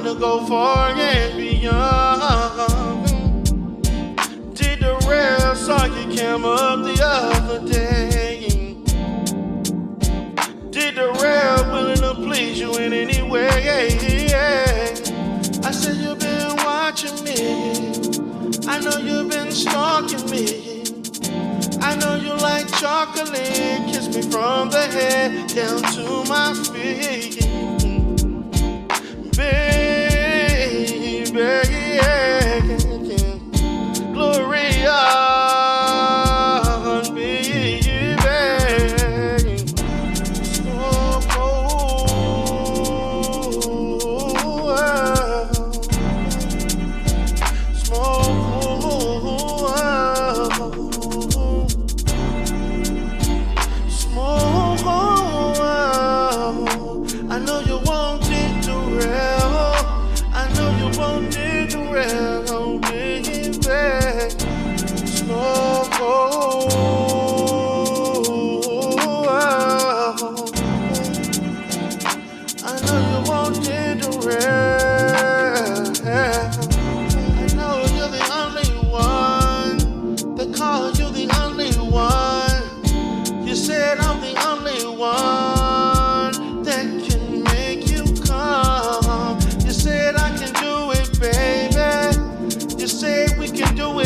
wanna go far and beyond. Did the rail, saw you came up the other day. Did the rail, willing to please you in any way. I said you've been watching me, I know you've been stalking me. I know you like chocolate, kiss me from the head down to my feet. Baby, yeah, Gloria, baby. So I know you wanted to rail. I know you wanted to rail, baby. Slow. I know you wanted to rail. I know you're the only one. They call you the only one. You said I'm the only one.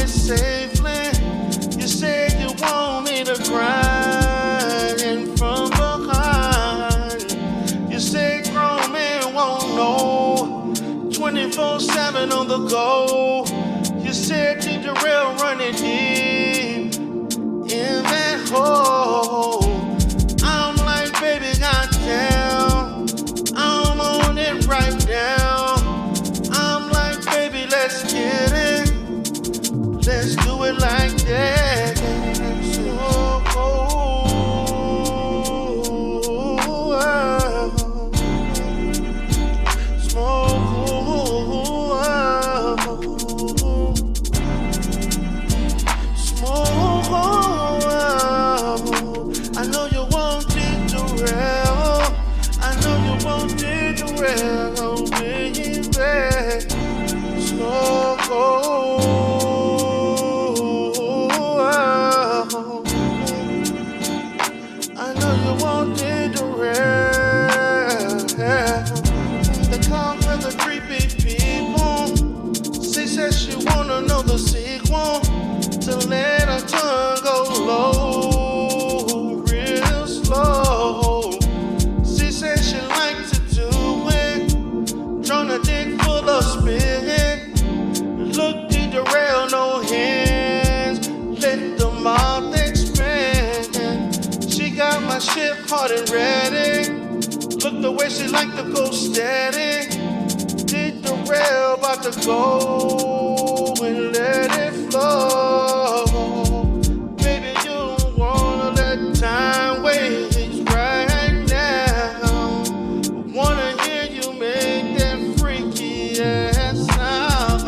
Safely, you said you want me to grind in from behind. You said grown men won't know, 24/7 on the go. You said did the rail running deep in that hole. I'm like, baby, goddamn, I'm on it right now. I'm like, baby, let's get it. Let's do it like that. So I know you wanted to rail. I know you wanted to rail, baby. Slow. I know you wanted to rest. They call her the creepy people. She says she wanna know the sequel, to let her tongue go low, real slow. She says she likes to do it, drawn a dick full of spit. Look, did the rail, no hands, let the mouth expand. She got my shit hard and ready. Look the way she like to go steady. Did the rail about to go and let it flow. Baby, you don't wanna let time waste right now. Wanna hear you make that freaky ass sound.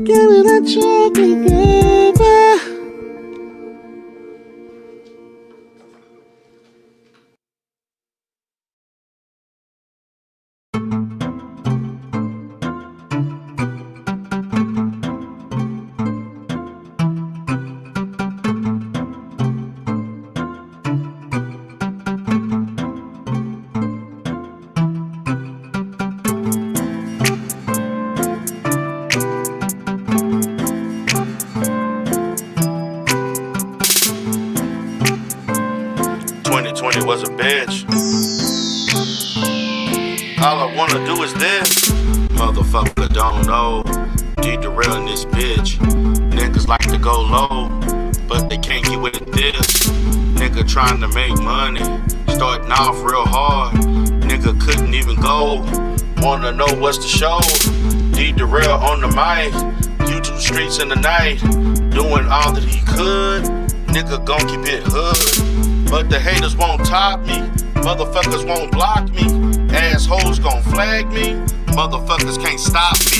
Give me that chocolate, baby. 2020 was a bitch. All I wanna do is this. Motherfucker don't know. Need to real in this bitch. Niggas like to go low, but they can't get with this. Nigga trying to make money, starting off real hard. Nigga couldn't even go. Wanna know what's the show? Need the real on the mic. YouTube streets in the night, doing all that he could. Nigga gon' keep it hood, but the haters won't top me. Motherfuckers won't block me. Assholes gon' flag me. Motherfuckers can't stop me.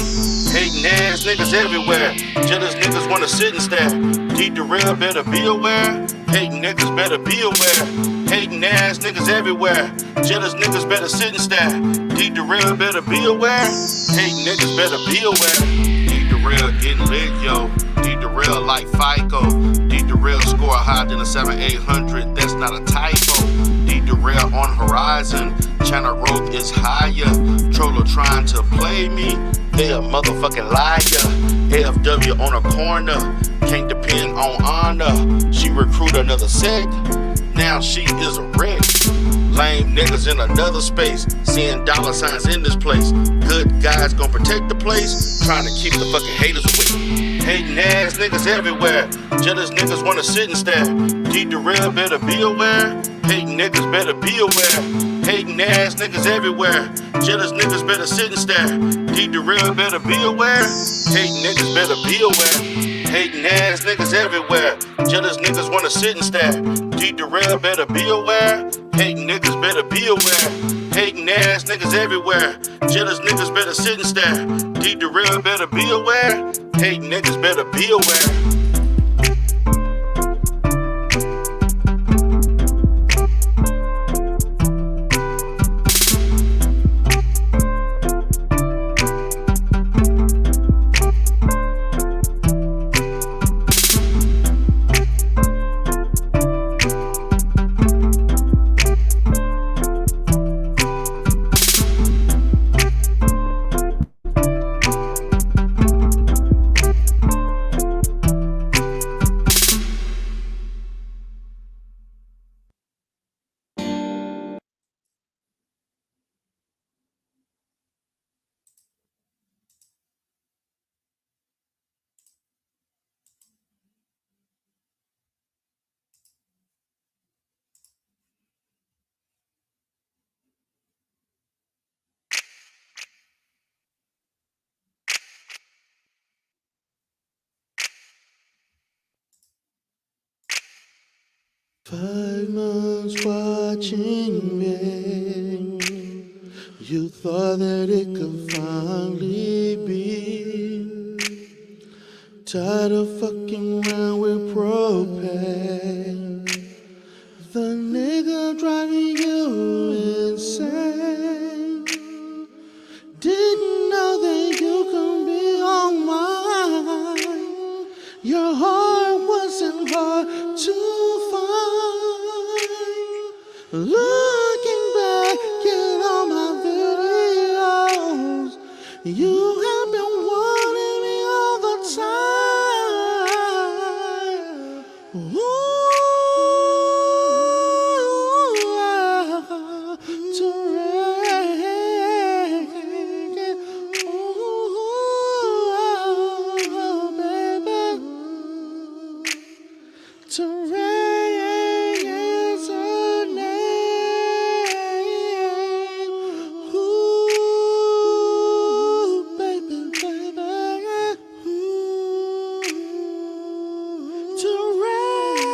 Hating ass niggas everywhere. Jealous niggas wanna sit and stare. Keep the real, better be aware. Hating niggas better be aware. Hating ass niggas everywhere. Jealous niggas better sit and stare. Keep the real, better be aware. Hating niggas better be aware. Need the real getting lit, yo. Need the real like FICO. Need the real score higher than a 7-800. That's not a typo. Need the real on horizon. China rope is higher. Troller trying to play me. They a motherfucking liar. AFW on a corner. Can't depend on honor. She recruit another sect. Now she is a wreck. Lame niggas in another space. Seeing dollar signs in this place. Good guys gon' protect the place. Trying to keep the fucking haters away. Hating ass niggas everywhere. Jealous niggas wanna sit and stare. Keep the real, better be aware. Hating niggas better be aware. Hating ass niggas everywhere. Jealous niggas better sit and stare. Keep the real, better be aware. Hating niggas better be aware. Hating ass niggas everywhere. Jealous niggas wanna sit and stare. Keep the real, better be aware. Hating niggas better be aware. Hating ass niggas everywhere. Jealous niggas better sit and stare. Keep the real, better be aware. Hating niggas better be aware. Five months watching me. You thought that it could finally be. Tired of fucking around with propane. The nigga driving you insane. Didn't know that you could be on mine. Your heart wasn't hard to find. Looking back at all my videos, you have been wanting me all the time. Ooh, to rain. Ooh, baby. To rain is her name. Ooh, baby, baby. Ooh, to rain.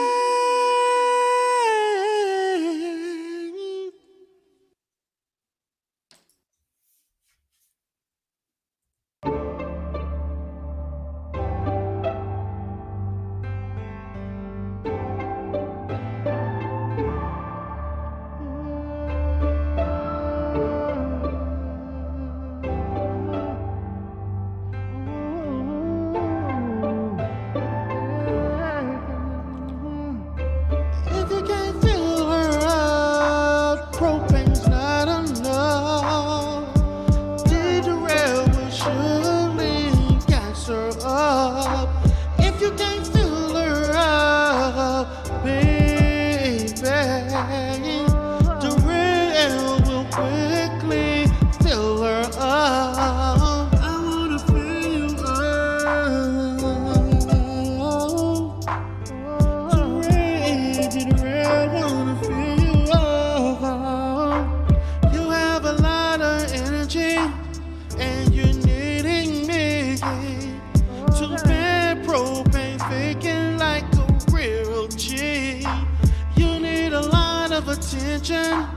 mention,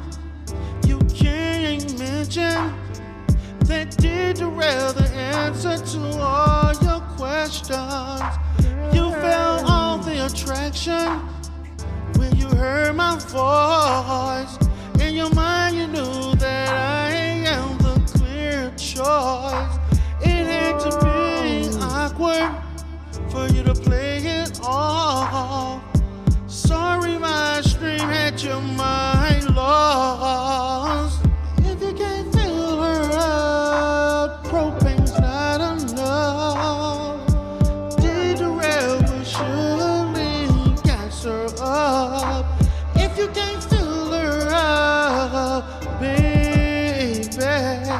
you can't mention that did derail the answer to all your questions. You felt all the attraction when you heard my voice. In your mind you knew that I am the clear choice. It had to be awkward for you to play it off. Sorry my stream had your mind lost. If you can't fill her up, propane's not enough. Derail will surely gas her up. If you can't fill her up, baby, derail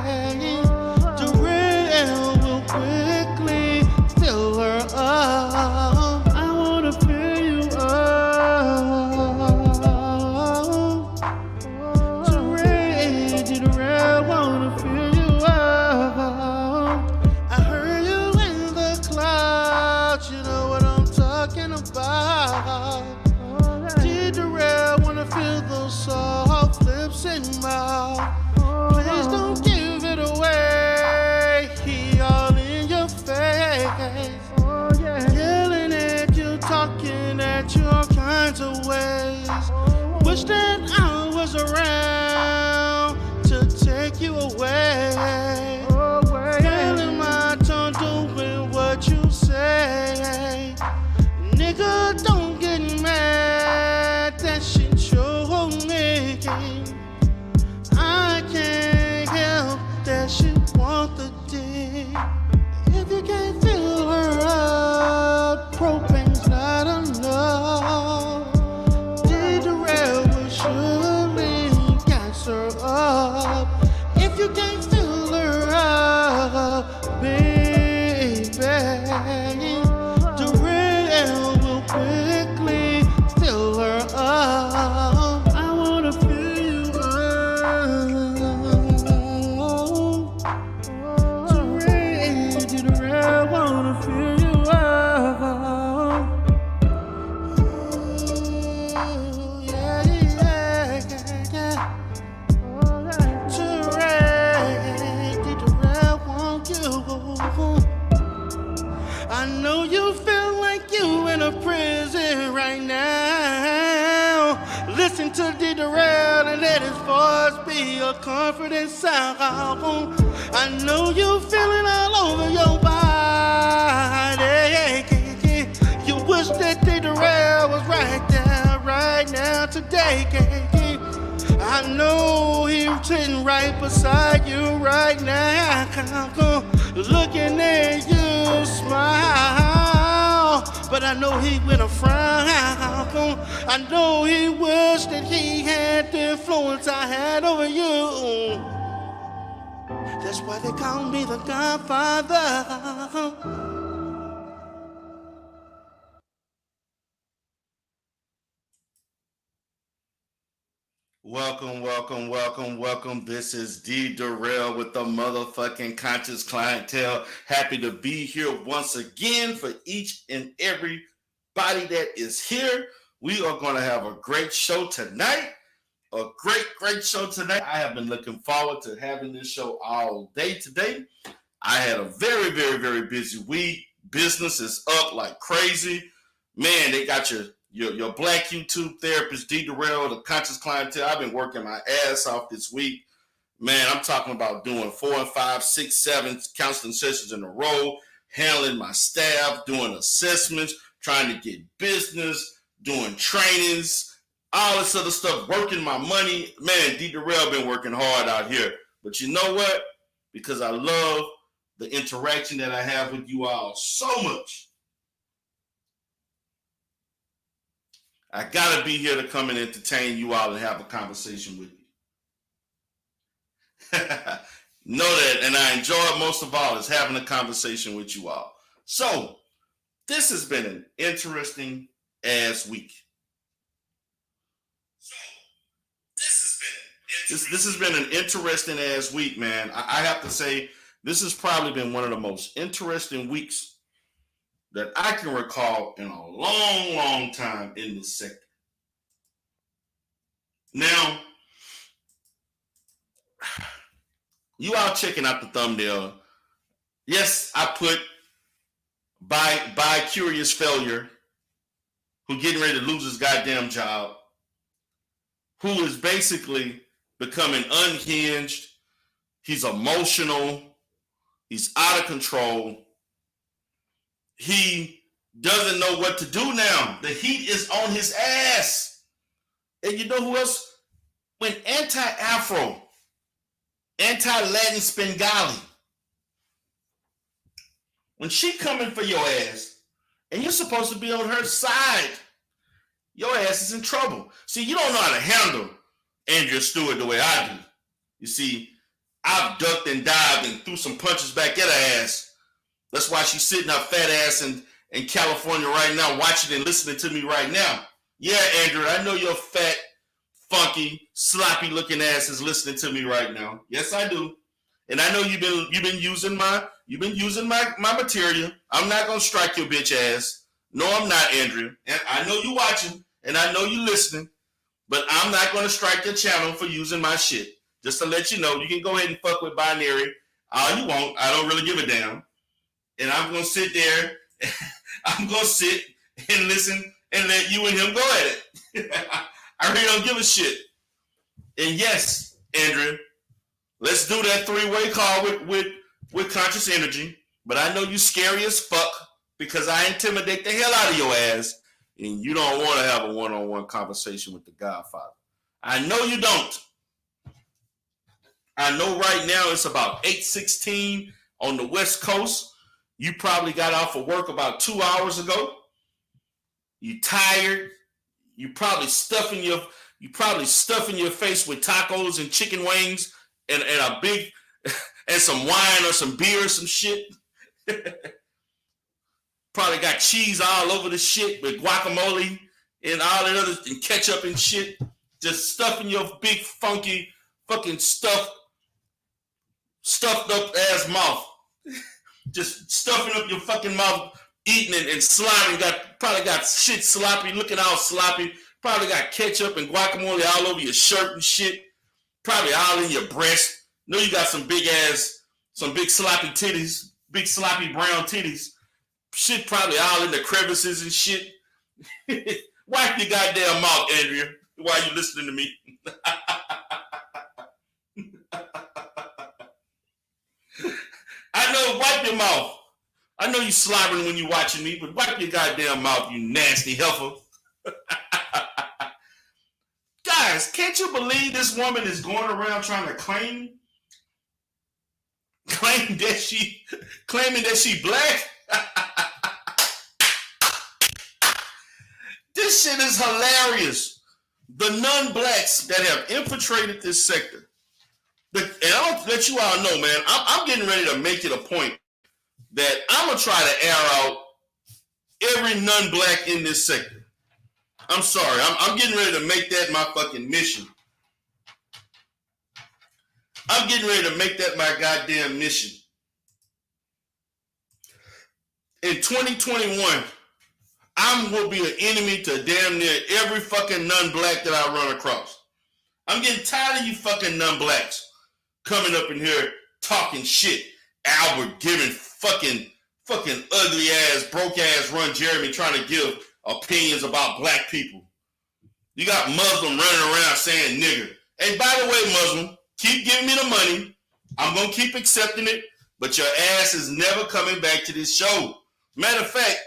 will quickly fill her up. I wanna fill you up. Derail, wanna fill you up. I heard you in the clouds, you know what I'm talking about. Derail, wanna feel those soft lips and mouth. Please don't give it away, he all in your face. Yelling at you, talking at you all kinds of ways. Wish that I was around to take you away. Feeling my tongue doing what you say. Nigga, don't get mad, that shit your name. I can't help that she want the dick. If you can't fill her up, propane's not enough. Derail will surely gas her up. If you can't fill her up, baby, derail will quickly fill her up. I wanna fill you up. Derail, wanna fill you up. Ooh, yeah, yeah, yeah. Derail, want you. I know you feel like you in a prison right now. Listen to Derail and let his voice be a comforting sound. I know you feeling all over your body. You wish that Derail was right there, right now, today. I know he's sitting right beside you right now, looking at you smile. But I know he with a frown. I know he wished that he had the influence I had over you. That's why they call me the Godfather. Welcome, welcome, welcome, welcome. This is Derail with the motherfucking conscious clientele. Happy to be here once again for each and every body that is here. We are going to have a great show tonight. A great show tonight. I have been looking forward to having this show all day today. I had a very busy week. Business is up like crazy. Man, they got your black YouTube therapist, Derail, the conscious clientele. I've been working my ass off this week. Man, I'm talking about doing 4 and 5, 6, 7 counseling sessions in a row, handling my staff, doing assessments, trying to get business, doing trainings, all this other stuff, working my money. Man, Derail been working hard out here. But you know what? Because I love the interaction that I have with you all so much, I gotta be here to come and entertain you all and have a conversation with you. Know that, and I enjoy it most of all is having a conversation with you all. So, this has been an interesting ass week. This has been an interesting ass week, man. I have to say, this has probably been one of the most interesting weeks that I can recall in a long time in this sector. Now, You all checking out the thumbnail. Yes, I put Bicurious failure, who getting ready to lose his goddamn job, who is basically becoming unhinged. He's emotional. He's out of control. He doesn't know what to do now. The heat is on his ass. And you know who else? When anti-Afro, anti-Latin Spengali, when she coming for your ass, and you're supposed to be on her side, your ass is in trouble. See, you don't know how to handle Andrea Stewart the way I do. You see, I've ducked and dived and threw some punches back at her ass. That's why she's sitting her fat ass in California right now, watching and listening to me right now. Yeah, Andrea, I know your fat, funky, sloppy looking ass is listening to me right now. Yes, I do. And I know you've been using my material. I'm not gonna strike your bitch ass. No, I'm not, Andrea. And I know you watching and I know you listening, but I'm not gonna strike your channel for using my shit. Just to let you know, you can go ahead and fuck with Binary all you want. I don't really give a damn. And I'm gonna sit there. I'm gonna sit and listen and let you and him go at it. I really don't give a shit. And yes, Andrea, let's do that three-way call with Conscious Energy. But I know you scary as fuck because I intimidate the hell out of your ass, and you don't want to have a one-on-one conversation with the Godfather. I know you don't. I know right now it's about 8:16 on the West Coast. You probably got off of work about 2 hours ago. You tired. You probably stuffing your face with tacos and chicken wings and a big and some wine or some beer or some shit. Probably got cheese all over the shit with guacamole and all that other and ketchup and shit. Just stuffing your big funky fucking stuffed up ass mouth. Just stuffing up your fucking mouth, eating it and sliding. Probably got shit sloppy, looking all sloppy. Probably got ketchup and guacamole all over your shirt and shit. Probably all in your breast. Know you got some big sloppy titties, big sloppy brown titties. Shit probably all in the crevices and shit. Wipe your goddamn mouth, Andrea, while you listening to me. I know, wipe your mouth. I know you slobbering when you watching me, but wipe your goddamn mouth, you nasty heifer. Guys, can't you believe this woman is going around trying to claiming that she black? This shit is hilarious. The non-blacks that have infiltrated this sector. And I'll let you all know, man, I'm getting ready to make it a point that I'm going to try to air out every non-black in this sector. I'm sorry. I'm getting ready to make that my fucking mission. I'm getting ready to make that my goddamn mission. In 2021, I will be an enemy to damn near every fucking non-black that I run across. I'm getting tired of you fucking non-blacks coming up in here talking shit. Albert giving fucking ugly ass, broke ass Run Jeremy trying to give opinions about black people. You got Muslim running around saying nigger. Hey, by the way, Muslim, keep giving me the money. I'm going to keep accepting it, but your ass is never coming back to this show. Matter of fact,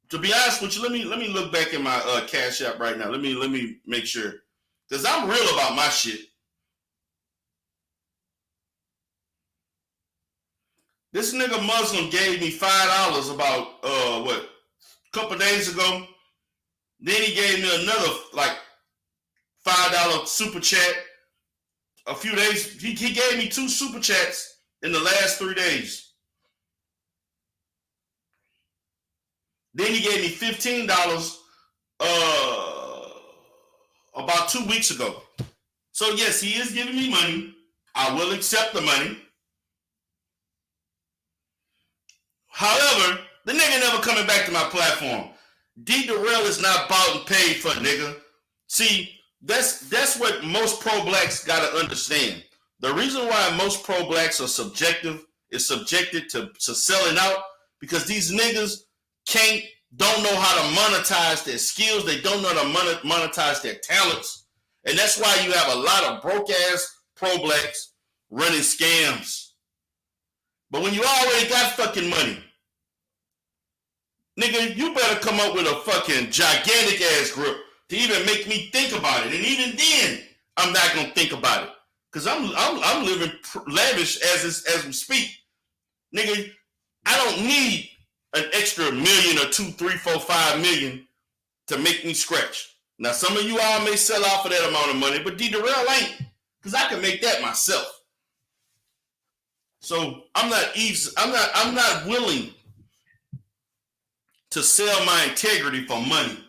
to be honest with you, let me look back in my Cash App right now. Let me make sure. Because I'm real about my shit. This nigga Muslim gave me $5 about, a couple days ago. Then he gave me another, like, $5 super chat. A few days, he gave me 2 super chats in the last 3 days. Then he gave me $15 about 2 weeks ago. So yes, he is giving me money. I will accept the money. However, the nigga never coming back to my platform. D. Durrell is not bought and paid for, nigga. See, that's what most pro-blacks gotta understand. The reason why most pro-blacks are subjected to selling out, because these niggas don't know how to monetize their skills. They don't know how to monetize their talents. And that's why you have a lot of broke-ass pro-blacks running scams. But when you already got fucking money, nigga, you better come up with a fucking gigantic ass grip to even make me think about it. And even then, I'm not gonna think about it. Cause I'm living lavish as we speak. Nigga, I don't need an extra million or 2, 3, 4, 5 million to make me scratch. Now some of you all may sell out for that amount of money, but D Darrell ain't. Cause I can make that myself. So I'm not willing to sell my integrity for money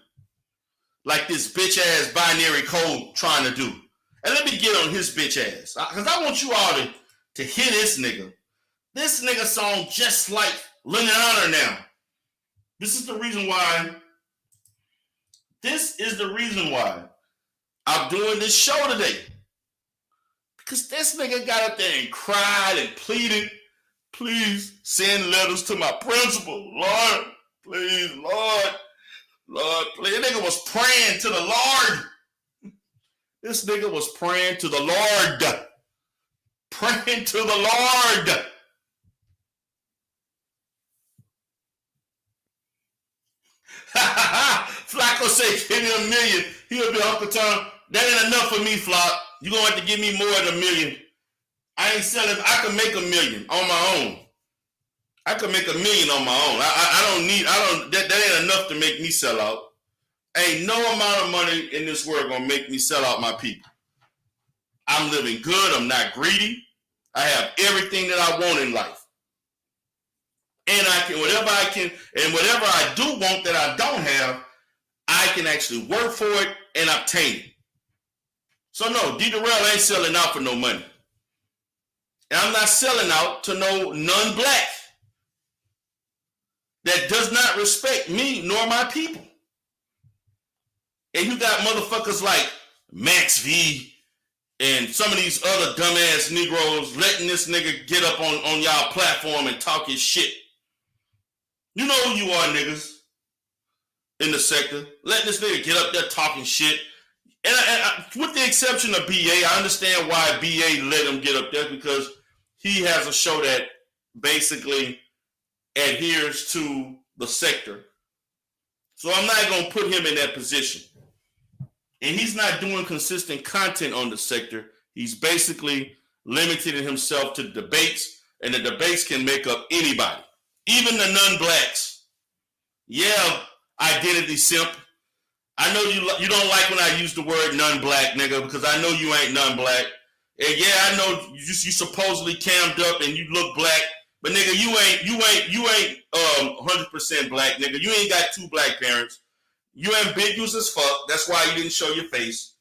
like this bitch ass binary code trying to do. And let me get on his bitch ass, because I want you all to hear this nigga. This nigga song just like Lenon now. This is the reason why I'm doing this show today. Because this nigga got up there and cried and pleaded, please send letters to my principal. Lord, please, Lord, please. This nigga was praying to the Lord. This nigga was praying to the Lord. Praying to the Lord. Flacco say, give me $1 million. He'll be Uncle Tom. That ain't enough for me, Flock. You're going to have to give me more than $1 million. I ain't selling. I can make $1 million on my own. I can make $1 million on my own. That ain't enough to make me sell out. Ain't no amount of money in this world going to make me sell out my people. I'm living good. I'm not greedy. I have everything that I want in life. And I can, whatever I do want that I don't have, I can actually work for it and obtain it. So no, D Darrell ain't selling out for no money. And I'm not selling out to no non-black that does not respect me nor my people. And you got motherfuckers like Max V and some of these other dumbass Negroes letting this nigga get up on y'all platform and talk his shit. You know who you are, niggas, in the sector. Letting this nigga get up there talking shit. And with the exception of BA, I understand why BA let him get up there, because he has a show that basically adheres to the sector. So I'm not going to put him in that position. And he's not doing consistent content on the sector. He's basically limiting himself to debates, and the debates can make up anybody, even the non-blacks. Yeah, identity simp. I know you don't like when I use the word non-black, nigga, because I know you ain't non-black. And yeah, I know you supposedly cammed up and you look black, but nigga, you ain't 100% black, nigga. You ain't got 2 black parents. You ambiguous as fuck. That's why you didn't show your face,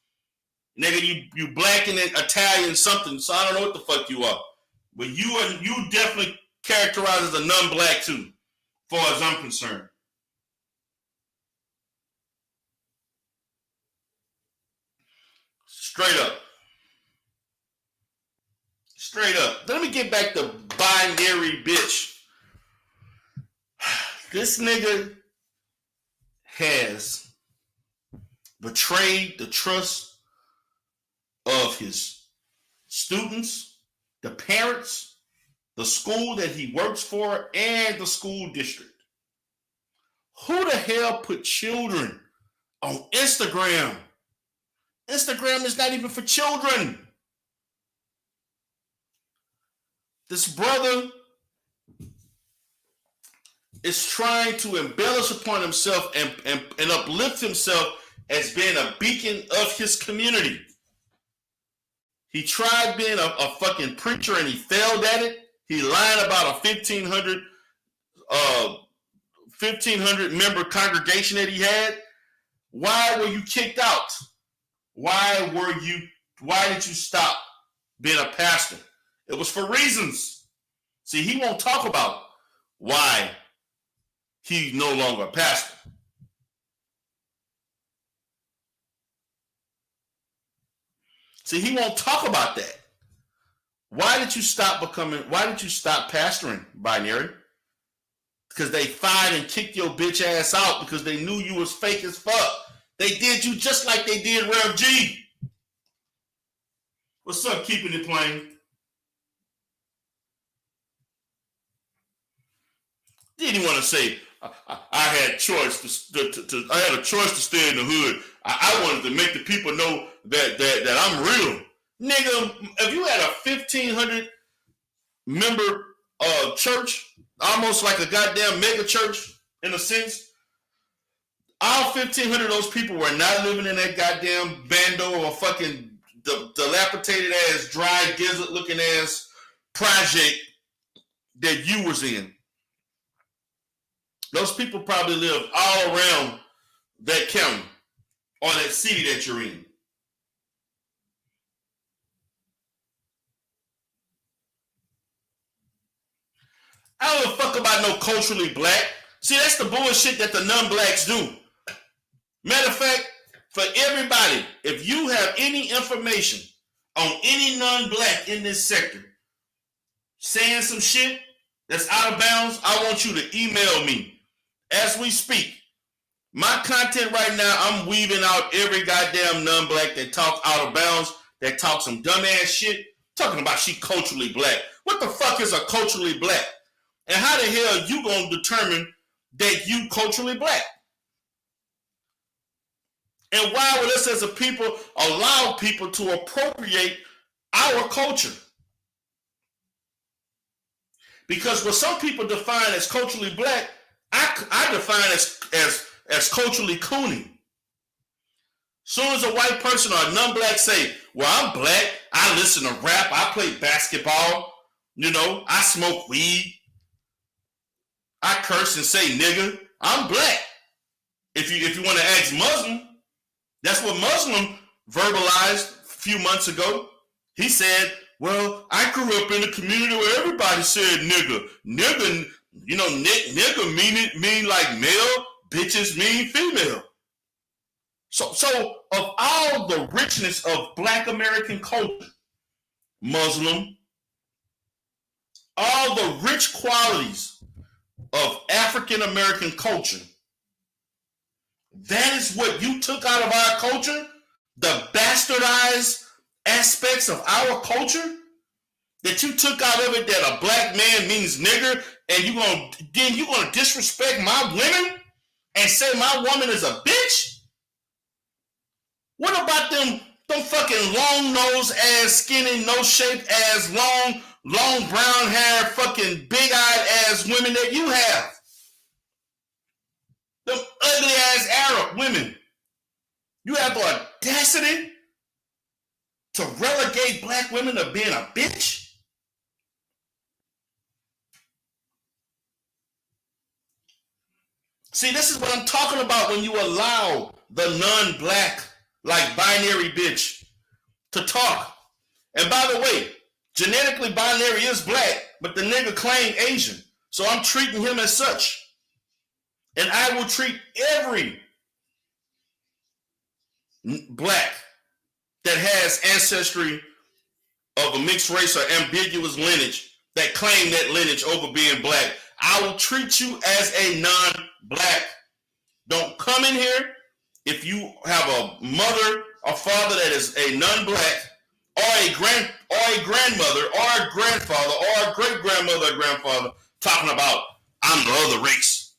nigga. You black and Italian something. So I don't know what the fuck you are, but you definitely characterized as a non-black too, as far as I'm concerned. Straight up. Let me get back to binary bitch. This nigga has betrayed the trust of his students, the parents, the school that he works for, and the school district. Who the hell put children on Instagram? Instagram is not even for children. This brother is trying to embellish upon himself and uplift himself as being a beacon of his community. He tried being a fucking preacher and he failed at it. He lied about a 1,500 member congregation that he had. Why were you kicked out? Why did you stop being a pastor? It was for reasons. See, he won't talk about why he's no longer a pastor. See, he won't talk about that. Why did you stop pastoring, Binary? Because they fired and kicked your bitch ass out because they knew you was fake as fuck. They did you just like they did Rev G. What's up, keeping it plain? Didn't want to say I had choice I had a choice to stay in the hood. I wanted to make the people know that I'm real. Nigga, if you had a 1,500 member church, almost like a goddamn mega church in a sense, all 1,500 of those people were not living in that goddamn bando or a fucking dilapidated ass, dry, gizzard looking ass project that you was in. Those people probably live all around that county or that city that you're in. I don't give a fuck about no culturally black. See, that's the bullshit that the non-blacks do. Matter of fact, for everybody, if you have any information on any non-black in this sector saying some shit that's out of bounds, I want you to email me. As we speak, my content right now, I'm weaving out every goddamn non-black that talk out of bounds, that talk some dumbass shit, talking about she culturally black. What the fuck is a culturally black? And how the hell you gonna determine that you culturally black? And why would us as a people allow people to appropriate our culture? Because what some people define as culturally black, I define as culturally cooning. Soon as a white person or a non-black say, well, I'm black, I listen to rap, I play basketball, I smoke weed, I curse and say nigga, I'm black. If you want to ask Muslim, that's what Muslim verbalized a few months ago. He said, well, I grew up in a community where everybody said nigga. Nigga, nigga mean like male, bitches mean female. So of all the richness of black American culture, Muslim, all the rich qualities of African American culture, that is what you took out of our culture? The bastardized aspects of our culture? That you took out of it that a black man means nigger, and you're gonna disrespect my women and say my woman is a bitch? What about them fucking long nose ass, skinny, no shape ass, long brown hair, fucking big eyed ass women that you have? Them ugly ass Arab women. You have the audacity to relegate black women to being a bitch? See, this is what I'm talking about when you allow the non-black, like binary bitch, to talk. And by the way, genetically binary is black, but the nigga claimed Asian. So I'm treating him as such. And I will treat every black that has ancestry of a mixed race or ambiguous lineage that claim that lineage over being black. I will treat you as a non-black. Don't come in here if you have a mother or father that is a non-black, or a grandmother, or a grandfather, or a great-grandmother or grandfather talking about, I'm the other race.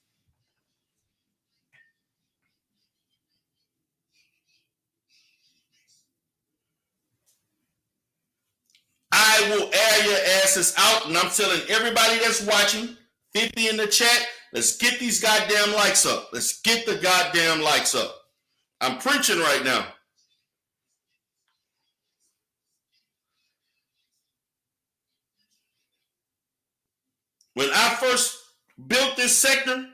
I will air your asses out, and I'm telling everybody that's watching, 50 in the chat, let's get these goddamn likes up. Let's get the goddamn likes up. I'm preaching right now. When I first built this sector,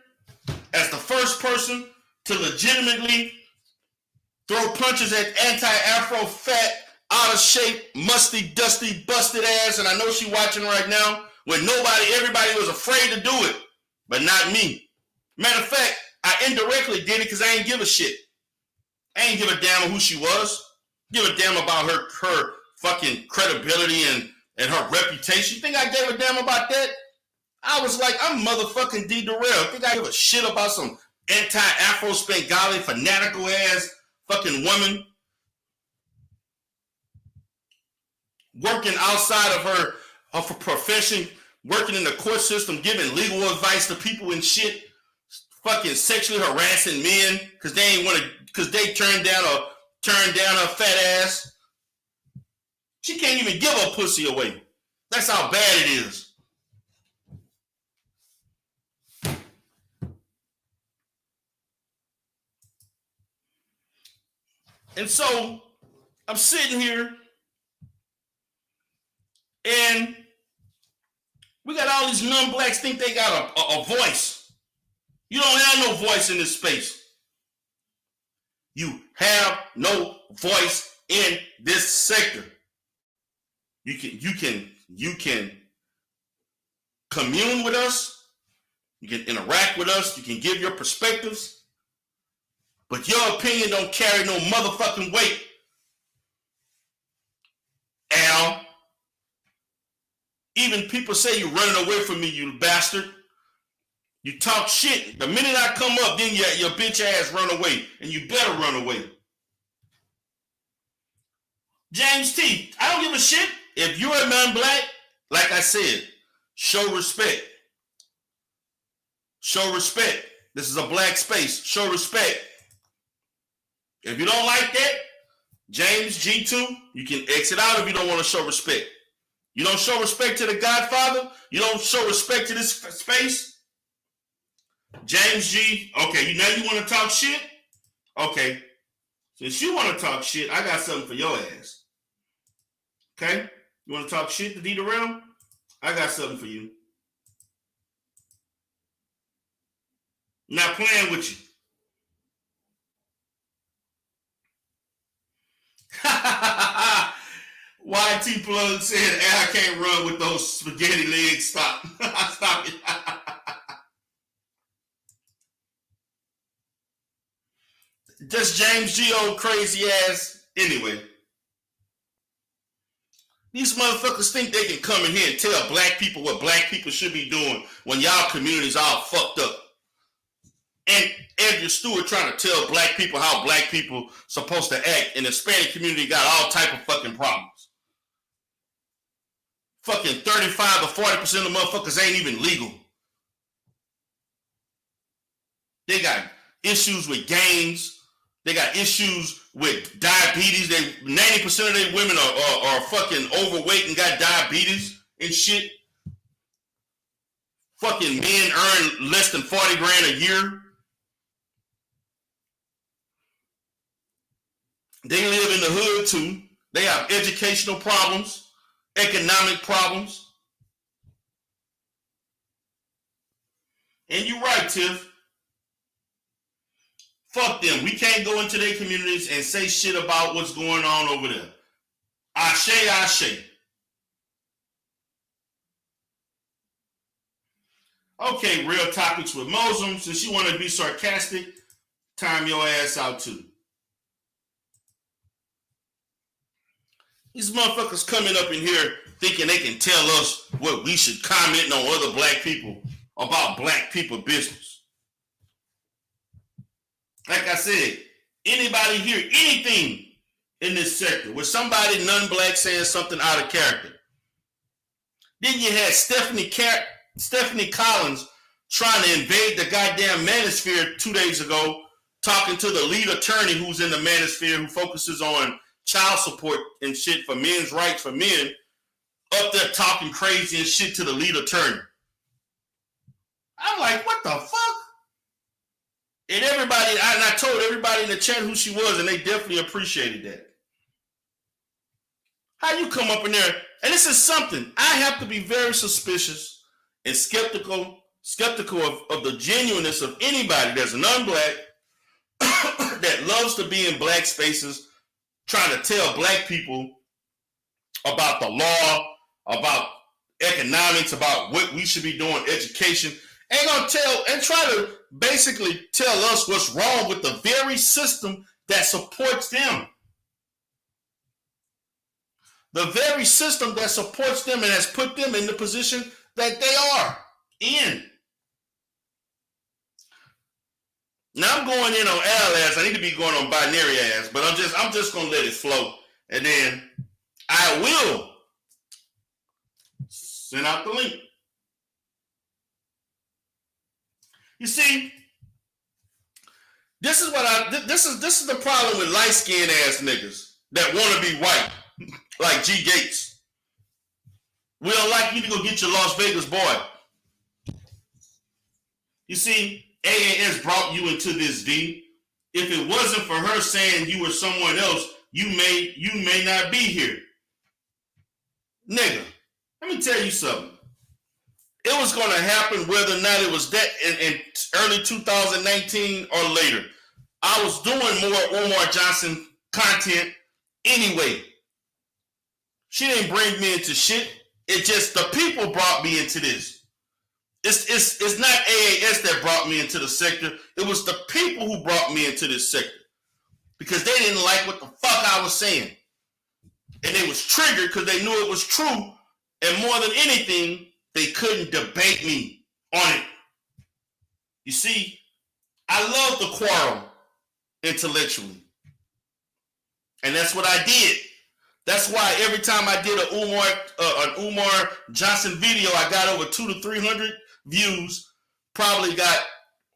as the first person to legitimately throw punches at anti-Afro, fat, out of shape, musty, dusty, busted ass, and I know she watching right now, when everybody was afraid to do it, but not me. Matter of fact, I indirectly did it because I ain't give a shit. I ain't give a damn who she was. Give a damn about her fucking credibility and and her reputation. You think I gave a damn about that? I was like, I'm motherfucking D. Durrell. Think I give a shit about some anti-Afro Spangali fanatical ass fucking woman working outside of her profession, working in the court system, giving legal advice to people and shit, fucking sexually harassing men because they ain't want to, because they turned down her fat ass. She can't even give her pussy away. That's how bad it is. And so I'm sitting here and we got all these non-blacks think they got a voice. You don't have no voice in this space. You have no voice in this sector. You can commune with us. You can interact with us. You can give your perspectives. But your opinion don't carry no motherfucking weight. Al. Even people say you're running away from me, you bastard. You talk shit. The minute I come up, then your bitch ass run away. And you better run away. James T, I don't give a shit. If you're a non-black, like I said, show respect. Show respect. This is a black space. Show respect. If you don't like that, James G2, you can exit out if you don't want to show respect. You don't show respect to the Godfather? You don't show respect to this space? James G, okay, now you want to talk shit? Okay. Since you want to talk shit, I got something for your ass. Okay? You want to talk shit to D the Realm? I got something for you. I'm not playing with you. YT Plug said, I can't run with those spaghetti legs. Stop. Stop it. Just James G. old crazy ass. Anyway. These motherfuckers think they can come in here and tell black people what black people should be doing when y'all community's all fucked up. And Andrew Stewart trying to tell black people how black people supposed to act, and the Hispanic community got all type of fucking problems. Fucking 35 to 40% of the motherfuckers ain't even legal. They got issues with gangs. They got issues with diabetes. 90% of their women are fucking overweight and got diabetes and shit. Fucking men earn less than 40 grand a year. They live in the hood too. They have educational problems, economic problems. And you're right, Tiff. Fuck them. We can't go into their communities and say shit about what's going on over there. Ashe, ashe. Okay, real topics with Mosum. Since you want to be sarcastic, time your ass out too. These motherfuckers coming up in here thinking they can tell us what we should comment on other black people about black people business. Like I said, anybody hear anything in this sector with somebody non-black saying something out of character? Then you had Stephanie Collins trying to invade the goddamn manosphere 2 days ago, talking to the lead attorney who's in the manosphere who focuses on child support and shit for men's rights for men, up there talking crazy and shit to the lead attorney. I'm like, what the fuck? And I told everybody in the chat who she was, and they definitely appreciated that. How you come up in there? And this is something I have to be very suspicious and skeptical of the genuineness of anybody that's non-black that loves to be in black spaces, trying to tell black people about the law, about economics, about what we should be doing, education, ain't gonna tell and try to basically tell us what's wrong with the very system that supports them. The very system that supports them and has put them in the position that they are in. Now I'm going in on Al ass. I need to be going on binary ass, but I'm just gonna let it flow, and then I will send out the link. You see, this is the problem with light skinned ass niggas that want to be white, like G Gates. We don't like you to go get your Las Vegas boy. You see, AAS brought you into this, D. If it wasn't for her saying you were someone else, you may not be here. Nigga, let me tell you something. It was going to happen whether or not it was that in early 2019 or later. I was doing more Umar Johnson content anyway. She didn't bring me into shit. It just the people brought me into this. It's not AAS that brought me into the sector. It was the people who brought me into this sector because they didn't like what the fuck I was saying, and they was triggered because they knew it was true. And more than anything, they couldn't debate me on it. You see, I love the quarrel intellectually, and that's what I did. That's why every time I did an Umar Johnson video, I got over 200 to 300 views, probably got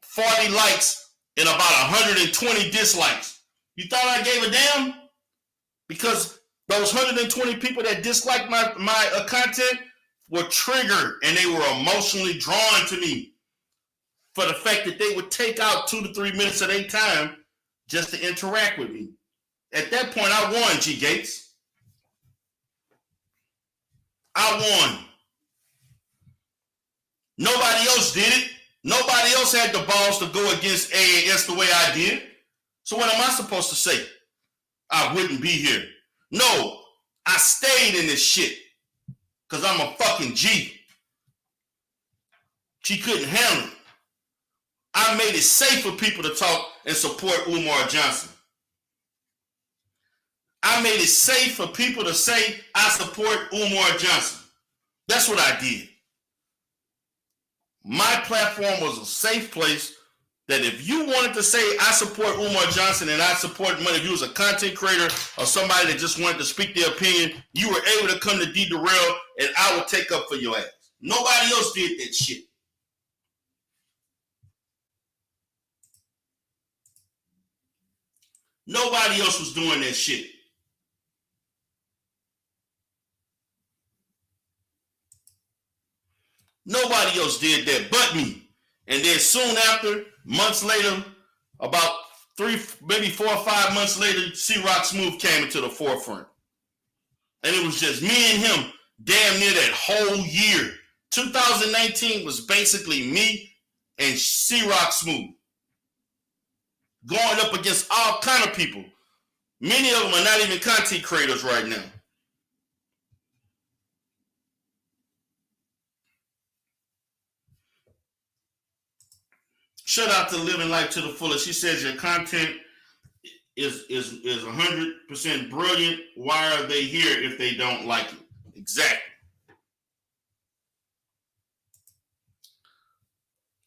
40 likes and about 120 dislikes. You thought I gave a damn? Because those 120 people that disliked my content were triggered and they were emotionally drawn to me for the fact that they would take out 2 to 3 minutes of their time just to interact with me. At that point, I won, G Gates. I won. Nobody else did it. Nobody else had the balls to go against AAS the way I did. So what am I supposed to say? I wouldn't be here. No, I stayed in this shit because I'm a fucking G. She couldn't handle it. I made it safe for people to talk and support Umar Johnson. I made it safe for people to say I support Umar Johnson. That's what I did. My platform was a safe place that if you wanted to say I support Umar Johnson and I support money, if you was a content creator or somebody that just wanted to speak their opinion, you were able to come to D-Darrell and I would take up for your ass. Nobody else did that shit. Nobody else was doing that shit. Nobody else did that but me. And then soon after, months later, about 3, maybe 4 or 5 months later, C-Rock Smooth came into the forefront. And it was just me and him damn near that whole year. 2019 was basically me and C-Rock Smooth going up against all kind of people. Many of them are not even content creators right now. Shout out to Living Life to the Fullest. She says your content is 100% brilliant. Why are they here if they don't like it? Exactly.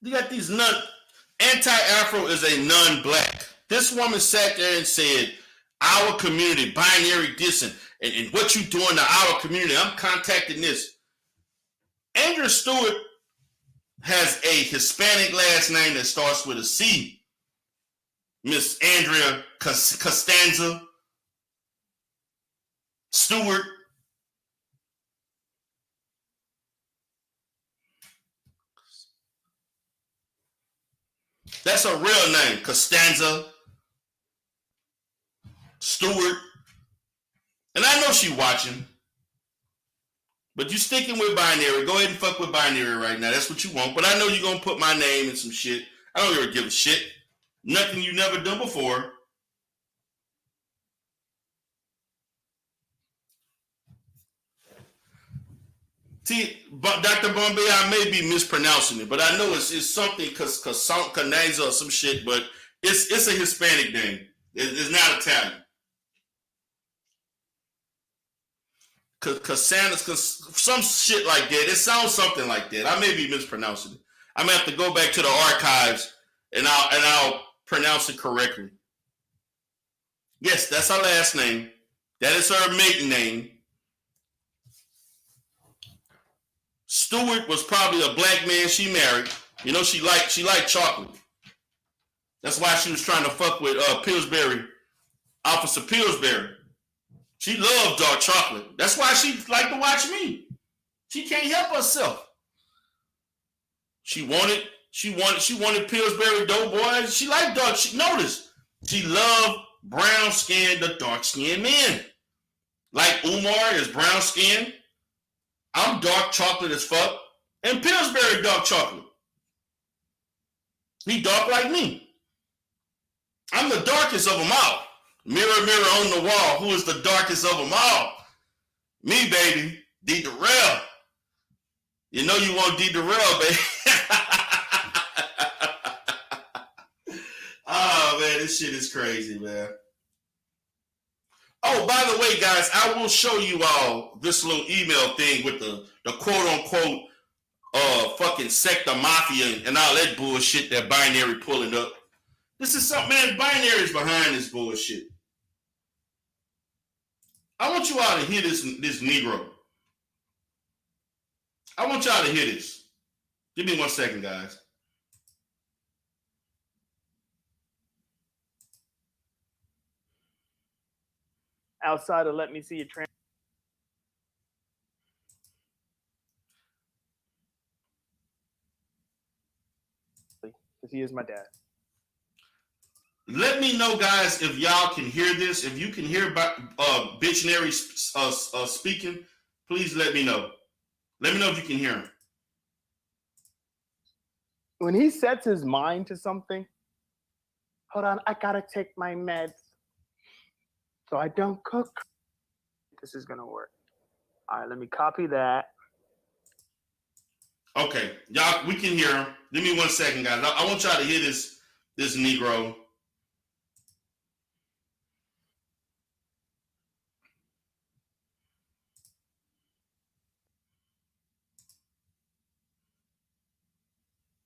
You got these anti-Afro is a non-black. This woman sat there and said, our community, binary dissing, and what you doing to our community, I'm contacting this. Andrew Stewart has a Hispanic last name that starts with a C. Miss Andrea Costanza Stewart. That's her real name, Costanza Stewart. And I know she watching. But you sticking with binary. Go ahead and fuck with binary right now. That's what you want. But I know you're going to put my name in some shit. I don't ever give a shit. Nothing you never done before. See, Dr. Bombay, I may be mispronouncing it, but I know it's something Caneza or some shit, but it's a Hispanic name. It's not Italian. Cassandra, some shit like that. It sounds something like that. I may be mispronouncing it. I'm gonna have to go back to the archives and I'll pronounce it correctly. Yes, that's her last name. That is her maiden name. Stewart was probably a black man she married. You know, she liked chocolate. That's why she was trying to fuck with Pillsbury, Officer Pillsbury. She loved dark chocolate. That's why she liked to watch me. She can't help herself. She wanted Pillsbury Doughboy. She liked dark. Notice she loved brown skinned, the dark skinned men. Like Umar is brown skinned. I'm dark chocolate as fuck. And Pillsbury dark chocolate. He dark like me. I'm the darkest of them all. Mirror, mirror on the wall, who is the darkest of them all? Me, baby. D. Darrell. You know you want D. Darrell, baby. Oh, man, this shit is crazy, man. Oh, by the way, guys, I will show you all this little email thing with the quote-unquote fucking sector mafia and all that bullshit that Binary pulling up. This is something, man, Binary's behind this bullshit. I want you all to hear this Negro. I want y'all to hear this. Give me 1 second, guys. Outside of let me see your transcript. Because he is my dad. Let me know, guys, if y'all can hear this. If you can hear Bicurious speaking, please let me know. Let me know if you can hear him. When he sets his mind to something, hold on, I gotta take my meds so I don't cook. This is gonna work. All right, let me copy that. Okay, y'all, we can hear him. Give me 1 second, guys. I want y'all to hear this Negro.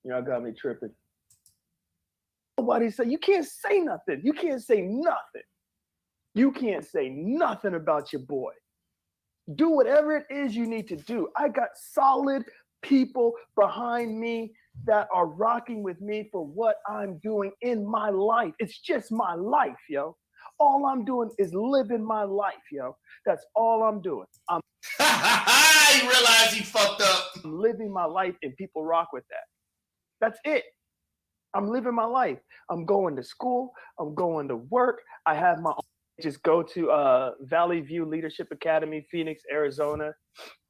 Y'all got me tripping. Nobody say, you can't say nothing. You can't say nothing. You can't say nothing about your boy. Do whatever it is you need to do. I got solid people behind me that are rocking with me for what I'm doing in my life. It's just my life, yo. All I'm doing is living my life, yo. That's all I'm doing. He realized he fucked up. I'm living my life and people rock with that. That's it. I'm living my life. I'm going to school. I'm going to work. I have my own. Just go to Valley View Leadership Academy, Phoenix, Arizona.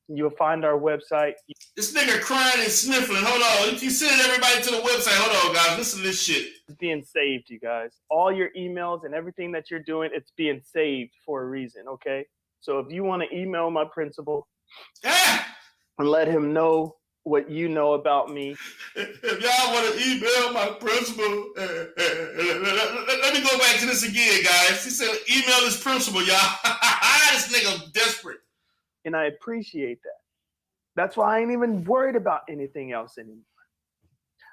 You'll find our website. This nigga crying and sniffling. Hold on. You sending everybody to the website. Hold on, guys. Listen to this shit. It's being saved, you guys. All your emails and everything that you're doing, it's being saved for a reason, okay? So if you want to email my principal and let him know what you know about me. If y'all want to email my principal, let me go back to this again, guys. He said email his principal, y'all. This nigga desperate. And I appreciate that. That's why I ain't even worried about anything else anymore.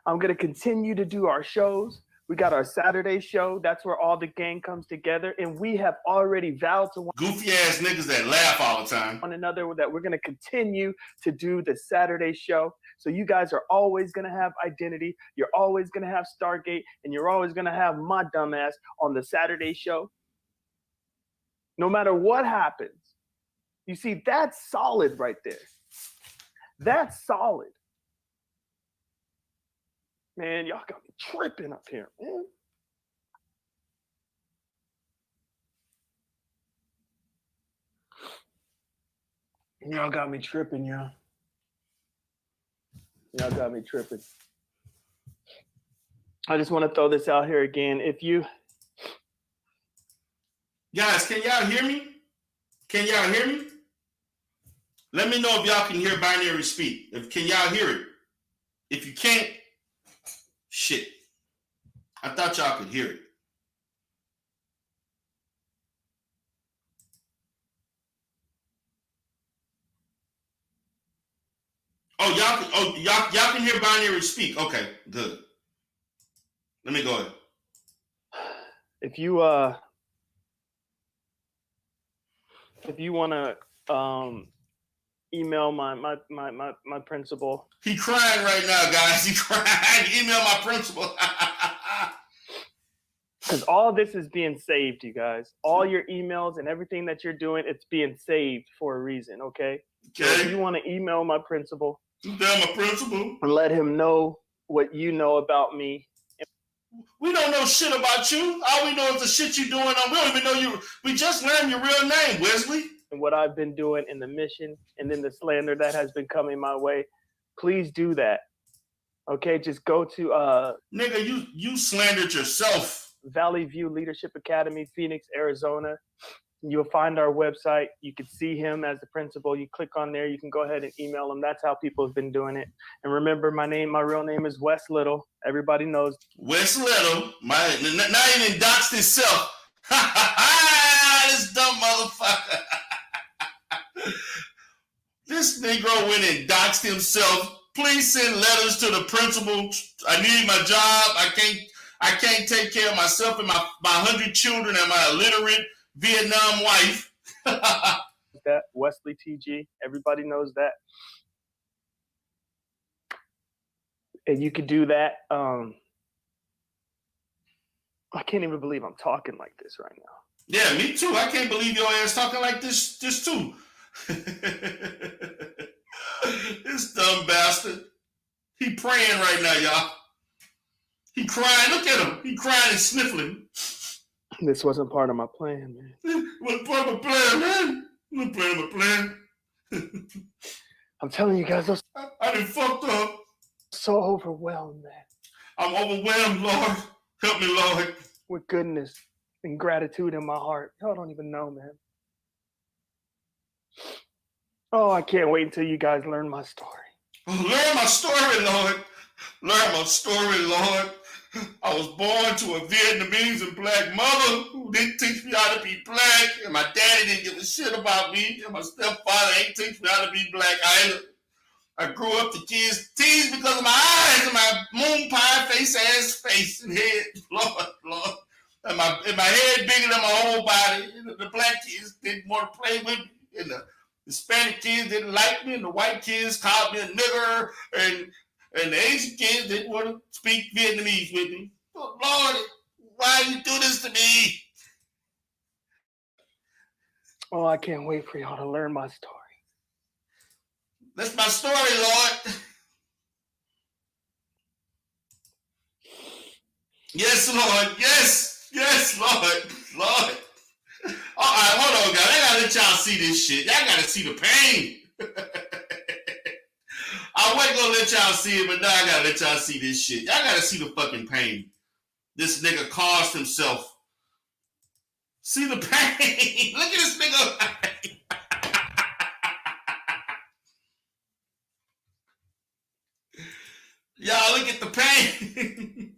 I'm going to continue to do our shows. We got our Saturday show. That's where all the gang comes together. And we have already vowed to goofy ass niggas that laugh all the time. One another that we're going to continue to do the Saturday show. So you guys are always going to have Identity. You're always going to have Stargate. And you're always going to have my dumbass on the Saturday show. No matter what happens. You see, that's solid right there. That's solid. Man, y'all got me tripping up here, man. Y'all got me tripping, y'all. Y'all got me tripping. I just want to throw this out here again. If you... Guys, can y'all hear me? Can y'all hear me? Let me know if y'all can hear Binary speak. Can y'all hear it? If you can't, shit. I thought y'all could hear it. Y'all can hear binary speak. Okay, good. Let me go ahead. If you want to email my principal. He crying right now, guys. He crying. Email my principal. Because all this is being saved, you guys. All your emails and everything that you're doing, it's being saved for a reason, okay? So if you want to email my principal, and let him know what you know about me. We don't know shit about you. All we know is the shit you doing. We don't even know you. We just learned your real name, Wesley. And what I've been doing in the mission and then the slander that has been coming my way. Please do that. Okay, just go to nigga, you slandered yourself. Valley View Leadership Academy, Phoenix, Arizona. You'll find our website. You can see him as the principal. You click on there. You can go ahead and email him. That's how people have been doing it. And remember, my real name is Wes Little. Everybody knows. Wes Little. Now he done doxed himself. This dumb motherfucker. This Negro went and doxed himself. Please send letters to the principal. I need my job. I can't take care of myself and my 100 children and my illiterate Vietnam wife. That Wesley TG. Everybody knows that. And you could do that. I can't even believe I'm talking like this right now. Yeah, me too. I can't believe your ass talking like this too. This dumb bastard. He praying right now, y'all. He crying. Look at him. He crying and sniffling. This wasn't part of my plan, man. Wasn't part of my plan, man. Wasn't part of my plan. I'm telling you guys, I done fucked up. So overwhelmed, man. I'm overwhelmed, Lord. Help me, Lord. With goodness and gratitude in my heart. Y'all don't even know, man. Oh, I can't wait until you guys learn my story. Learn my story, Lord. Learn my story, Lord. I was born to a Vietnamese and black mother who didn't teach me how to be black, and my daddy didn't give a shit about me, and my stepfather ain't teach me how to be black either. I grew up to kids teased because of my eyes and my moon pie face ass face and head. Lord. And my head bigger than my whole body. And the black kids didn't want to play with me. And the Hispanic kids didn't like me. And the white kids called me a nigger. And the Asian kids didn't want to speak Vietnamese with me. Oh, Lord, why you do this to me? Oh, I can't wait for y'all to learn my story. That's my story, Lord. Yes, Lord. Yes, Lord. All right, hold on, guys. I gotta let y'all see this shit. Y'all gotta see the pain. I wasn't gonna let y'all see it, but now I gotta let y'all see this shit. Y'all gotta see the fucking pain. This nigga caused himself. See the pain. Look at this nigga. Y'all, look at the pain.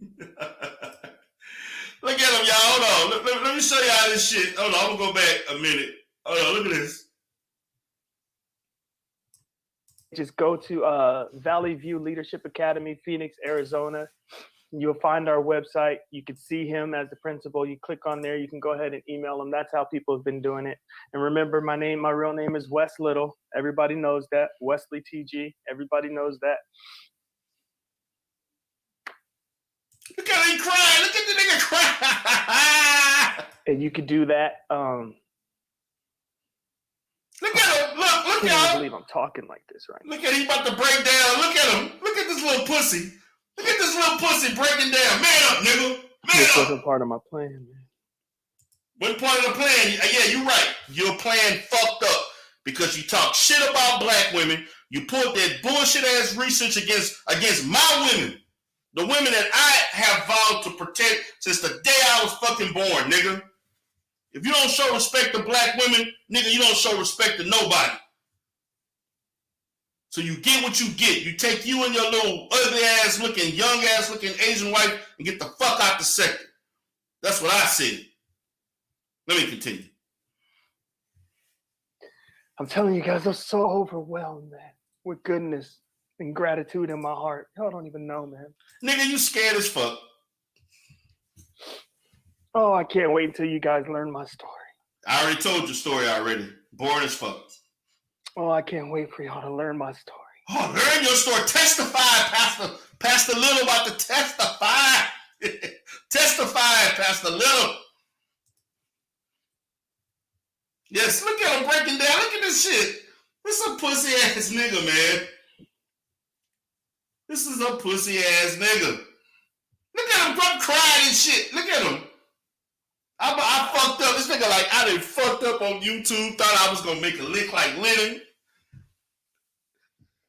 Look at him, y'all. Hold on. Let me show y'all this shit. Hold on. I'm going to go back a minute. Hold on. Look at this. Just go to Valley View Leadership Academy, Phoenix, Arizona. You'll find our website. You can see him as the principal. You click on there. You can go ahead and email him. That's how people have been doing it. And remember, my real name is Wes Little. Everybody knows that. Wesley TG. Everybody knows that. Look at him crying. Look at the nigga crying. And you could do that. Look at him. Look, I y'all. can't believe I'm talking like this right now. Look at him. He about to break down. Look at him. Look at this little pussy. Look at this little pussy breaking down. Man up, nigga. Man this up. wasn't part of my plan, man. What part of the plan? Yeah, you're right. Your plan fucked up because you talk shit about black women. You pulled that bullshit ass research against my women. The women that I have vowed to protect since the day I was fucking born, nigga. If you don't show respect to black women, nigga, you don't show respect to nobody. So you get what you get. You take you and your little ugly ass looking, young ass looking Asian wife and get the fuck out the sector. That's what I said. Let me continue. I'm telling you guys, I'm so overwhelmed, man, with goodness and gratitude in my heart. Y'all don't even know, man. Nigga, you scared as fuck. Oh, I can't wait until you guys learn my story. I already told your story already. Boring as fuck. Oh, I can't wait for y'all to learn my story. Oh, learn your story. Testify, Pastor Little about to testify. Testify, Pastor Little. Yes, look at him breaking down. Look at this shit. This is a pussy ass nigga, man. This is a pussy ass nigga. Look at him crying and shit. Look at him. I fucked up. This nigga like, I done fucked up on YouTube. Thought I was going to make a lick like Lenon.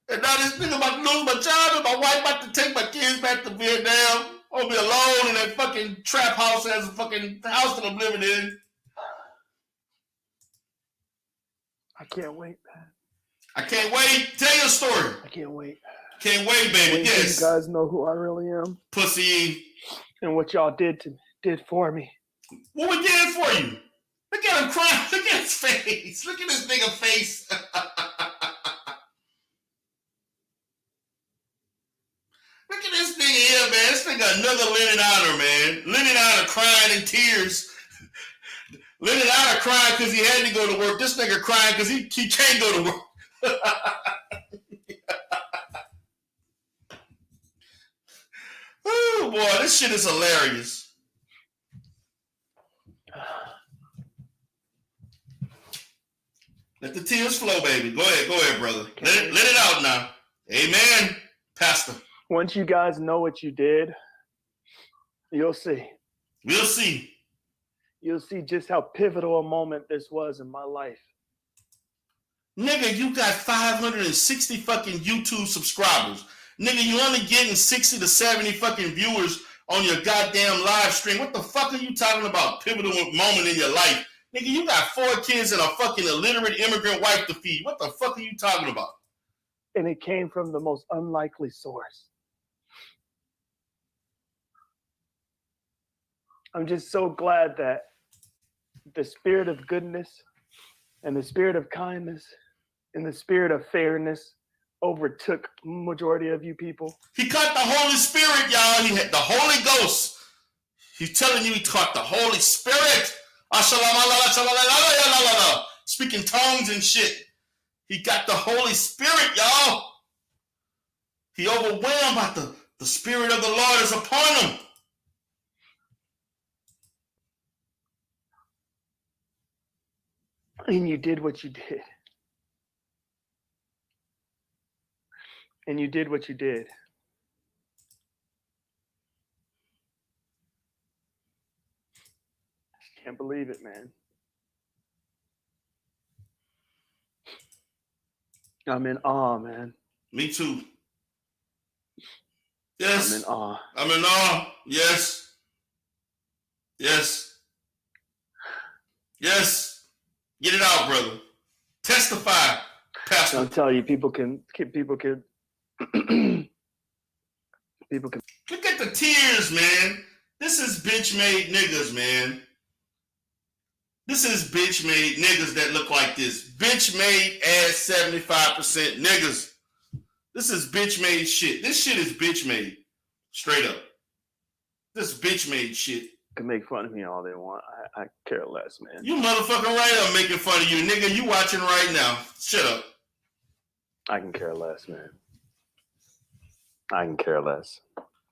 And now this nigga about to lose my job and my wife about to take my kids back to Vietnam. I'll be alone in that fucking trap house as a fucking house that I'm living in. I can't wait, man. I can't wait. Tell your story. I can't wait. Can't wait, baby. Yes. You guys know who I really am. Pussy. And what y'all did for me. What we did for you? Look at him crying. Look at his face. Look at this nigga face. Look at this nigga here, man. This nigga another Lenon Honor, man. Lenon Honor crying in tears. Lenon Honor crying because he had to go to work. This nigga crying because he can't go to work. Oh, boy, this shit is hilarious. Let the tears flow, baby. Go ahead, brother. Let it out now. Amen, Pastor. Once you guys know what you did, you'll see. We'll see. You'll see just how pivotal a moment this was in my life. Nigga, you got 560 fucking YouTube subscribers. Nigga, you only getting 60 to 70 fucking viewers on your goddamn live stream. What the fuck are you talking about? Pivotal moment in your life. Nigga, you got 4 kids and a fucking illiterate immigrant wife to feed. What the fuck are you talking about? And it came from the most unlikely source. I'm just so glad that the spirit of goodness and the spirit of kindness and the spirit of fairness overtook majority of you people. He caught the Holy Spirit, y'all. He had the Holy Ghost. He's telling you he caught the Holy Spirit. Speaking tongues and shit. He got the Holy Spirit, y'all. He overwhelmed by the Spirit of the Lord is upon him. And you did what you did. And you did what you did. I can't believe it, man. I'm in awe, man. Me too. Yes. I'm in awe. I'm in awe. Yes. Yes. Yes. Get it out, brother. Testify, Pastor. I'll tell you, people can. People can. Look at the tears, man. This is bitch-made niggas, man. This is bitch-made niggas that look like this. Bitch-made ass 75% niggas. This is bitch-made shit. This shit is bitch-made. Straight up. This bitch-made shit. Can make fun of me all they want. I care less, man. You motherfucking right, I'm making fun of you, nigga. You watching right now. Shut up. I can care less, man. I can care less.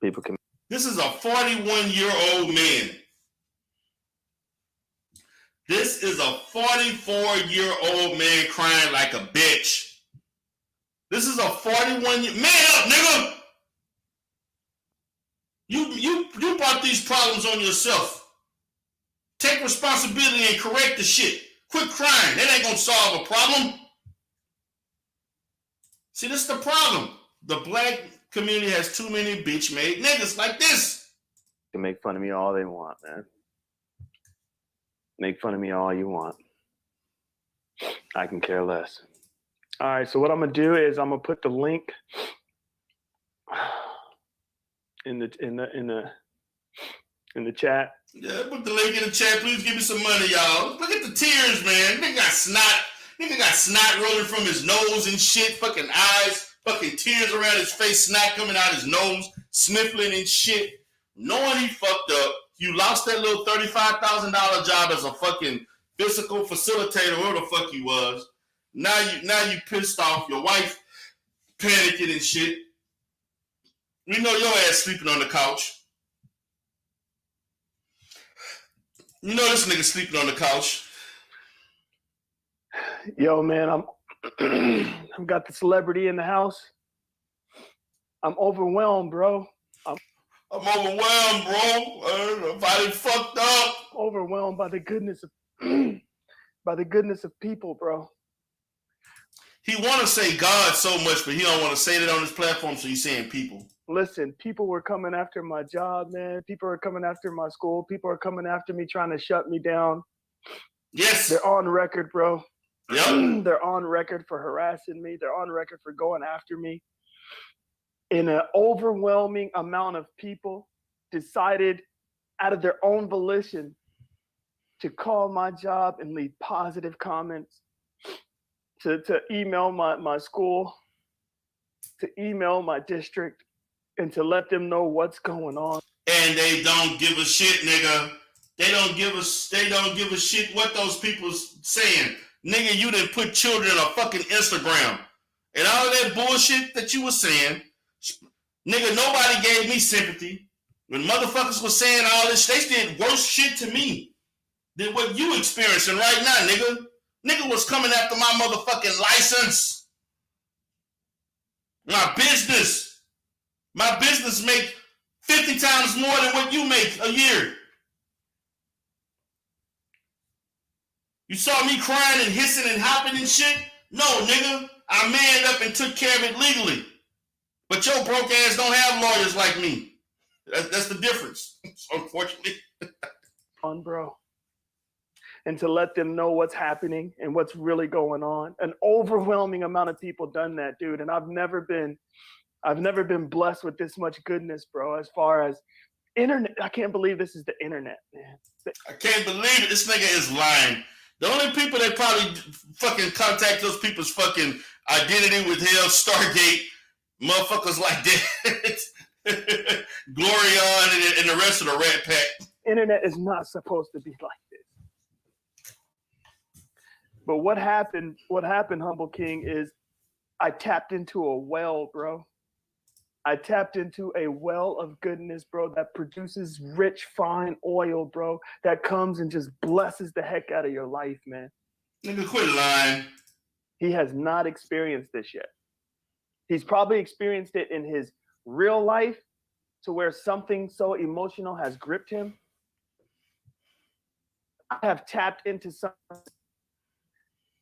People can. This is a 41-year-old man. This is a 44-year-old man crying like a bitch. This is a 41-year man up, nigga. You brought these problems on yourself. Take responsibility and correct the shit. Quit crying. That ain't gonna solve a problem. See, this is the problem. The black community has too many bitch-made niggas like this. They can make fun of me all they want, man. Make fun of me all you want. I can care less. All right, so what I'm gonna do is I'm gonna put the link in the chat. Yeah, put the link in the chat. Please give me some money, y'all. Look at the tears, man. Nigga got snot rolling from his nose and shit. Fucking eyes fucking tears around his face, snot coming out his nose, sniffling and shit, knowing he fucked up. You lost that little $35,000 job as a fucking physical facilitator, whatever the fuck you was. Now you pissed off. Your wife panicking and shit. We know your ass sleeping on the couch. You know this nigga sleeping on the couch. Yo, man, I've got the celebrity in the house. I'm overwhelmed, bro. I'm overwhelmed, bro. Body fucked up. Overwhelmed by the goodness of people, bro. He want to say God so much, but he don't want to say that on his platform, so he's saying people. Listen, people were coming after my job, man. People are coming after my school. People are coming after me, trying to shut me down. Yes. They're on record, bro. Yep. They're on record for harassing me. They're on record for going after me. And an overwhelming amount of people decided out of their own volition to call my job and leave positive comments, to email my school, to email my district, and to let them know what's going on. And they don't give a shit, nigga. They don't give a shit what those people's saying. Nigga, you done put children on fucking Instagram. And all that bullshit that you was saying, nigga, nobody gave me sympathy. When motherfuckers was saying all this, they did worse shit to me than what you experiencing right now, nigga. Nigga was coming after my motherfucking license. My business make 50 times more than what you make a year. You saw me crying and hissing and hopping and shit? No, nigga. I manned up and took care of it legally. But your broke ass don't have lawyers like me. That's the difference, unfortunately. On, bro. And to let them know what's happening and what's really going on. An overwhelming amount of people done that, dude. And I've never been blessed with this much goodness, bro. As far as internet, I can't believe this is the internet, man. I can't believe it. This nigga is lying. The only people that probably fucking contact those people's fucking identity withheld, Stargate, motherfuckers like that, Glorion, and the rest of the Rat Pack. Internet is not supposed to be like this. But what happened, Humble King, is I tapped into a well, bro. I tapped into a well of goodness, bro, that produces rich, fine oil, bro, that comes and just blesses the heck out of your life, man. Nigga, quit lying. He has not experienced this yet. He's probably experienced it in his real life to where something so emotional has gripped him. I have tapped into something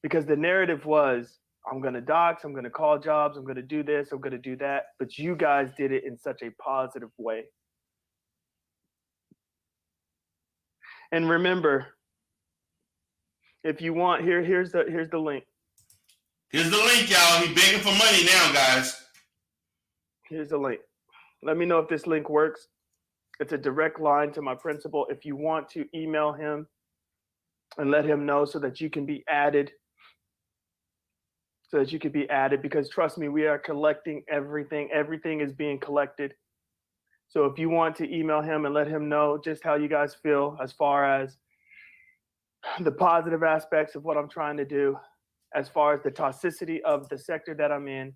because the narrative was, I'm going to dox, I'm going to call jobs, I'm going to do this, I'm going to do that. But you guys did it in such a positive way. And remember, if you want, here's the link. Here's the link, y'all. He begging for money now, guys. Here's the link. Let me know if this link works. It's a direct line to my principal. If you want to email him and let him know so that you can be added. Because trust me, we are collecting everything. Everything is being collected. So if you want to email him and let him know just how you guys feel as far as the positive aspects of what I'm trying to do, as far as the toxicity of the sector that I'm in.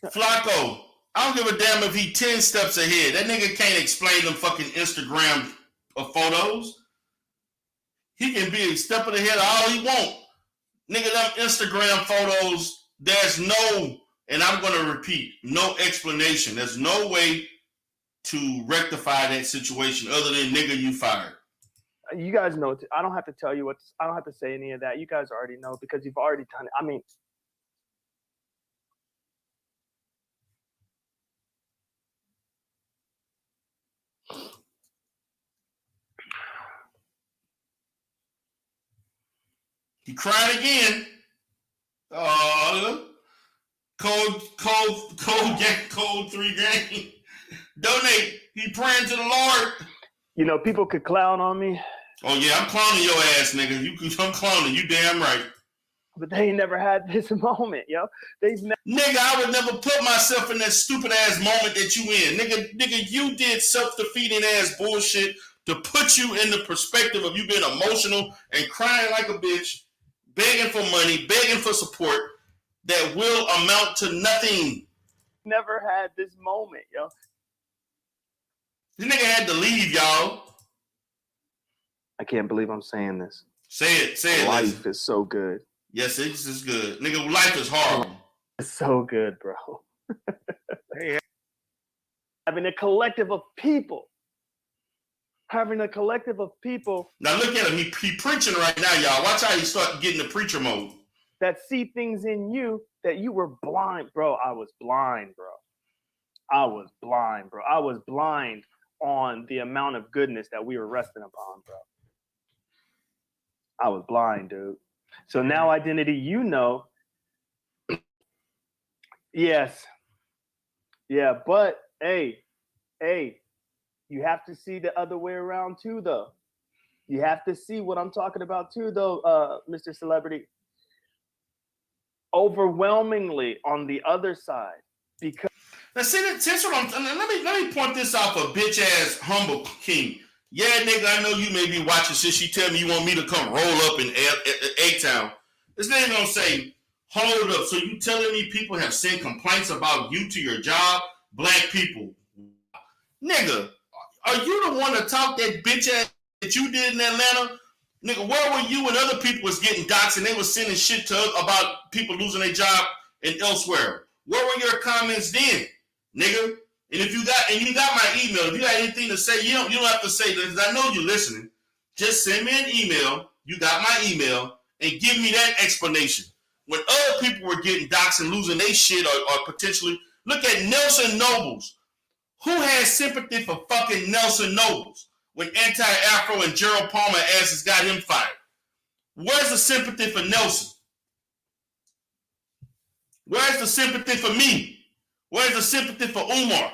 Flacco, I don't give a damn if he 10 steps ahead. That nigga can't explain them fucking Instagram photos. He can be a step ahead of all he want. Nigga, them Instagram photos, there's no, and I'm going to repeat, no explanation. There's no way to rectify that situation other than nigga, you fired. You guys know, I don't have to tell you I don't have to say any of that. You guys already know because you've already done it. I mean, he cried again. Code 3 game. Donate. He praying to the Lord. You know, people could clown on me. Oh yeah, I'm clowning your ass, nigga. I'm clowning. You damn right. But they ain't never had this moment, yo. They've never. Nigga, I would never put myself in that stupid ass moment that you in. Nigga, you did self-defeating ass bullshit to put you in the perspective of you being emotional and crying like a bitch, begging for money, begging for support that will amount to nothing. Never had this moment, yo. This nigga had to leave, y'all. I can't believe I'm saying this. Say it. Life is so good. Yes, this is good. Nigga, life is horrible. It's so good, bro. Hey, having a collective of people. Having a collective of people. Now look at him. He preaching right now, y'all. Watch how he start getting the preacher mode. That see things in you that you were blind. Bro, I was blind, bro. I was blind on the amount of goodness that we were resting upon, bro. I was blind, dude. So now identity, you know. Yes. Yeah, but hey, you have to see the other way around too, though. You have to see what I'm talking about too, though, Mr. Celebrity. Overwhelmingly on the other side, because now see that's what I'm. Let me point this out for bitch ass humble king. Yeah, nigga, I know you may be watching shit. She tell me you want me to come roll up in A-Town. This nigga gonna say, hold up. So you telling me people have sent complaints about you to your job? Black people. Nigga, are you the one to talk that bitch ass that you did in Atlanta? Nigga, where were you when other people was getting doxxed and they was sending shit to us about people losing their job and elsewhere? Where were your comments then, nigga? And if you got my email, if you got anything to say, you don't have to say this. I know you're listening. Just send me an email. You got my email, and give me that explanation. When other people were getting doxxed and losing their shit or potentially, look at Nelson Nobles. Who has sympathy for fucking Nelson Nobles when anti-Afro and Gerald Palmer asses got him fired? Where's the sympathy for Nelson? Where's the sympathy for me? Where's the sympathy for Umar?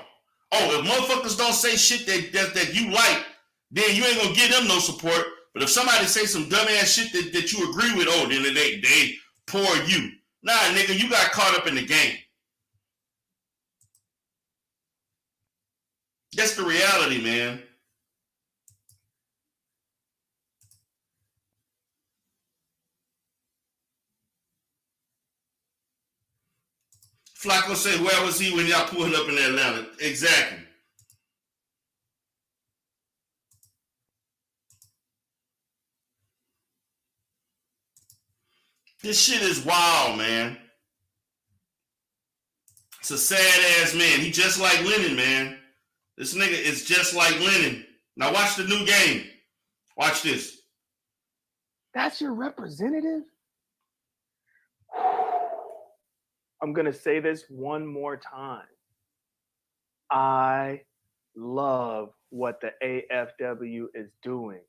Oh, if motherfuckers don't say shit that you like, then you ain't gonna give them no support. But if somebody say some dumbass shit that you agree with, oh, then they pour you. Nah, nigga, you got caught up in the game. That's the reality, man. Flacco say, where was he when y'all pulled up in Atlanta? Exactly. This shit is wild, man. It's a sad ass man. He just like Lenon, man. This nigga is just like Lenon. Now watch the new game. Watch this. That's your representative? I'm going to say this one more time. I love what the AFW is doing.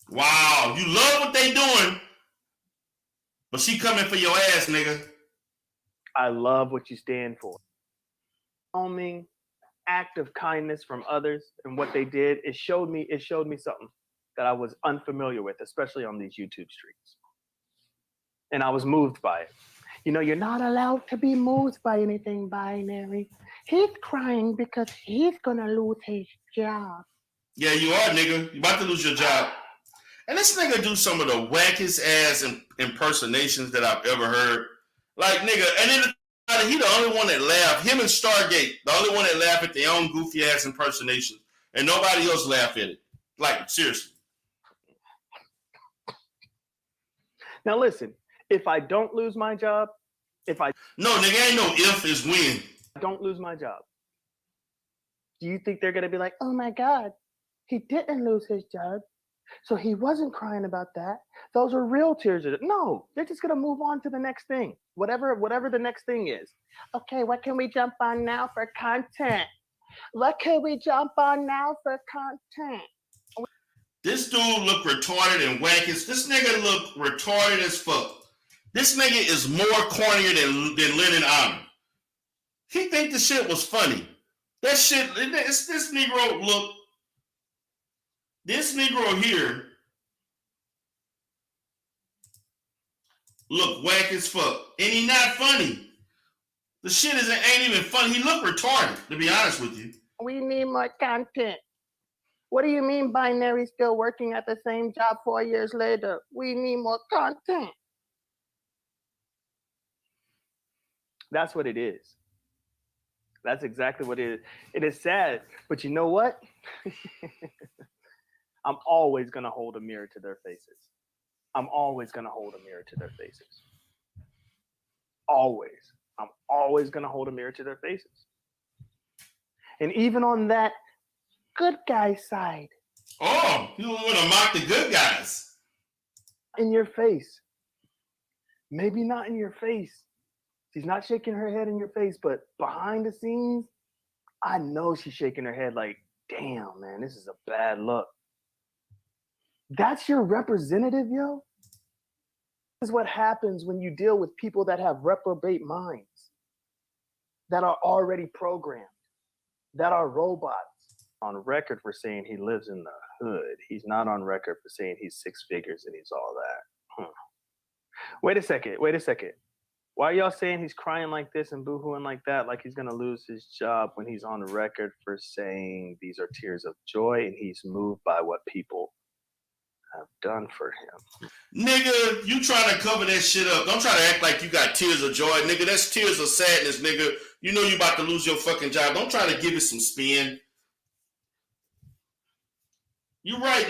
Wow, you love what they doing, but she coming for your ass, nigga. I love what you stand for. Calming act of kindness from others and what they did, it showed me something that I was unfamiliar with, especially on these YouTube streets. And I was moved by it. You know, you're not allowed to be moved by anything binary. He's crying because he's gonna lose his job. Yeah, you are, nigga. You about to lose your job. And this nigga do some of the wackest ass impersonations that I've ever heard. Like, nigga, and then he the only one that laughed. Him and Stargate, the only one that laughed at their own goofy ass impersonations. And nobody else laughed at it. Like, seriously. Now listen, if I don't lose my job, No, nigga, ain't no if, it's when. Don't lose my job. Do you think they're gonna be like, oh my God, he didn't lose his job, so he wasn't crying about that. Those are real tears. No, they're just gonna move on to the next thing. Whatever the next thing is. Okay, what can we jump on now for content? What can we jump on now for content? This dude look retarded and wackest. This nigga look retarded as fuck. This nigga is more cornier than Lenon Honor. He think the shit was funny. That shit, this Negro look, this Negro here look whack as fuck. And he not funny. The shit ain't even funny. He look retarded, to be honest with you. We need more content. What do you mean Binary still working at the same job 4 years later? We need more content. That's what it is. That's exactly what it is. It is sad, but you know what? I'm always going to hold a mirror to their faces. I'm always going to hold a mirror to their faces. Always. I'm always going to hold a mirror to their faces. And even on that good guy side. Oh, you want to mock the good guys. In your face. Maybe not in your face. She's not shaking her head in your face, but behind the scenes, I know she's shaking her head like, damn, man, this is a bad look. That's your representative, yo? This is what happens when you deal with people that have reprobate minds, that are already programmed, that are robots. On record for saying he lives in the hood. He's not on record for saying he's 6 figures and he's all that. Wait a second. Why are y'all saying he's crying like this and boohooing like that, like he's gonna lose his job when he's on record for saying these are tears of joy and he's moved by what people have done for him? Nigga, you trying to cover that shit up. Don't try to act like you got tears of joy, nigga. That's tears of sadness, nigga. You know you about to lose your fucking job. Don't try to give it some spin. You right,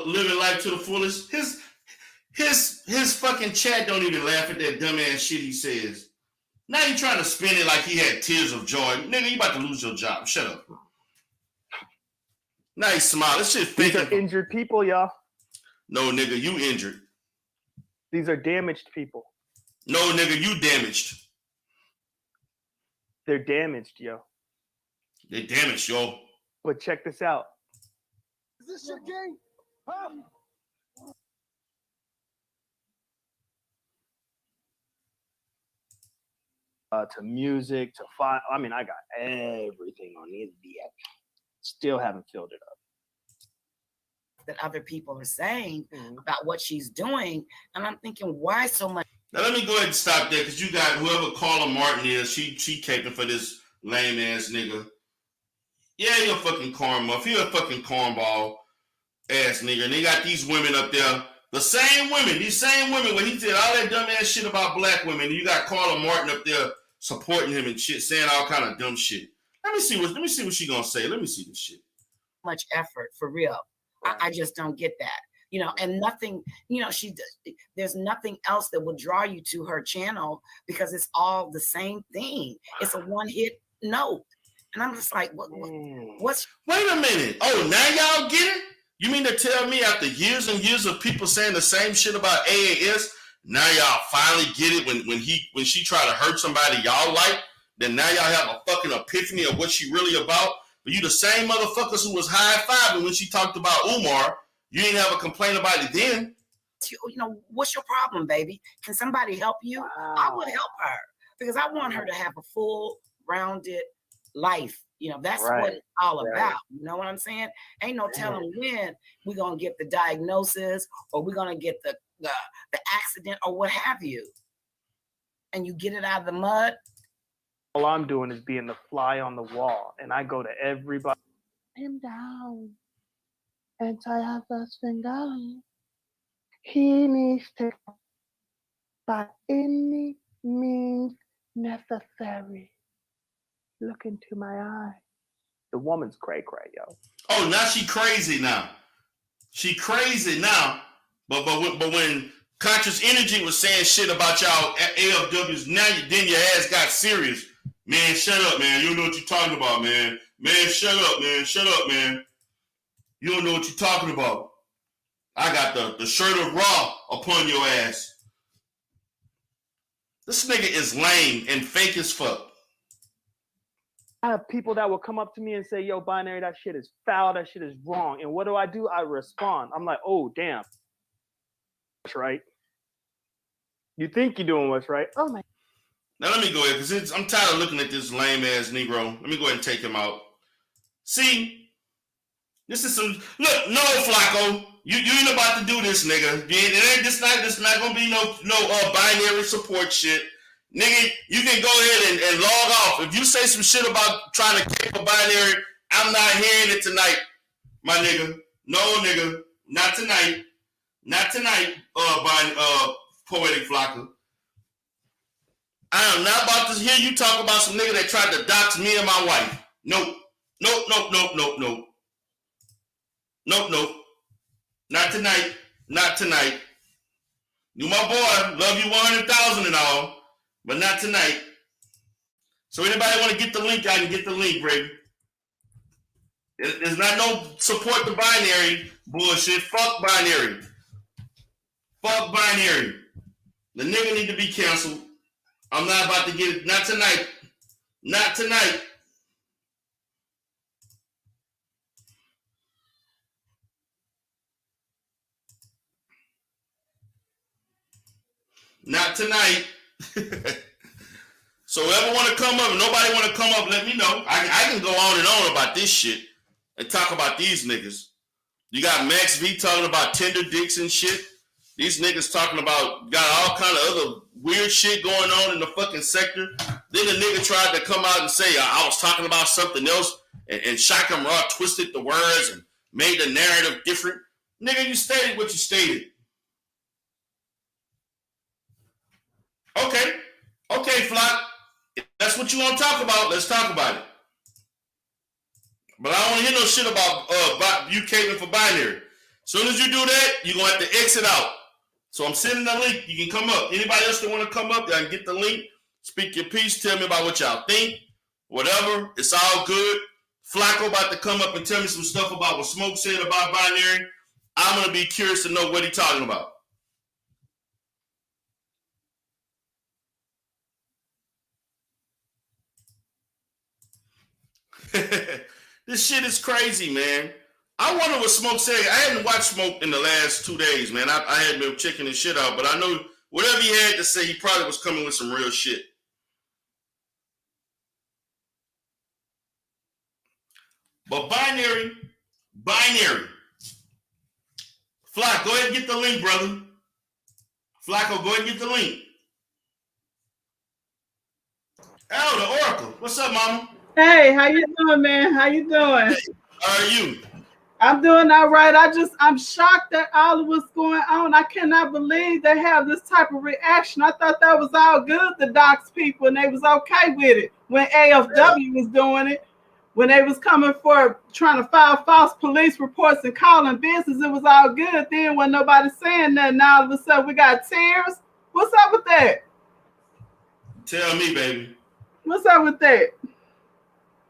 living life to the fullest. His fucking chat don't even laugh at that dumbass shit he says. Now you trying to spin it like he had tears of joy. Nigga, you about to lose your job. Shut up. Now he smile. This shit fake. These are injured people, y'all. No, nigga, you injured. These are damaged people. No, nigga, you damaged. They're damaged, yo. They damaged, yo. But check this out. Is this your game? Huh? To music, to file. I mean, I got everything on the India. Still haven't filled it up. That other people are saying about what she's doing, and I'm thinking, why so much? Now let me go ahead and stop there, because you got whoever Carla Martin is. She caping for this lame ass nigga. Yeah, you're a fucking corn muff. You're a fucking cornball ass nigga. And they got these women up there. These same women, when he did all that dumb ass shit about black women, and you got Carla Martin up there supporting him and shit, saying all kind of dumb shit. Let me see what she gonna say. Let me see this shit. Much effort, for real. I just don't get that. You know, and nothing, you know, there's nothing else that will draw you to her channel because it's all the same thing. It's a one-hit note. And I'm just like, what's... Wait a minute. Oh, now y'all get it? You mean to tell me after years and years of people saying the same shit about AAS, now y'all finally get it when she tried to hurt somebody y'all like? Then now y'all have a fucking epiphany of what she really about? But you the same motherfuckers who was high-fiving when she talked about Umar. You didn't have a complaint about it then. You know, what's your problem, baby? Can somebody help you? Wow. I would help her because I want her to have a full, rounded life. You know, that's what it's all about. You know what I'm saying? Ain't no telling when we're going to get the diagnosis or we're going to get the accident or what have you. And you get it out of the mud. All I'm doing is being the fly on the wall. And I go to everybody. Him down. Anti-Havas finger. He needs to by any means necessary. Look into my eye. The woman's cray, yo. Oh, now she crazy now. She crazy now. But when Conscious Energy was saying shit about y'all AFWs, then your ass got serious. Man, shut up, man. You don't know what you're talking about, man. Man, shut up, man. Shut up, man. You don't know what you're talking about. I got the shirt of Raw upon your ass. This nigga is lame and fake as fuck. I have people that will come up to me and say, yo, Binary, that shit is foul. That shit is wrong. And what do? I respond. I'm like, oh, damn. That's right. You think you're doing what's right. Oh, my. Now, let me go ahead, because I'm tired of looking at this lame-ass Negro. Let me go ahead and take him out. See, This is some look. No, Flacco, you ain't about to do this, nigga. This not gonna be no binary support shit, nigga. You can go ahead and log off. If you say some shit about trying to kick a binary, I'm not hearing it tonight, my nigga. No, nigga, not tonight. Not tonight. Poetic Flocka. I am not about to hear you talk about some nigga that tried to dox me and my wife. Nope. Nope. Not tonight. Not tonight. You my boy. Love you 100,000 and all. But not tonight. So anybody want to get the link, I can get the link, baby. There's not no support the binary bullshit. Fuck binary. Fuck binary. The nigga need to be canceled. I'm not about to get it. Not tonight. Not tonight. Not tonight. So whoever want to come up, nobody want to come up, let me know. I can go on and on about this shit and talk about these niggas. You got Max V talking about tender dicks and shit. These niggas talking about got all kind of other weird shit going on in the fucking sector. Then the nigga tried to come out and say I was talking about something else, and Shaka Raw twisted the words and made the narrative different. Nigga, you stated what you stated. Okay, Flock. If that's what you want to talk about, let's talk about it. But I don't want to hear no shit about you catering for binary. As soon as you do that, you're going to have to exit out. So I'm sending the link. You can come up. Anybody else that want to come up, y'all can get the link. Speak your piece. Tell me about what y'all think. Whatever. It's all good. Flacco about to come up and tell me some stuff about what Smoke said about binary. I'm going to be curious to know what he's talking about. This shit is crazy, man. I wonder what Smoke said. I hadn't watched Smoke in the last 2 days, man. I hadn't been checking his shit out, but I know whatever he had to say, he probably was coming with some real shit. But binary. Flock, go ahead and get the link, brother. Flacco, go ahead and get the link. Oh, the Oracle. What's up, mama? Hey, how you doing, man? How you doing? Hey, how are you? I'm doing all right. I'm shocked at all of what's going on. I cannot believe they have this type of reaction. I thought that was all good, the docs people, and they was okay with it when AFW was doing it. When they was coming for trying to file false police reports and calling business, it was all good. Then when nobody saying nothing, now all of a sudden we got tears. What's up with that? Tell me, baby. What's up with that?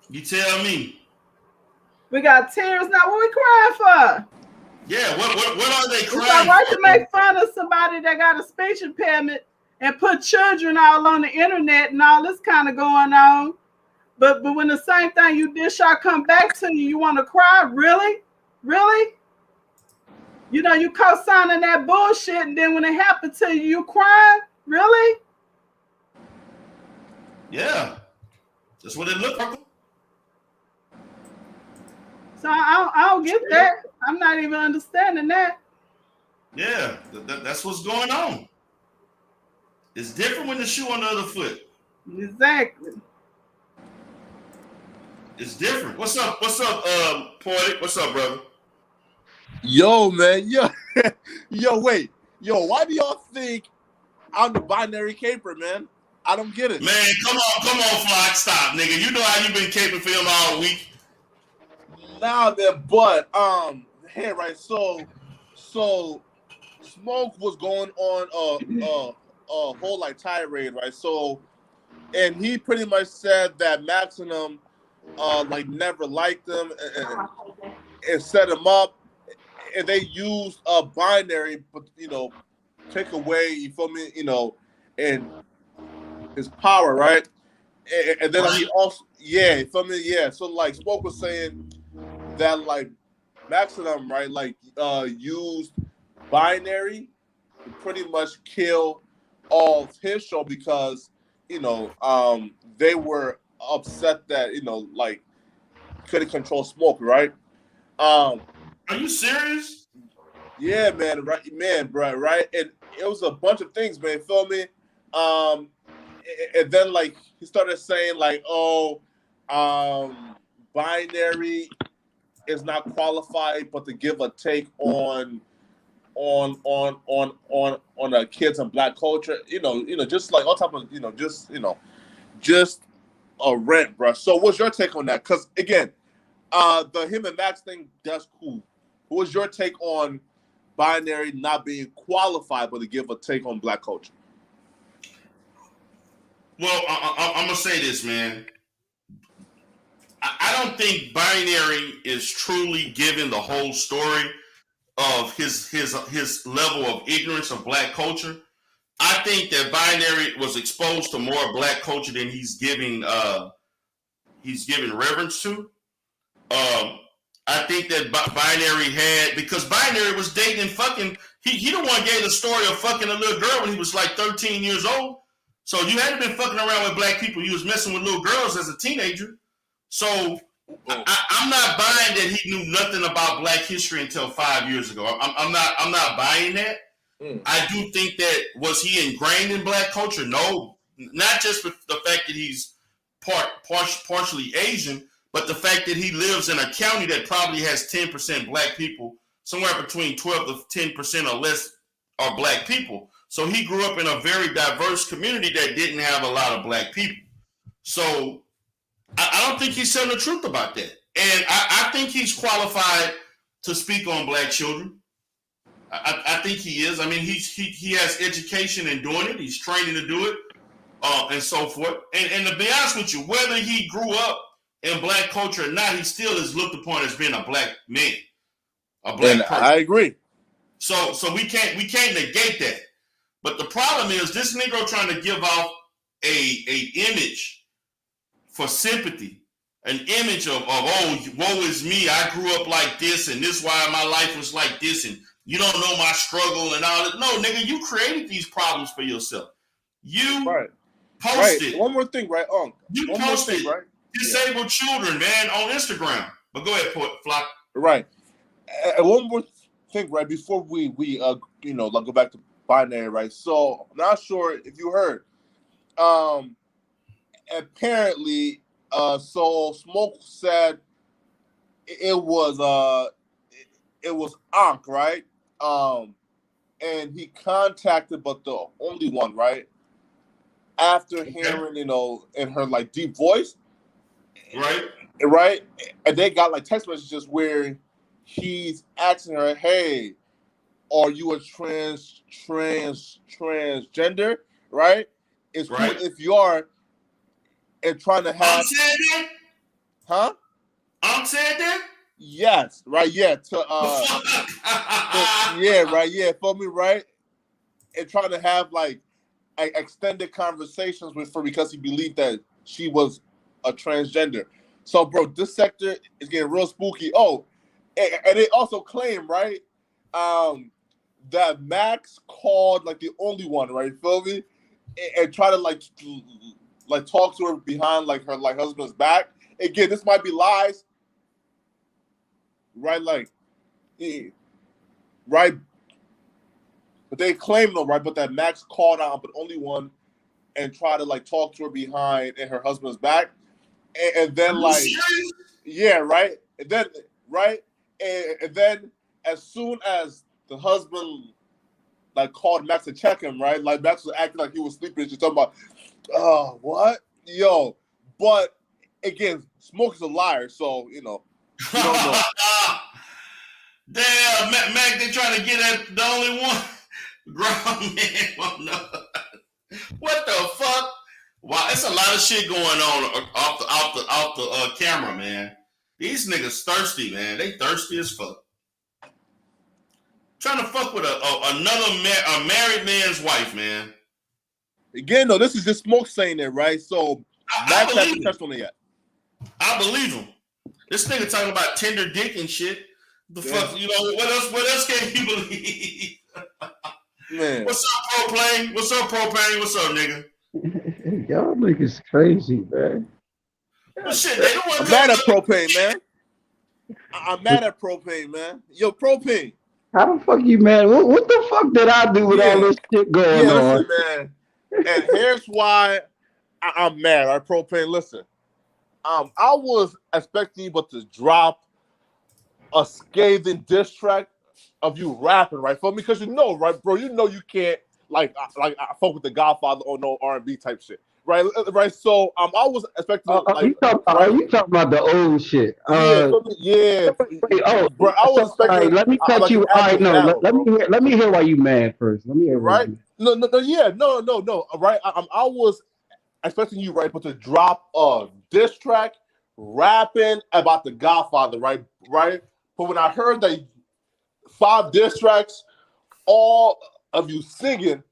You tell me. We got tears now. What we crying for? Yeah, what are they crying? It's all right to make fun of somebody that got a speech impairment and put children all on the internet and all this kind of going on. But when the same thing you did shall come back to you, you want to cry? Really? Really? You know, you co-signing that bullshit, and then when it happened to you, you crying? Really? Yeah. That's what it looked like. So I don't get that. I'm not even understanding that. Yeah, that's what's going on. It's different when the shoe on the other foot. Exactly. It's different. What's up, Poetic? What's up, brother? Yo, man. Wait. Why do y'all think I'm the binary caper, man? I don't get it. Man, come on, Flock. Stop, nigga. You know how you been caping for him all week. Now that, but hey, right. So Smoke was going on a whole like tirade, right? So, and he pretty much said that Maximum like never liked him and set him up, and they used a binary, but take away, you feel me, and his power, right? And then he also, yeah, you feel me, yeah. So like Smoke was saying that like Maximum, right, like used binary to pretty much kill all of his show because they were upset that like couldn't control Smoke, right? Um, Are you serious? yeah, man, right, man, bro, right, and it was a bunch of things, man. Feel me? Um, and then like he started saying like, oh, binary is not qualified, but to give a take on kids and black culture, just like all type of, just a rant, bro. So what's your take on that? Because again, the him and Max thing, that's cool. What was your take on binary not being qualified, but to give a take on black culture? Well, I'm gonna say this, man. I don't think binary is truly giving the whole story of his level of ignorance of black culture. I think that binary was exposed to more black culture than he's giving reverence to. I think that binary had, because binary was dating fucking. He the one gave the story of fucking a little girl when he was like 13 years old. So you hadn't been fucking around with black people. You was messing with little girls as a teenager. So I'm not buying that he knew nothing about black history until 5 years ago. I'm not buying that. I do think that, was he ingrained in black culture? No, not just with the fact that he's partially Asian, but the fact that he lives in a county that probably has 10% black people, somewhere between 12 to 10% or less are black people. So he grew up in a very diverse community that didn't have a lot of black people. So I don't think he's telling the truth about that. And I think he's qualified to speak on black children. I think he is. I mean, he has education in doing it. He's training to do it, and so forth. And to be honest with you, whether he grew up in black culture or not, he still is looked upon as being a black man, a black person. I agree. So we can't negate that. But the problem is this Negro trying to give off a image for sympathy, an image of oh, woe is me. I grew up like this, and this is why my life was like this, and you don't know my struggle and all that. No, nigga, you created these problems for yourself. You posted. One more thing, right? You posted disabled children, man, on Instagram. But go ahead, Flock. Right. And one more thing, right? Before we go back to binary, right? So I'm not sure if you heard. Apparently, so Smoke said it was Ankh, right? And he contacted, but the only one, right? After hearing, in her like deep voice, right, and they got like text messages where he's asking her, "Hey, are you a transgender?" Right? It's cool if you are, and trying to have. Said that? Huh? Said that? Yes, right, yeah. For me, right? And trying to have like extended conversations with her because he believed that she was a transgender. So, bro, this sector is getting real spooky. Oh, and they also claim, right, that Max called like the only one, right? Feel me? And try to like talk to her behind like her husband's back. Again, this might be lies. Right, right, but they claim though, right? But that Max called out, but only one, and try to like talk to her behind and her husband's back, and then right, and then and then as soon as the husband like called Max to check him, right? Like Max was acting like he was sleeping. She's talking about, what, yo? But again, Smoke is a liar, so you don't know. Damn, Mac, they trying to get at the only one. Grown man won't know. What the fuck? Wow, it's a lot of shit going on off the camera, man. These niggas thirsty, man. They thirsty as fuck. Trying to fuck with a married man's wife, man. Again, though, this is just Smoke saying it, right? So Max hasn't touched on it yet. I believe him. This nigga talking about tender dick and shit. The fuck, what else can you believe? Man. What's up, Propane? What's up, nigga? Y'all niggas crazy, man. Well, shit, they don't want I'm mad at Propane, man. I'm mad at Propane, man. Yo, Propane. How the fuck you mad? What the fuck did I do with all Yeah. this shit going Yeah, on? listen, man. And here's why I'm mad. All right, Propane, listen. I was expecting you but to drop a scathing diss track of you rapping, right? For me, because you know, right, bro, you know you can't like I fuck with the Godfather or no R&B type shit. Right, right. So I was expecting like Are right, you talking about the old shit? yeah, yeah, Wait, oh, bro. I was so all expecting right, let me cut like an you. All right, epic no, battle, bro. let me hear why you mad first. Let me hear why Right? you. No, yeah, no. Right, I was expecting you, right, but to drop a diss track rapping about the Godfather, right, right. But when I heard that 5 diss tracks, all of you singing,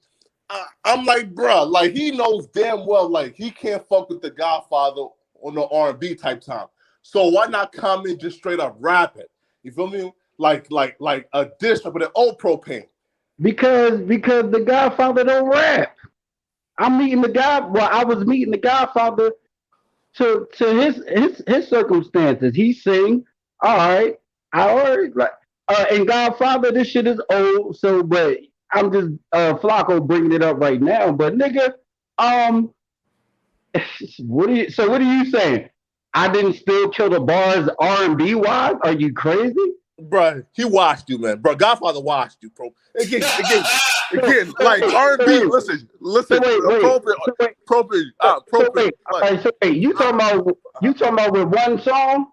I'm like, bruh, like he knows damn well, like he can't fuck with the Godfather on the R&B type time. So why not come in just straight up rapping? You feel me? Like a diss track with an old Propane. Because the Godfather don't rap. I'm meeting the guy. Well, I was meeting the Godfather to his circumstances. He sing. All right. I already like. And Godfather, this shit is old. So, but I'm just Flacco bringing it up right now. But nigga, um, what are you saying? I didn't still kill the bars R&B wise? Are you crazy? Bruh, he washed you, man. Bruh, Godfather washed you, bro. Again, like R&B. Listen, appropriate, appropriate. All Like, right, so wait, you talking about with one song?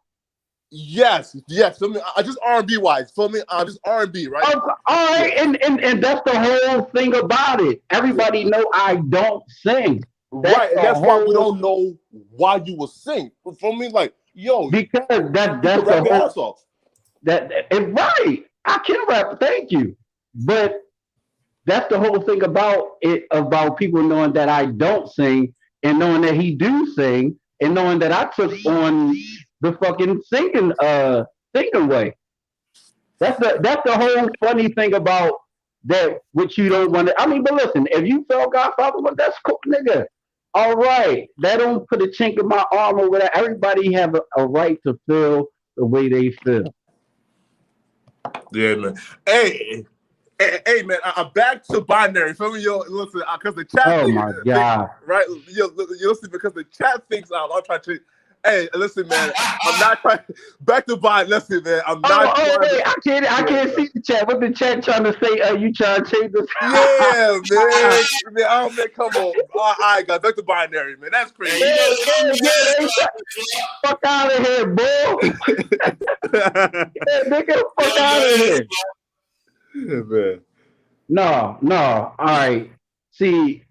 yes. Feel me? I just R&B wise. Feel me? Just R&B, right? All right, Yeah. and that's the whole thing about it. Everybody know I don't sing. Right, and that's why we don't know why you will sing. For me, like, yo, Because you that's can the rap your whole ass off. that and right. I can rap, thank you. But that's the whole thing about it, about people knowing that I don't sing and knowing that he do sing and knowing that I took on the fucking singing way. That's the whole funny thing about that, which you don't want to. I mean, but listen, if you felt Godfather, well, that's cool, nigga. All right, that don't put a chink in my arm over there. Everybody have a right to feel the way they feel. Yeah, man. Hey, man, I'm back to binary. Feel me, yo? Listen, because the chat Oh thing, my god! right? Yo, listen, because the chat thinks I'm trying to. Hey, listen, man. I'm not trying. Back to binary. Listen, man. I'm not trying Wait, to. I can't see the chat. What the chat trying to say? You trying to change this? Yeah, man. Oh, man, come on. All right, guys. Back to binary, man. That's crazy. Fuck out of here, boy. Nigga, fuck out of here. Yeah, man. No. All right. See,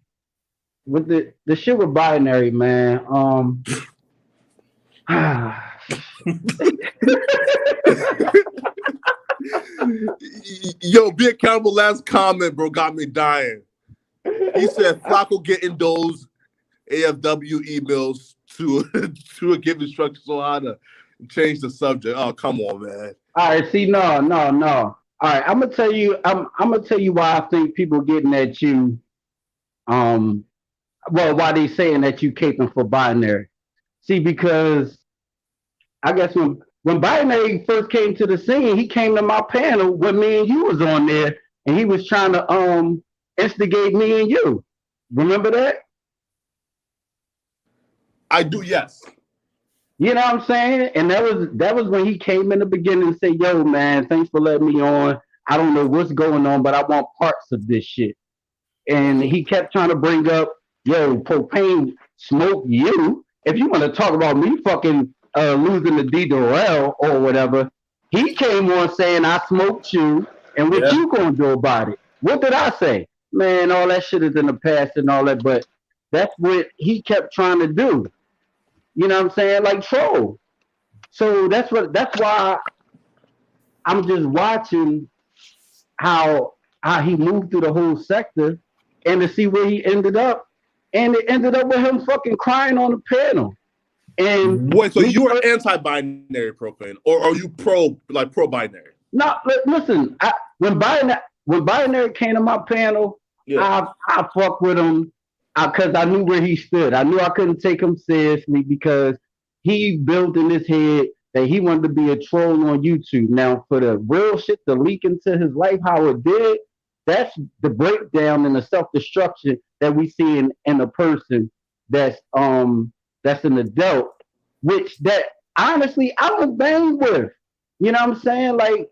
with the shit with binary, man. Yo, be accountable. Last comment, bro, got me dying. He said Flacco getting those AFW emails to give instructions on how to change the subject. Oh, come on, man. All right, see, no. All right, I'm gonna tell you why I think people getting at you. Why they saying that you caping for binary? See, because I guess when binary first came to the scene, he came to my panel when me and you was on there, and he was trying to instigate me and you. Remember that? I do, yes. You know what I'm saying? And that was when he came in the beginning and said, "Yo, man, thanks for letting me on. I don't know what's going on, but I want parts of this shit." And he kept trying to bring up, "Yo, Propane smoked you. If you want to talk about me fucking losing the D Durrell or whatever," he came on saying, "I smoked you, and what you gonna do about it?" What did I say? Man, all that shit is in the past and all that, but that's what he kept trying to do. You know what I'm saying? Like troll. So that's why I'm just watching how he moved through the whole sector and to see where he ended up. And it ended up with him fucking crying on the panel. And wait, so you are anti-binary, Propane, or are you pro-binary? No, listen. When binary came to my panel, I fucked with him because I knew where he stood. I knew I couldn't take him seriously because he built in his head that he wanted to be a troll on YouTube. Now, for the real shit to leak into his life, how it did, that's the breakdown and the self-destruction that we see in a person that's an adult, which that honestly I don't bang with. You know what I'm saying? Like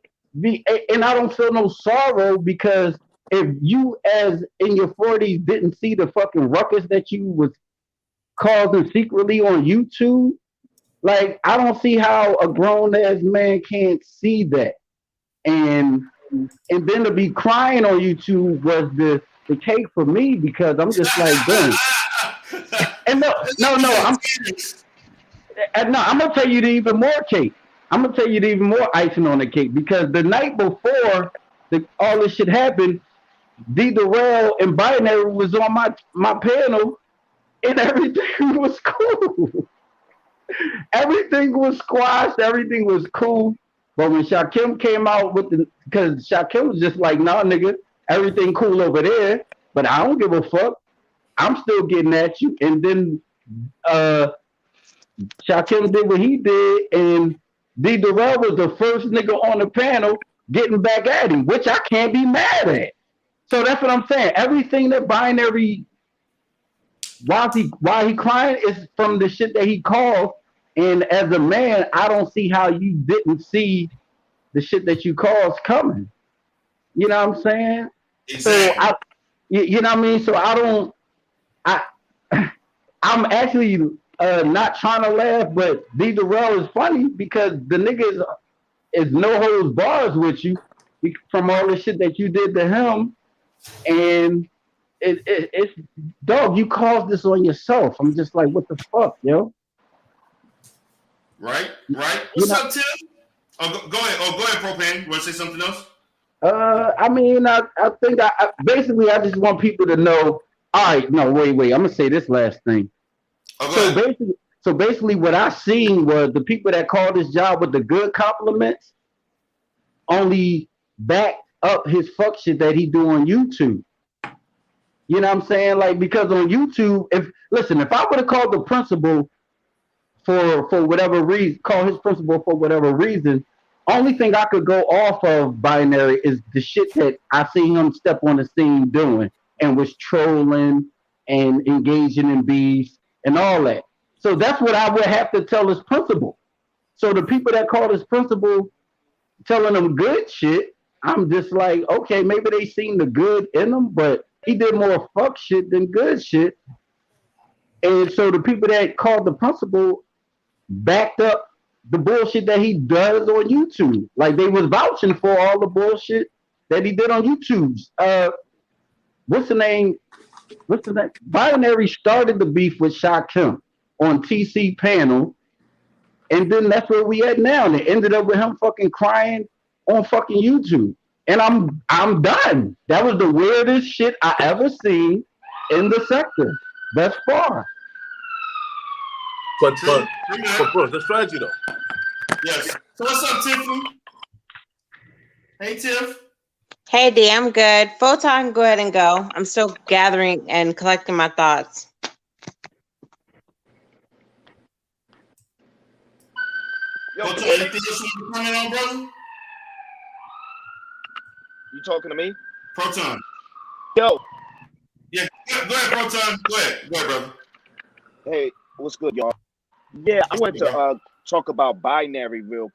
and I don't feel no sorrow because if you as in your 40s didn't see the fucking ruckus that you was causing secretly on YouTube, like I don't see how a grown ass man can't see that. And then to be crying on YouTube was the cake for me because I'm just like, damn. And I'm gonna tell you the even more cake. I'm gonna tell you the even more icing on the cake because the night before all this shit happened, D Darrell and Binary was on my panel, and everything was cool. Everything was squashed. Everything was cool. But when Shakim came out because Shakim was just like, nah, nigga, everything cool over there, but I don't give a fuck. I'm still getting at you. And then Shakim did what he did, and D Darrell was the first nigga on the panel getting back at him, which I can't be mad at. So that's what I'm saying. Everything that Binary, why he crying is from the shit that he caused. And as a man, I don't see how you didn't see the shit that you caused coming. You know what I'm saying? Exactly. So you know what I mean? So I'm actually not trying to laugh, but D Darrell is funny because the nigga is no holds bars with you from all the shit that you did to him, and it's dog. You caused this on yourself. I'm just like, what the fuck, yo? Right. What's up, Tim? Go ahead. Go ahead, Propane. You want to say something else? I mean, I think basically I just want people to know. All right, no, wait. I'm gonna say this last thing. So basically, what I seen was the people that called this job with the good compliments only backed up his fuck shit that he do on YouTube. You know what I'm saying? Like, because on YouTube, if I would have called the principal for whatever reason, call his principal for whatever reason, only thing I could go off of Binary is the shit that I see him step on the scene doing and was trolling and engaging in beefs and all that. So that's what I would have to tell his principal. So the people that called his principal telling him good shit, I'm just like, okay, maybe they seen the good in him, but he did more fuck shit than good shit. And so the people that called the principal backed up the bullshit that he does on YouTube. Like they was vouching for all the bullshit that he did on YouTube. What's the name? Binary started the beef with Shakim on TC panel, and then that's where we at now. And it ended up with him fucking crying on fucking YouTube. And I'm done. That was the weirdest shit I ever seen in the sector thus far. But bro, the strategy though. Yes. So what's up, Tiffany? Hey, Tiff. Hey, D, I'm good. Photon, go ahead and go. I'm still gathering and collecting my thoughts. Photon, anything else you want to comment on, brother? You talking to me? Proton. Yo. Yeah, go ahead, Proton. Go ahead, brother. Hey, what's good, y'all? Yeah, I wanted to talk about Binary real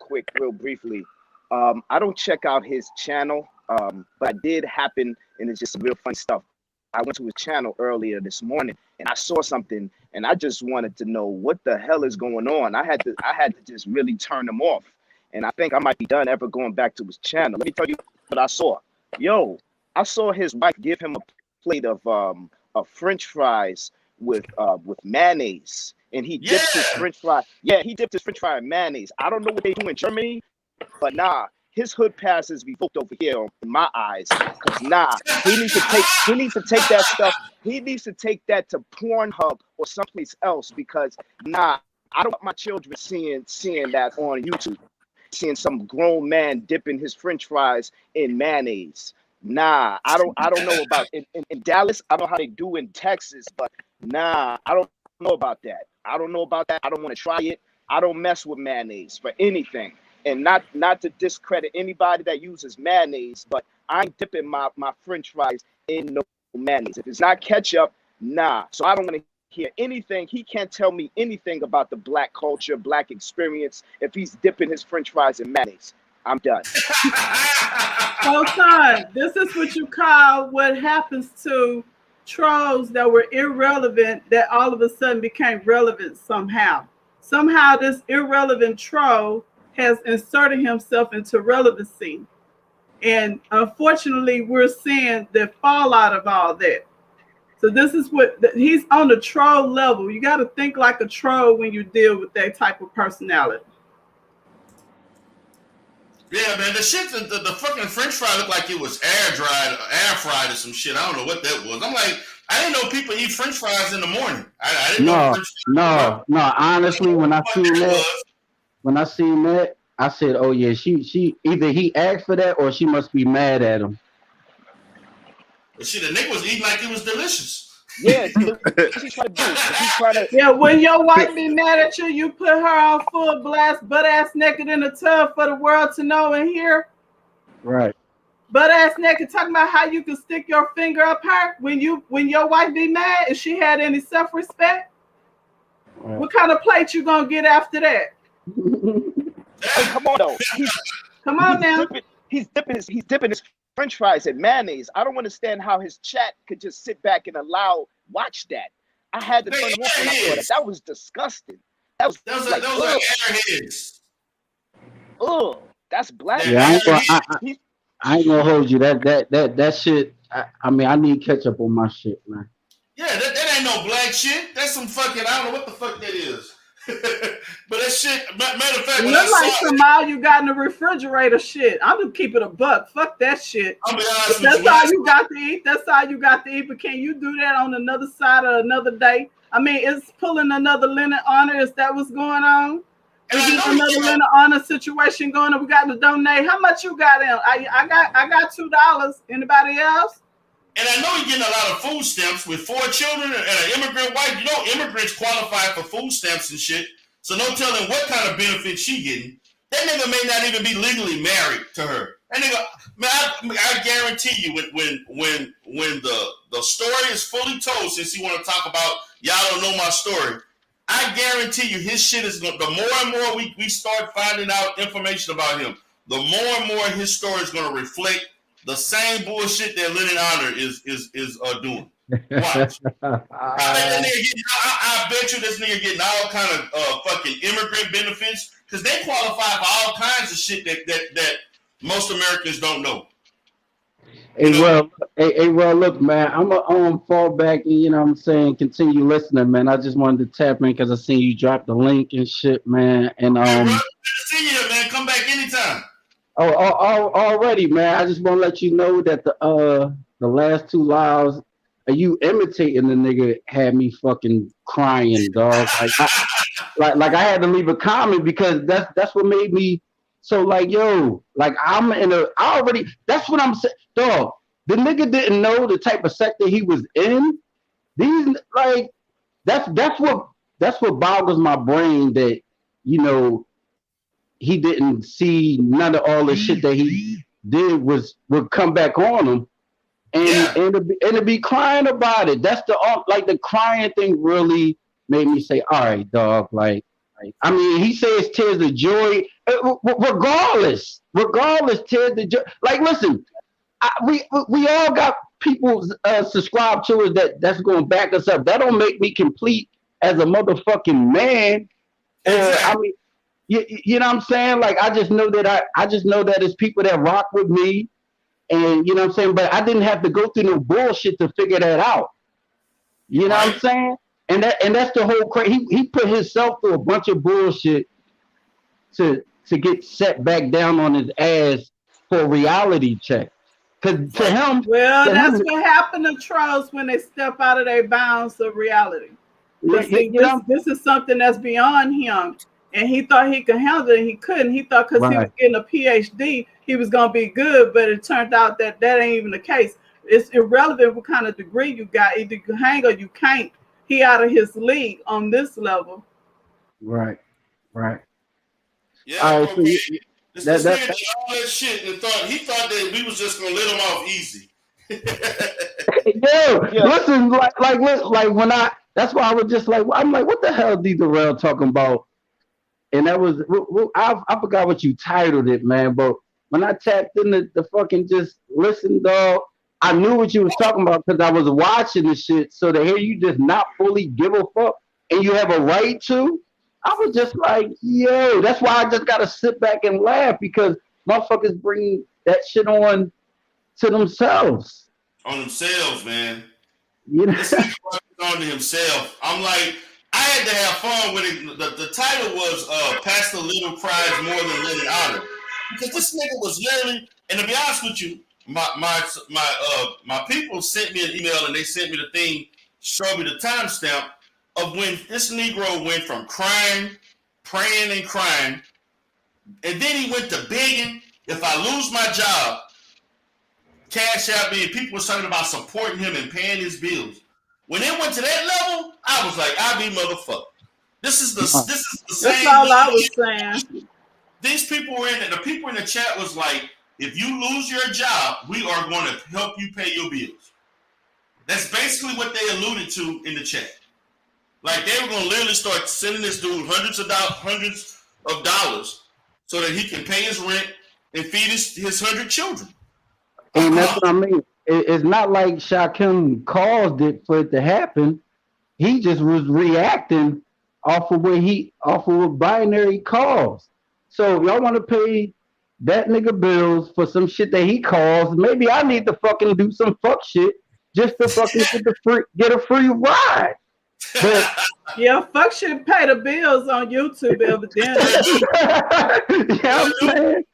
briefly. I don't check out his channel, but I did happen, and it's just some real funny stuff. I went to his channel earlier this morning, and I saw something, and I just wanted to know what the hell is going on. I had to just really turn him off, and I think I might be done ever going back to his channel. Let me tell you what I saw. Yo, I saw his wife give him a plate of French fries with mayonnaise, and he dipped his French fry. Yeah, he dipped his French fry in mayonnaise. I don't know what they do in Germany, but nah, his hood passes be booked over here in my eyes. Cause nah, he needs to take that stuff. He needs to take that to Pornhub or someplace else because nah, I don't want my children seeing that on YouTube. Seeing some grown man dipping his French fries in mayonnaise. Nah, I don't know about in Dallas. I don't know how they do in Texas, but nah, I don't know about that. I don't know about that. I don't want to try it. I don't mess with mayonnaise for anything. And not to discredit anybody that uses mayonnaise, but I ain't dipping my French fries in no mayonnaise. If it's not ketchup, nah. So I don't want to hear anything. He can't tell me anything about the black culture, black experience if he's dipping his French fries in mayonnaise. I'm done. So, son, this is what you call what happens to trolls that were irrelevant that all of a sudden became relevant somehow. Somehow this irrelevant troll has inserted himself into relevancy. And unfortunately, we're seeing the fallout of all that. So this is what he's on the troll level. You got to think like a troll when you deal with that type of personality. Yeah, man, the shit, the fucking French fry looked like it was air fried or some shit. I don't know what that was. I'm like, I didn't know people eat French fries in the morning. I didn't know. No. Honestly, when I seen that, I said, "Oh yeah, she either he asked for that or she must be mad at him." But shit, the nigga was eating like it was delicious. Yeah, he's trying to do. He's trying to. Yeah, when your wife be mad at you, you put her on full blast, butt ass naked in the tub for the world to know and hear. Right. Butt ass naked, talking about how you can stick your finger up her when your wife be mad. If she had any self respect, right. What kind of plate you gonna get after that? Hey, come on though. Come on now. He's dipping his French fries in mayonnaise. I don't understand how his chat could just sit back and watch that. I had to turn him off when I saw that. That was disgusting. That was like airheads. Ugh, that's black. Yeah, I ain't gonna hold you. That shit. I mean, I need ketchup on my shit, man. Yeah, that ain't no black shit. That's some fucking, I don't know what the fuck that is. But that shit, matter of fact, when look like some all you got in the refrigerator shit. I'm just keeping a buck. Fuck that shit. I'll be honest with you. That's all you got to eat. That's all you got to eat. But can you do that on another side of another day? I mean, it's pulling another Lenon honor. Is that what's going on? Is another Lenon honor situation going on? We got to donate. How much you got in? I got $2. Anybody else? And I know you're getting a lot of food stamps with 4 children and an immigrant wife. You know immigrants qualify for food stamps and shit. So no telling what kind of benefits she getting. That nigga may not even be legally married to her. That nigga, man, I guarantee you when the story is fully told, since you want to talk about y'all don't know my story, I guarantee you his shit is going. The more and more we start finding out information about him, the more and more his story is going to reflect the same bullshit that Lenon Honor is doing. Watch. I bet you this nigga getting all kind of fucking immigrant benefits because they qualify for all kinds of shit that most Americans don't know. Well, look, man, I'm gonna fall back and, you know what I'm saying, continue listening, man. I just wanted to tap in because I seen you drop the link and shit, man. And hey, bro, good to see you, man. Come back anytime. Already, man. I just want to let you know that the last 2 lives, you imitating the nigga had me fucking crying, dog. Like I had to leave a comment because that's what made me so like, yo, like that's what I'm saying, dog. The nigga didn't know the type of sector he was in. These like that's what boggles my brain that, you know, he didn't see none of all the shit that he did would come back on him, and to be crying about it. That's the crying thing really made me say, all right, dog. Like I mean, he says tears of joy. Regardless, tears of joy. Like, listen, we all got people subscribe to us that's going to back us up. That don't make me complete as a motherfucking man. I mean. You know what I'm saying? Like, I just know that it's people that rock with me, and you know what I'm saying. But I didn't have to go through no bullshit to figure that out. You know what I'm saying? And that's the whole crazy. He put himself through a bunch of bullshit to get set back down on his ass for a reality check. Cause to him, what happened to trolls when they step out of their bounds of reality. This is something that's beyond him. And he thought he could handle it, and he couldn't. He thought because he was getting a PhD, he was going to be good, but it turned out that ain't even the case. It's irrelevant what kind of degree you got. Either you can hang or you can't. He out of his league on this level. Right. Right. Yeah, All right. bro. So This that nigga did all that shit and he thought that we was just gonna let him off easy. Yo, Yeah, listen, like when that's why I was just like, I'm like, what the hell, D. Durrell talking about? And that was, I forgot what you titled it, man. But when I tapped in the fucking just listen, dog, I knew what you was talking about because I was watching the shit. So to hear you just not fully give a fuck and you have a right to, I was just like, yo, that's why I just gotta sit back and laugh because motherfuckers bring that shit on to themselves. On themselves, man. You know? This nigga brought it on to himself. I'm like, I had to have fun with it. The title was Pastor Little Cries More Than Lenon Honor. Because this nigga was literally, and to be honest with you, my people sent me an email and they sent me the thing, showed me the timestamp of when this Negro went from crying, praying and crying, and then he went to begging, if I lose my job, cash out me, and people were talking about supporting him and paying his bills. When it went to that level, I was like, I be motherfucker. This is the same. That's all I was saying. These people were in it. The people in the chat was like, if you lose your job, we are going to help you pay your bills. That's basically what they alluded to in the chat. Like they were going to literally start sending this dude hundreds of dollars so that he can pay his rent and feed his 100 children. And that's what I mean. It's not like Shakim caused it for it to happen. He just was reacting off of what binary caused. So if y'all want to pay that nigga bills for some shit that he caused, maybe I need to fucking do some fuck shit just to fucking get a free ride. But yeah, fuck shit, pay the bills on YouTube evidently. Yeah, I'm saying.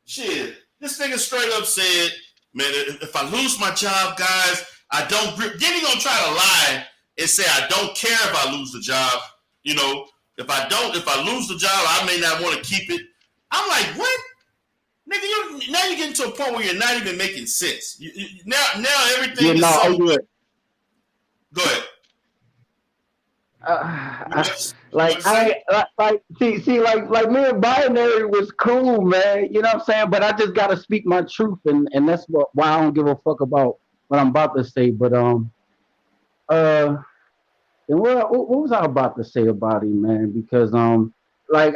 Shit, this nigga straight up said, man, if I lose my job, guys, I don't. Then he gonna try to lie and say I don't care if I lose the job. You know, if I lose the job, I may not want to keep it. I'm like, what? Nigga, now you're getting to a point where you're not even making sense. Now everything is so good. Go ahead. Like me and binary was cool, man. You know what I'm saying? But I just gotta speak my truth, and that's why I don't give a fuck about what I'm about to say. But and what was I about to say about him, man? Because like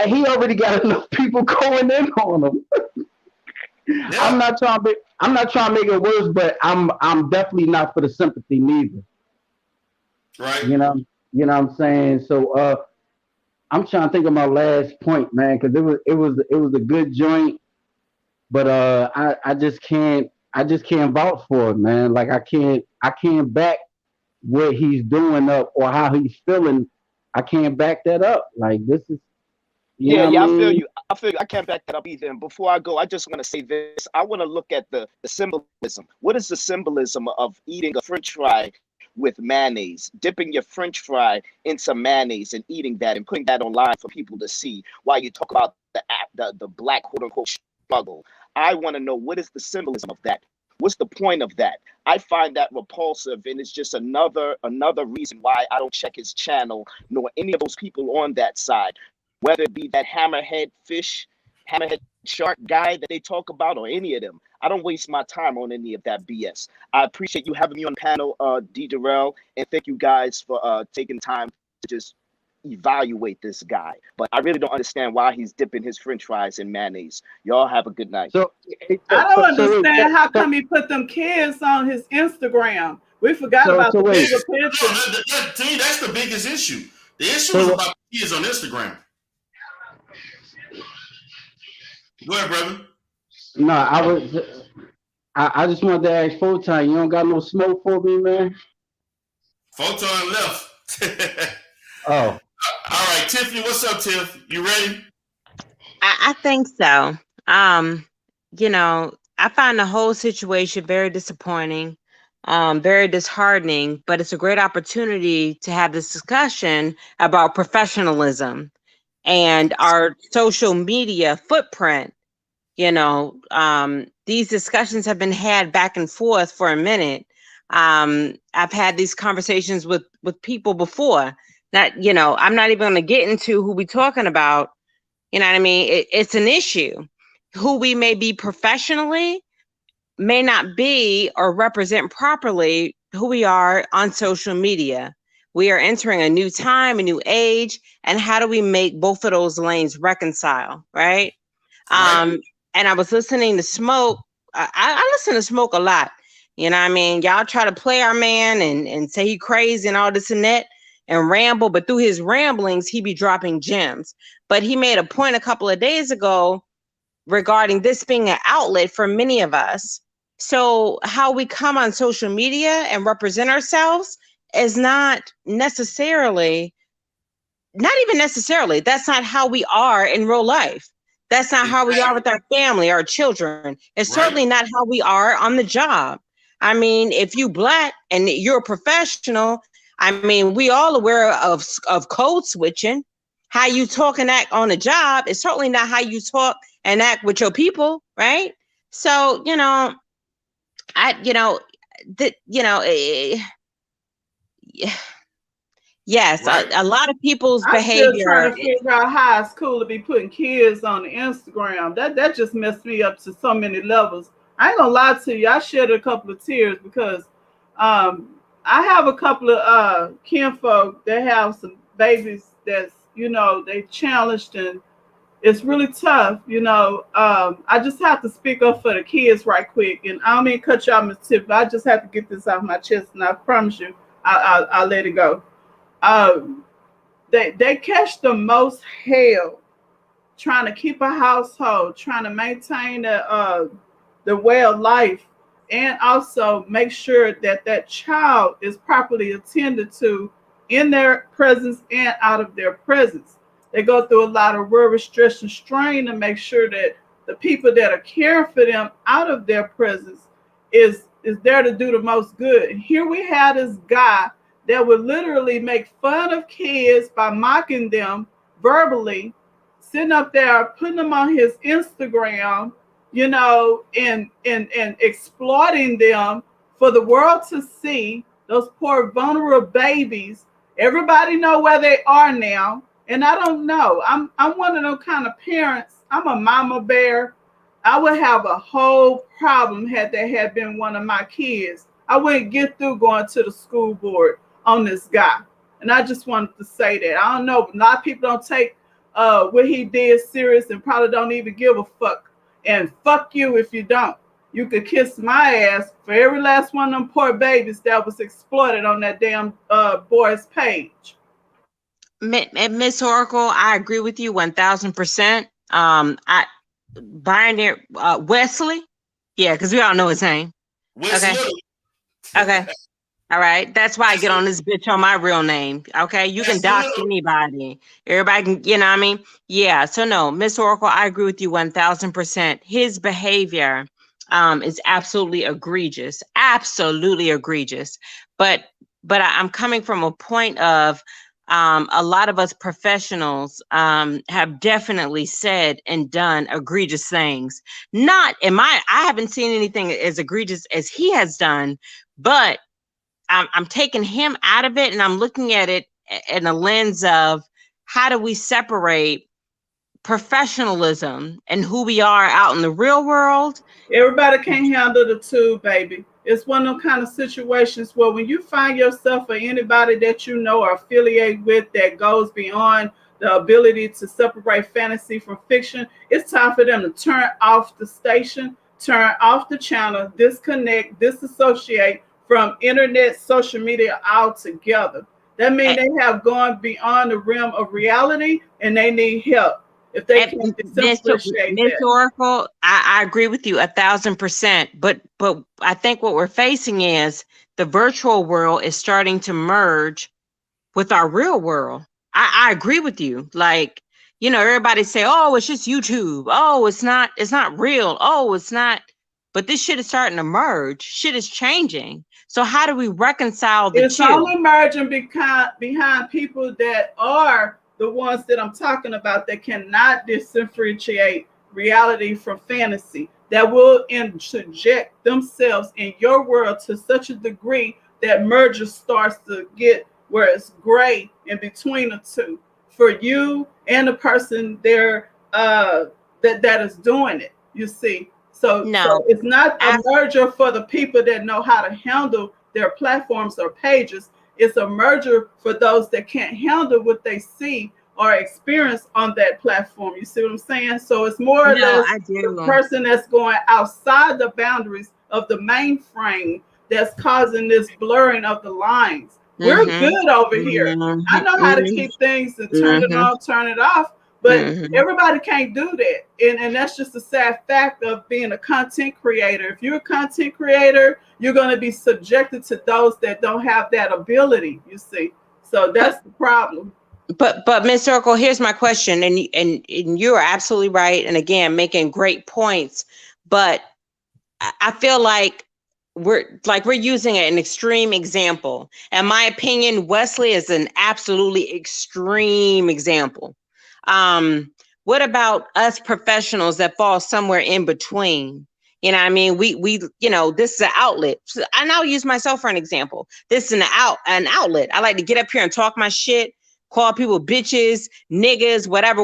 he already got enough people going in on him. Yeah. I'm not trying to make it worse, but I'm definitely not for the sympathy neither. Right. You know what I'm saying? So I'm trying to think of my last point, man, because it was a good joint, but I just can't vouch for it, man. Like I can't back what he's doing up or how he's feeling. I can't back that up. Like this is I feel you. I can't back that up either. And before I go, I just want to say this. I want to look at the symbolism. What is the symbolism of eating a French fry with mayonnaise, dipping your French fry in some mayonnaise and eating that and putting that online for people to see while you talk about the black quote unquote struggle? I want to know, what is the symbolism of that? What's the point of that? I find that repulsive, and it's just another reason why I don't check his channel nor any of those people on that side, whether it be that hammerhead shark guy that they talk about or any of them. I don't waste my time on any of that BS. I appreciate you having me on the panel, D. Durrell, and thank you guys for taking time to just evaluate this guy. But I really don't understand why he's dipping his French fries in mayonnaise. Y'all have a good night. I don't understand how come he put them kids on his Instagram. We forgot about the bigger picture. To me, that's the biggest issue. The issue is about the kids on Instagram. Go ahead, brother. No, I just wanted to ask Photon, you don't got no smoke for me, man? Photon left. Oh. All right, Tiffany, what's up, Tiff? You ready? I think so. You know, I find the whole situation very disappointing, very disheartening, but it's a great opportunity to have this discussion about professionalism and our social media footprint. You know, these discussions have been had back and forth for a minute. I've had these conversations with people before. Not, you know, I'm not even going to get into who we talking about. You know what I mean? It's an issue. Who we may be professionally may not be or represent properly who we are on social media. We are entering a new time, a new age, and how do we make both of those lanes reconcile, right? Right. And I was listening to Smoke. I listen to Smoke a lot. You know what I mean? Y'all try to play our man and say he crazy and all this and that and ramble, but through his ramblings, he be dropping gems. But he made a point a couple of days ago regarding this being an outlet for many of us. So how we come on social media and represent ourselves is not even necessarily, that's not how we are in real life. That's not how we are with our family, our children. It's Right. certainly not how we are on the job. I mean, if you Black and you're a professional, I mean, we all aware of code switching. How you talk and act on a job is certainly not how you talk and act with your people, right? So, you know, yes, Right. a lot of people's I'm still trying behavior. to figure out how it's cool to be putting kids on the Instagram. That just messed me up to so many levels. I ain't gonna lie to you. I shed a couple of tears because I have a couple of kinfolk that have some babies that's, you know, they challenged, and it's really tough, you know. I just have to speak up for the kids right quick, and I don't mean to cut you off, Ms. Tiff, but I just have to get this off my chest, and I promise you, I'll let it go. They catch the most hell trying to keep a household, trying to maintain the way of life, and also make sure that that child is properly attended to in their presence and out of their presence. They go through a lot of worry, stress, and strain to make sure that the people that are caring for them out of their presence is there to do the most good. And here we have this guy that would literally make fun of kids by mocking them verbally, sitting up there, putting them on his Instagram, you know, and exploiting them for the world to see. Those poor vulnerable babies. Everybody know where they are now. And I don't know. I'm one of those kind of parents. I'm a mama bear. I would have a whole problem had that had been one of my kids. I wouldn't get through going to the school board on this guy. And I just wanted to say that. I don't know, but a lot of people don't take what he did serious and probably don't even give a fuck. And fuck you if you don't. You could kiss my ass for every last one of them poor babies that was exploited on that damn boy's page. Miss Oracle, I agree with you 1000%. Binary Wesley, yeah, because we all know his name. Okay. Okay. All right. That's why I get on this bitch on my real name. Okay. You can dox anybody. Everybody can, you know what I mean? Yeah. So no, Miss Oracle, I agree with you 1000%. His behavior is absolutely egregious. Absolutely egregious. But I'm coming from a point of a lot of us professionals have definitely said and done egregious things. Not in I haven't seen anything as egregious as he has done, but I'm taking him out of it and I'm looking at it in a lens of how do we separate professionalism and who we are out in the real world. Everybody can't handle the two, baby. It's one of those kind of situations where when you find yourself or anybody that you know or affiliate with that goes beyond the ability to separate fantasy from fiction, it's time for them to turn off the station, turn off the channel, disconnect, disassociate from internet, social media altogether. That means they have gone beyond the realm of reality and they need help. If they can't differentiate Miss that. Oracle, I agree with you 1000%. But I think what we're facing is the virtual world is starting to merge with our real world. I agree with you. Like, you know, everybody say, oh, it's just YouTube. Oh, it's not real. Oh, it's not. But this shit is starting to merge. Shit is changing. So how do we reconcile the two? It's only merging behind people that are the ones that I'm talking about that cannot differentiate reality from fantasy, that will interject themselves in your world to such a degree that merger starts to get where it's gray in between the two for you and the person there that is doing it. You see, so it's not a merger for the people that know how to handle their platforms or pages. It's a merger for those that can't handle what they see or experience on that platform. You see what I'm saying? So it's more or less the person that's going outside the boundaries of the mainframe that's causing this blurring of the lines. We're good over here. I know how to keep things and turn it on, turn it off, but everybody can't do that. And that's just a sad fact of being a content creator. If you're a content creator, you're going to be subjected to those that don't have that ability, you see. So that's the problem. But Ms. Circle, here's my question, and you're absolutely right, and again, making great points, but I feel like we're using an extreme example. In my opinion, Wesley is an absolutely extreme example. What about us professionals that fall somewhere in between? You know what I mean? We you know, this is an outlet. And I'll use myself for an example. This is an outlet. I like to get up here and talk my shit, call people bitches, niggas, whatever.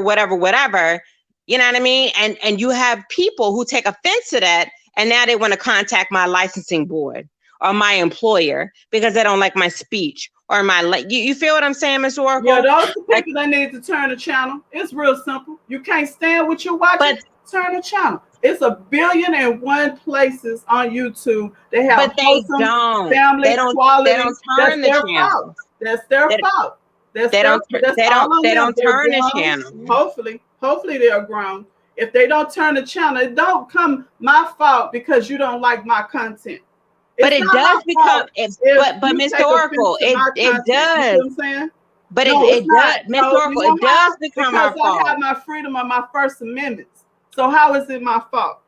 You know what I mean? And you have people who take offense to that, and now they want to contact my licensing board or my employer because they don't like my speech or my you feel what I'm saying, Ms. Oracle? Yeah, those are people that need to turn the channel. It's real simple. You can't stand what you're watching, turn the channel. It's 1,000,000,001 places on YouTube. They have wholesome family quality. They don't turn the channel. That's their fault. They don't turn the channel. Hopefully they're grown. If they don't turn the channel, it don't come my fault because you don't like my content. But it does become, but Mr. Oracle, it does. You know what I'm saying? But it does, Mr. Oracle, it does become our fault. Because I have my freedom of my First Amendment. So how is it my fault?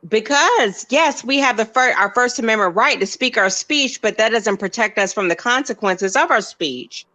Because yes, we have our First Amendment right to speak our speech, but that doesn't protect us from the consequences of our speech.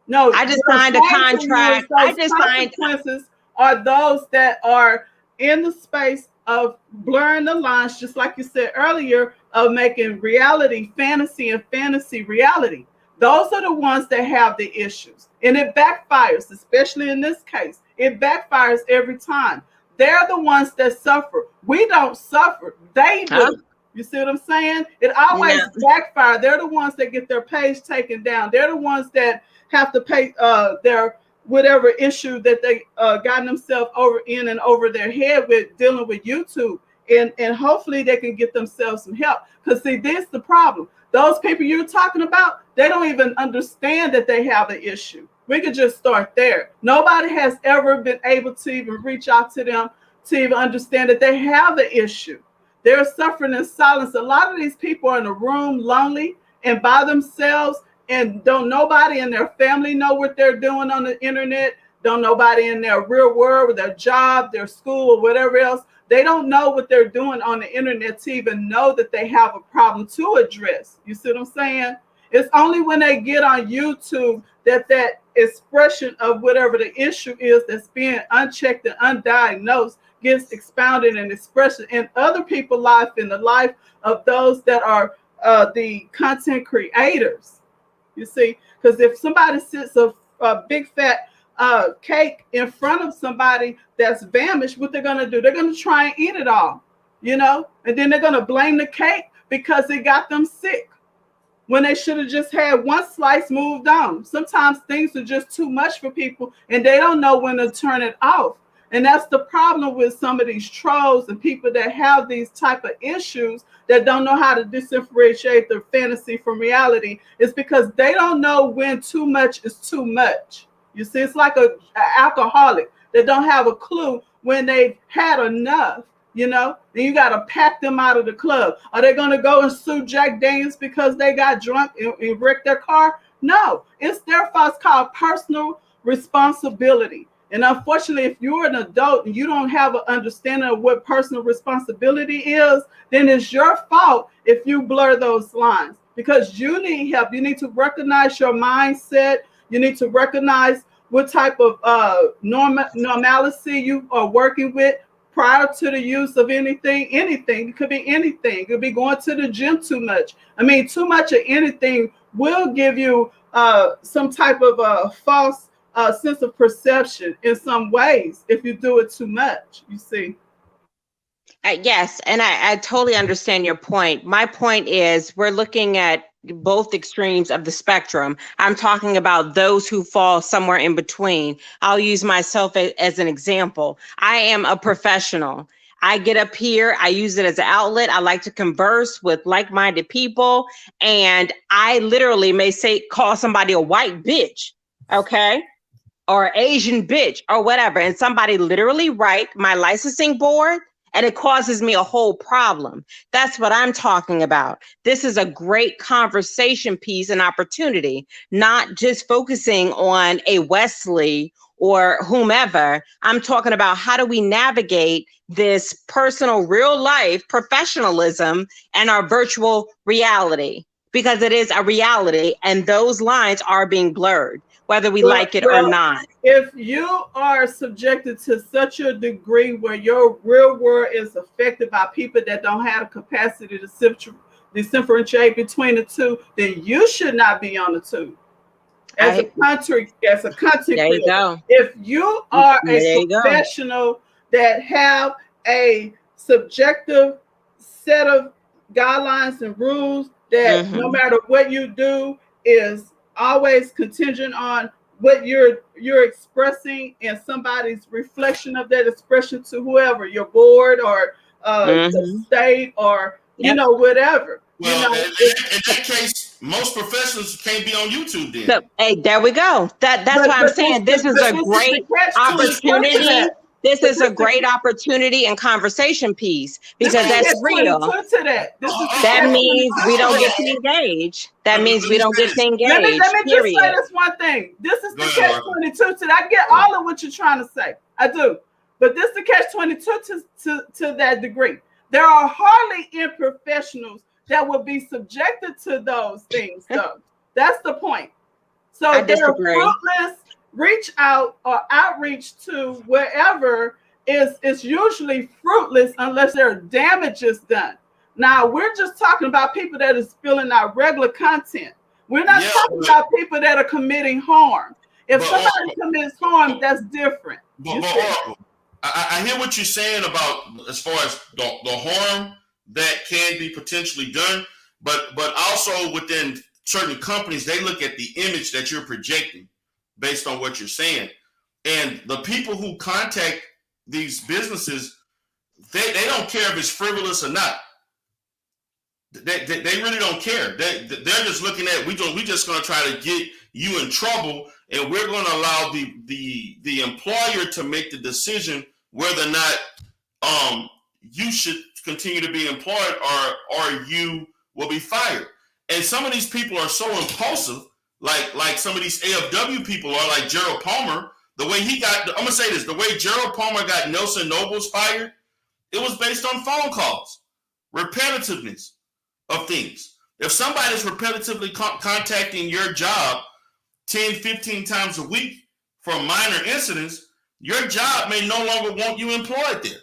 No, I just signed a contract. Consequences are those that are in the space of blurring the lines, just like you said earlier, of making reality fantasy and fantasy reality. Those are the ones that have the issues. And it backfires, especially in this case. It backfires every time. They're the ones that suffer. We don't suffer. They do. You see what I'm saying? It always backfires. They're the ones that get their page taken down. They're the ones that have to pay their whatever issue that they gotten themselves over their head with dealing with YouTube. And hopefully they can get themselves some help. Because see, this is the problem. Those people you're talking about, they don't even understand that they have an issue. We could just start there. Nobody has ever been able to even reach out to them to even understand that they have an issue. They're suffering in silence. A lot of these people are in a room lonely and by themselves, and don't nobody in their family know what they're doing on the internet. Don't nobody in their real world, with their job, their school, or whatever else. They don't know what they're doing on the internet to even know that they have a problem to address. You see what I'm saying? It's only when they get on YouTube that expression of whatever the issue is that's being unchecked and undiagnosed gets expounded and expressed in other people's life, in the life of those that are the content creators. You see, because if somebody sits a big fat cake in front of somebody that's famished, what they're going to do? They're going to try and eat it all, you know, and then they're going to blame the cake because it got them sick, when they should have just had one slice, moved on. Sometimes things are just too much for people and they don't know when to turn it off. And that's the problem with some of these trolls and people that have these type of issues that don't know how to differentiate their fantasy from reality. It's because they don't know when too much is too much. You see, it's like an alcoholic that don't have a clue when they've had enough. You know, then you got to pack them out of the club. Are they going to go and sue Jack Daniels because they got drunk and wrecked their car? No, it's their fault. It's called personal responsibility. And unfortunately, if you're an adult and you don't have an understanding of what personal responsibility is, then it's your fault if you blur those lines, because you need help. You need to recognize your mindset. You need to recognize what type of normalcy you are working with prior to the use of anything. It could be anything. It could be going to the gym too much. I mean, too much of anything will give you some type of false sense of perception in some ways if you do it too much, you see. Yes, and I totally understand your point. My point is we're looking at both extremes of the spectrum. I'm talking about those who fall somewhere in between. I'll use myself as an example. I am a professional. I get up here, I use it as an outlet. I like to converse with like-minded people, and I literally may call somebody a white bitch, okay? Or Asian bitch or whatever. And somebody literally write my licensing board, and it causes me a whole problem. That's what I'm talking about. This is a great conversation piece and opportunity, not just focusing on a Wesley or whomever. I'm talking about how do we navigate this personal, real life professionalism and our virtual reality, because it is a reality and those lines are being blurred, whether we like it or not. If you are subjected to such a degree where your real world is affected by people that don't have the capacity to differentiate between the two, then you should not be on the tube. As a country there you go. If you are a professional that have a subjective set of guidelines and rules that no matter what you do is always contingent on what you're expressing and somebody's reflection of that expression to whoever, your board or the state or you know, whatever. Well, in that case, most professionals can't be on YouTube then. So, hey, there we go. That's why I'm saying this is a great opportunity. This is a great opportunity and conversation piece because that's real. That means we don't get to engage. That means we don't get to engage. Let me just say this one thing. This is the catch-22 to that. I get all of what you're trying to say. I do. But this is the catch-22 to that degree. There are hardly any professionals that will be subjected to those things, though. That's the point. So they're fruitless. Reach out or outreach to wherever is usually fruitless unless there are damages done. Now we're just talking about people that is filling out regular content. We're not talking about people that are committing harm. If somebody commits harm, that's different. I hear what you're saying about as far as the harm that can be potentially done, but also within certain companies, they look at the image that you're projecting based on what you're saying. And the people who contact these businesses, they don't care if it's frivolous or not. They really don't care. They're just looking at, we just going to try to get you in trouble, and we're going to allow the employer to make the decision whether or not you should continue to be employed or you will be fired. And some of these people are so impulsive, like some of these AFW people are, like Gerald Palmer. The way he got, I'm going to say this, the way Gerald Palmer got Nelson Nobles fired, it was based on phone calls, repetitiveness of things. If somebody's repetitively contacting your job 10, 15 times a week for minor incidents, your job may no longer want you employed there.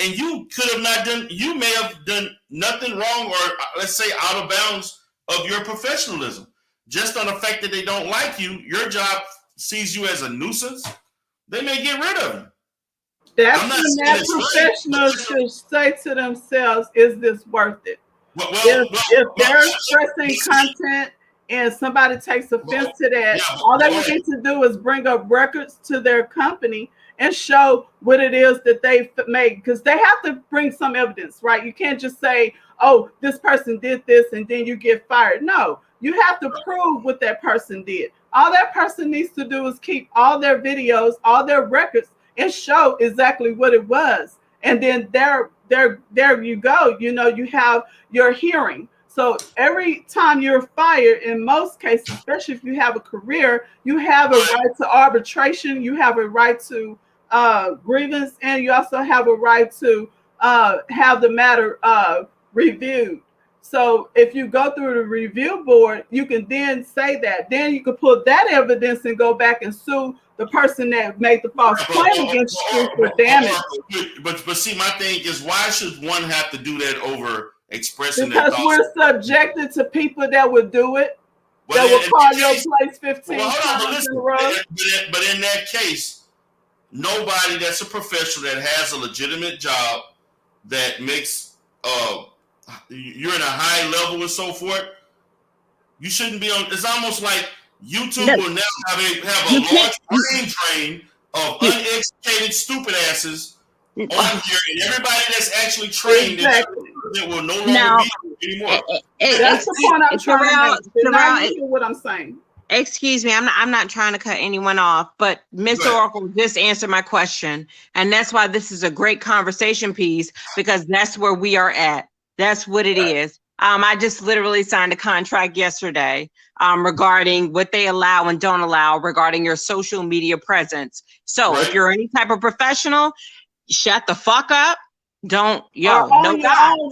And you may have done nothing wrong or let's say out of bounds of your professionalism. Just on the fact that they don't like you, your job sees you as a nuisance, they may get rid of you. That's when that professional should say to themselves, is this worth it? If they're expressing content and somebody takes offense to that, all they would need to do is bring up records to their company and show what it is that they made, because they have to bring some evidence, right? You can't just say, oh, this person did this and then you get fired. No, you have to prove what that person did. All that person needs to do is keep all their videos, all their records, and show exactly what it was. And then there you go. You know, you have your hearing. So every time you're fired, in most cases, especially if you have a career, you have a right to arbitration. You have a right to grievance, and you also have a right to have the matter reviewed. So if you go through the review board, you can then say that. Then you can pull that evidence and go back and sue the person that made the false claim against you for damage. But see, my thing is, why should one have to do that over expressing because their we're subjected to people that would do it. that will call your place 15 times in a row. But in that case, nobody that's a professional that has a legitimate job that makes you're in a high level and so forth, you shouldn't be on. It's almost like YouTube will now have a large brain drain of uneducated stupid asses on here, and everybody that's actually trained that will no longer be anymore. That's the point I'm trying to make. Now you hear what I'm saying. Excuse me, I'm not trying to cut anyone off, but Miss Oracle just answered my question, and that's why this is a great conversation piece, because that's where we are at. That's what it is. I just literally signed a contract yesterday regarding what they allow and don't allow regarding your social media presence. So if you're any type of professional, shut the fuck up. Don't own your own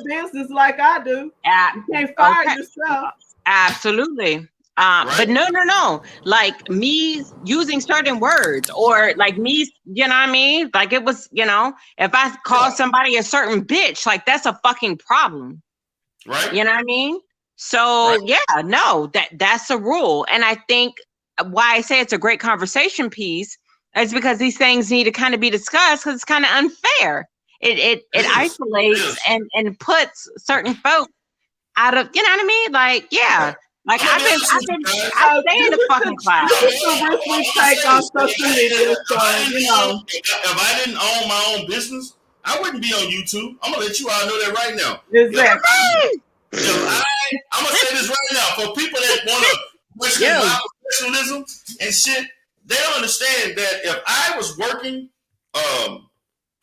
business like I do. You can't fire yourself. Absolutely. But no. Like me using certain words, or like me, you know what I mean? Like it was, if I call somebody a certain bitch, like that's a fucking problem. Right. You know what I mean? So that's a rule. And I think why I say it's a great conversation piece is because these things need to kind of be discussed, because it's kind of unfair. It isolates and puts certain folks out of, you know what I mean? Like, like I stay in the fucking cloud. This is the risk we take on social media. So, if I didn't own my own business, I wouldn't be on YouTube. I'm gonna let you all know that right now. Exactly. I'm gonna say this right now for people that want to question my professionalism and shit. They don't understand that if I was working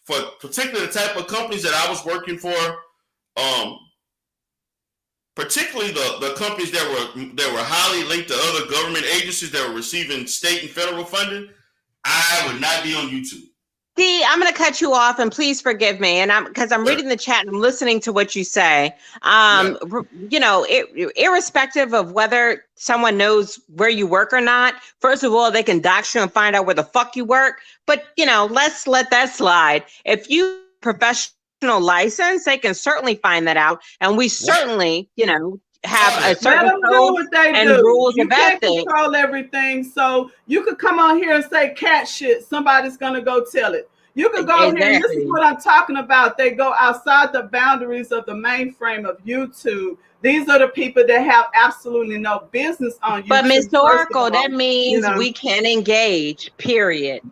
for particularly the type of companies that I was working for, particularly the companies that were highly linked to other government agencies that were receiving state and federal funding, I would not be on YouTube. D, I'm going to cut you off, and please forgive me. And because I'm reading the chat and I'm listening to what you say. Irrespective of whether someone knows where you work or not, first of all, they can dox you and find out where the fuck you work. But, let's let that slide. If you professional license, they can certainly find that out. And we certainly, have a certain code and rules you of ethics. You can't control everything. So you could come on here and say cat shit. Somebody's going to go tell it. You could go here, and this is what I'm talking about. They go outside the boundaries of the mainframe of YouTube. These are the people that have absolutely no business on YouTube. But Ms. Oracle, that means we can engage, period.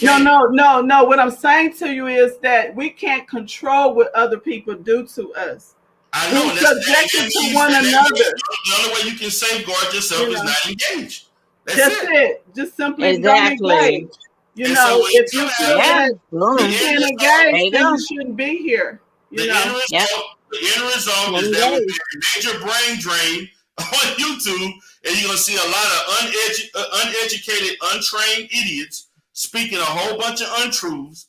No. What I'm saying to you is that we can't control what other people do to us. I know. We're subjected to one another. The only way you can safeguard yourself is not engage. That's it. Just simply don't engage. If you feel that you can't engage, then you shouldn't be here. The end result is that would be a major brain drain on YouTube, and you're going to see a lot of uneducated, untrained idiots speaking a whole bunch of untruths,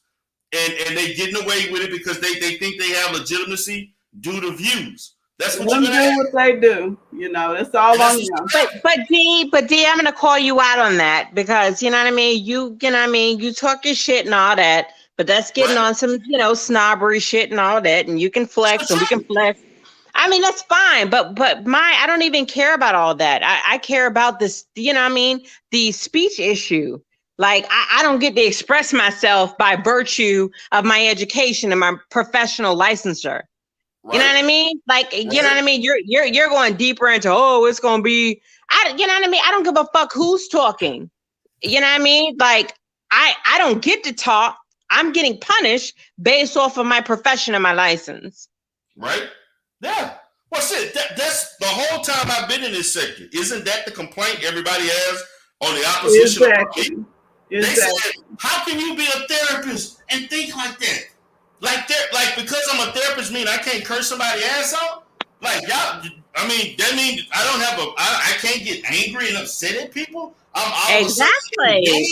and they getting away with it because they think they have legitimacy due to views. That's what they do. What they do, that's all on them. But D, I'm gonna call you out on that, because you know what I mean. You talk your shit and all that, but that's getting on some snobbery shit and all that, and you can flex and we can flex. I mean, that's fine, but I don't even care about all that. I care about this, the speech issue. Like I don't get to express myself by virtue of my education and my professional licensure. Right. You know what I mean? Like, you know what I mean? You're going deeper into, it's going to be, you know what I mean? I don't give a fuck who's talking. You know what I mean? Like, I don't get to talk. I'm getting punished based off of my profession and my license. Right? Yeah. Well, shit, that's the whole time I've been in this sector. Isn't that the complaint everybody has on the opposition? Exactly. They said, how can you be a therapist and think like that? Like because I'm a therapist mean I can't curse somebody's ass out? Like y'all, I mean, that means I can't get angry and upset at people? Exactly.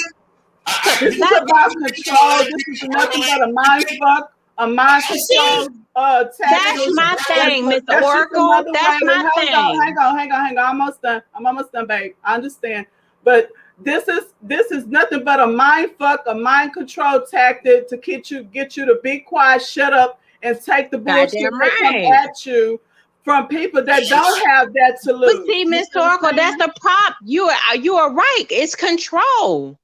This is about control. This is nothing but a mind fuck, a mind control. That's my thing, Miss Oracle. That's my thing. Hang on. I'm almost done, babe. I understand. But this is nothing but a mind fuck, a mind control tactic to get you to be quiet, shut up, and take the bullshit that come at you from people that don't have that to But lose. see, Miss Oracle, that's the prop. You are right. It's control.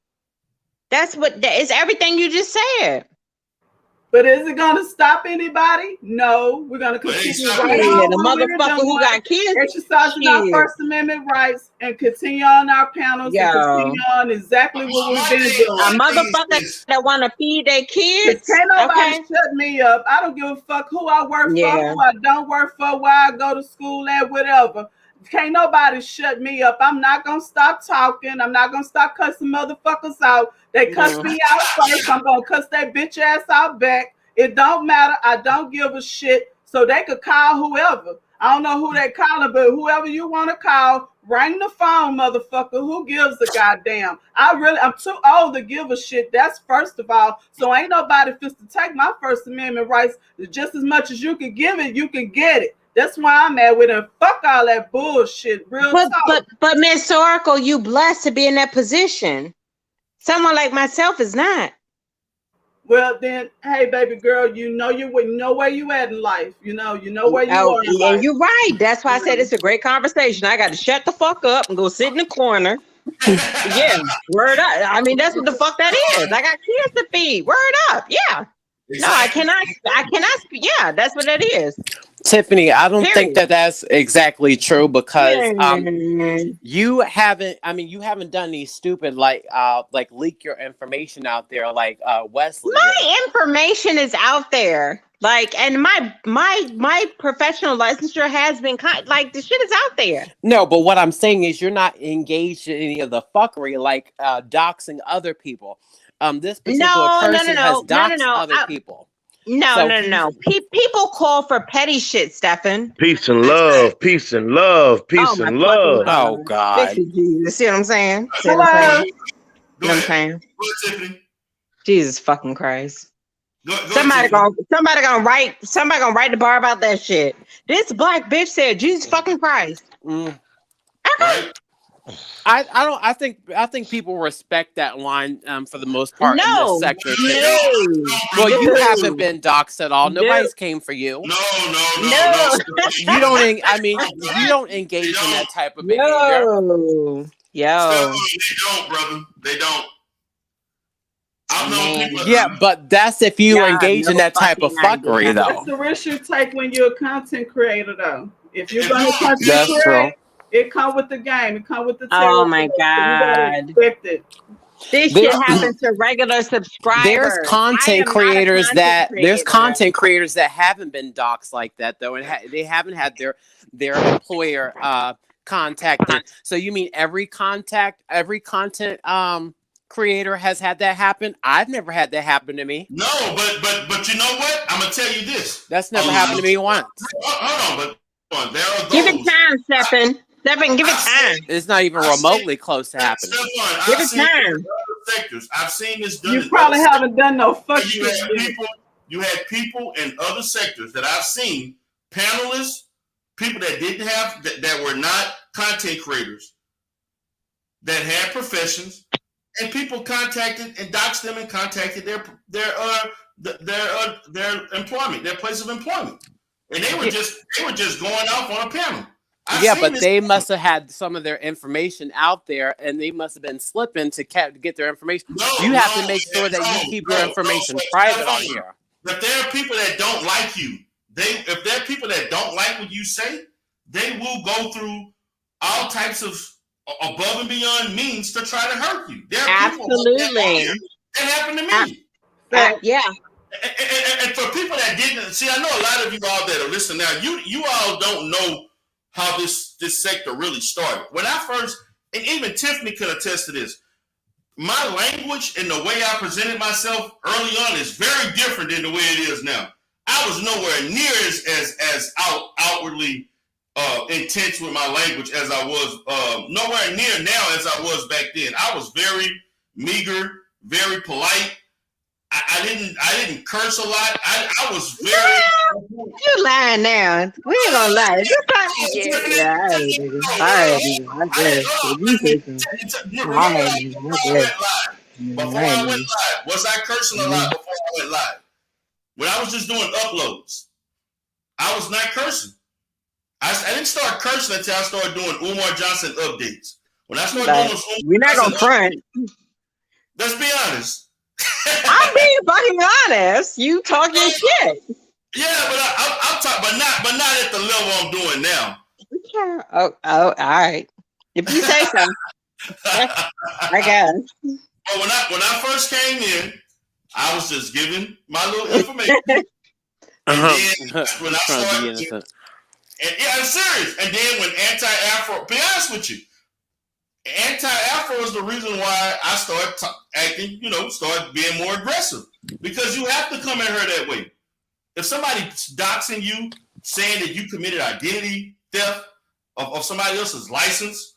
That's what that is. Everything you just said. But is it going to stop anybody? No. We're going to continue right Yeah, on the what we're motherfucker who doing, got kids. exercising our First Amendment rights, and continue on our panels and continue on exactly what we've been doing. A motherfucker that want to feed their kids. Can't nobody shut me up. I don't give a fuck who I work for, who I don't work for, where I go to school at, whatever. Can't nobody shut me up. I'm not gonna stop talking. I'm not gonna stop cussing motherfuckers out. They cuss me out first. I'm gonna cuss that bitch ass out back. It don't matter. I don't give a shit. So they could call whoever. I don't know who they calling, but whoever you want to call, ring the phone, motherfucker. Who gives a goddamn? I'm too old to give a shit. That's first of all. So ain't nobody fist to take my First Amendment rights. Just as much as you can give it, you can get it. That's why I'm at with it. Fuck all that bullshit. Real talk. But Miss Oracle, you blessed to be in that position. Someone like myself is not. Well then, hey baby girl, you know where you at in life. You know where you are in life. You're right. That's why I said it's a great conversation. I got to shut the fuck up and go sit in the corner. Yeah, word up. I mean, that's what the fuck that is. I got kids to feed. Word up. Yeah. No, I cannot. Yeah, that's what that is. Tiffany, I don't think that that's exactly true because you haven't done these stupid like leak your information out there like Wesley. My information is out there. Like, and my professional licensure has been like the shit is out there. No, but what I'm saying is you're not engaged in any of the fuckery like doxing other people. This particular person has doxed other people. No. People call for petty shit, Stefan. Peace and love, peace and love, peace and love. Oh God! You see what I'm saying? Hello. You know what I'm saying? Jesus fucking Christ! Somebody gonna write the bar about that shit. This black bitch said Jesus fucking Christ. Okay. I think people respect that line for the most part in this sector. Well, you haven't been doxxed at all. Nobody's came for you. No. You don't. I mean, you don't engage in that type of behavior. Yo. They don't, brother. They don't. I've known people. Yeah, but that's if you engage in that type of fuckery, though. That's the risk you take when you're a content creator, though. If you're going to content that's create, true. it comes with the game. It comes with the Oh my God. This shit happens to regular subscribers. There's content creators that haven't been doxxed like that though, and they haven't had their employer contacted. So you mean every content creator has had that happen? I've never had that happen to me. No, but you know what? I'm gonna tell you this. That's never happened to me once. Hold on, but there are those. Give it time, Stephen. Stephen, give it time. It's not even remotely close to happening. Give it time. Sectors. I've seen this done. You probably haven't done no fuck shit. You had people in other sectors that I've seen, panelists, people that didn't have that were not content creators, that had professions, and people contacted and doxed them and contacted their employment, their place of employment, and they were just going off on a panel. But they must have had some of their information out there, and they must have been slipping to get their information. You have to make sure that you keep your information private on here. But there are people that don't like you. If there are people that don't like what you say, they will go through all types of above and beyond means to try to hurt you. There are Absolutely. That happened to me. Yeah. And for people that didn't see, I know a lot of you all that are listening now. You all don't know how this sector really started. When I first, and even Tiffany could attest to this, my language and the way I presented myself early on is very different than the way it is now. I was nowhere near as outwardly intense with my language as I was, nowhere near now as I was back then. I was very meager, very polite. I didn't curse a lot. I was very. You lying now. We ain't gonna lie. Before I went live, was I cursing a lot before I went live? When I was just doing uploads, I was not cursing. I didn't start cursing until I started doing Umar Johnson updates. When I started doing those We're not gonna front. Let's be honest. I'm being fucking honest. You talking shit. Yeah, but I'm talking, but not at the level I'm doing now. Yeah. Oh, all right. If you say so. I guess. But when I first came in, I was just giving my little information. And then when I started, yeah, I'm serious. And then when anti-Afro, be honest with you, anti-Afro is the reason why I started acting, started being more aggressive. Because you have to come at her that way. If somebody's doxing you, saying that you committed identity theft of somebody else's license,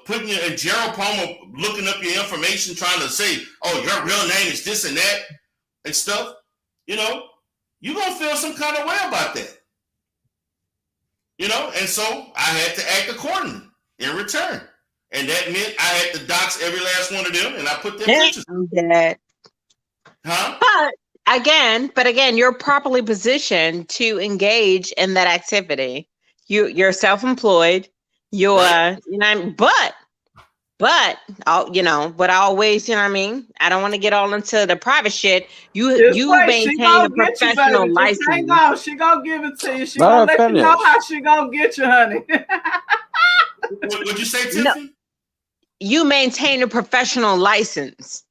putting you in Gerald Palmer, looking up your information, trying to say, oh, your real name is this and that and stuff, you're going to feel some kind of way about that. And so I had to act accordingly in return. And that meant I had to dox every last one of them, and I put their pictures. Huh? But again, you're properly positioned to engage in that activity. You're self-employed. You're, right. But what I always, I don't want to get all into the private shit. You maintain a professional license. Hang on, she gonna give it to you. She gonna let you know how she gonna get you, honey. What'd you say, Tiffany? No, you maintain a professional license.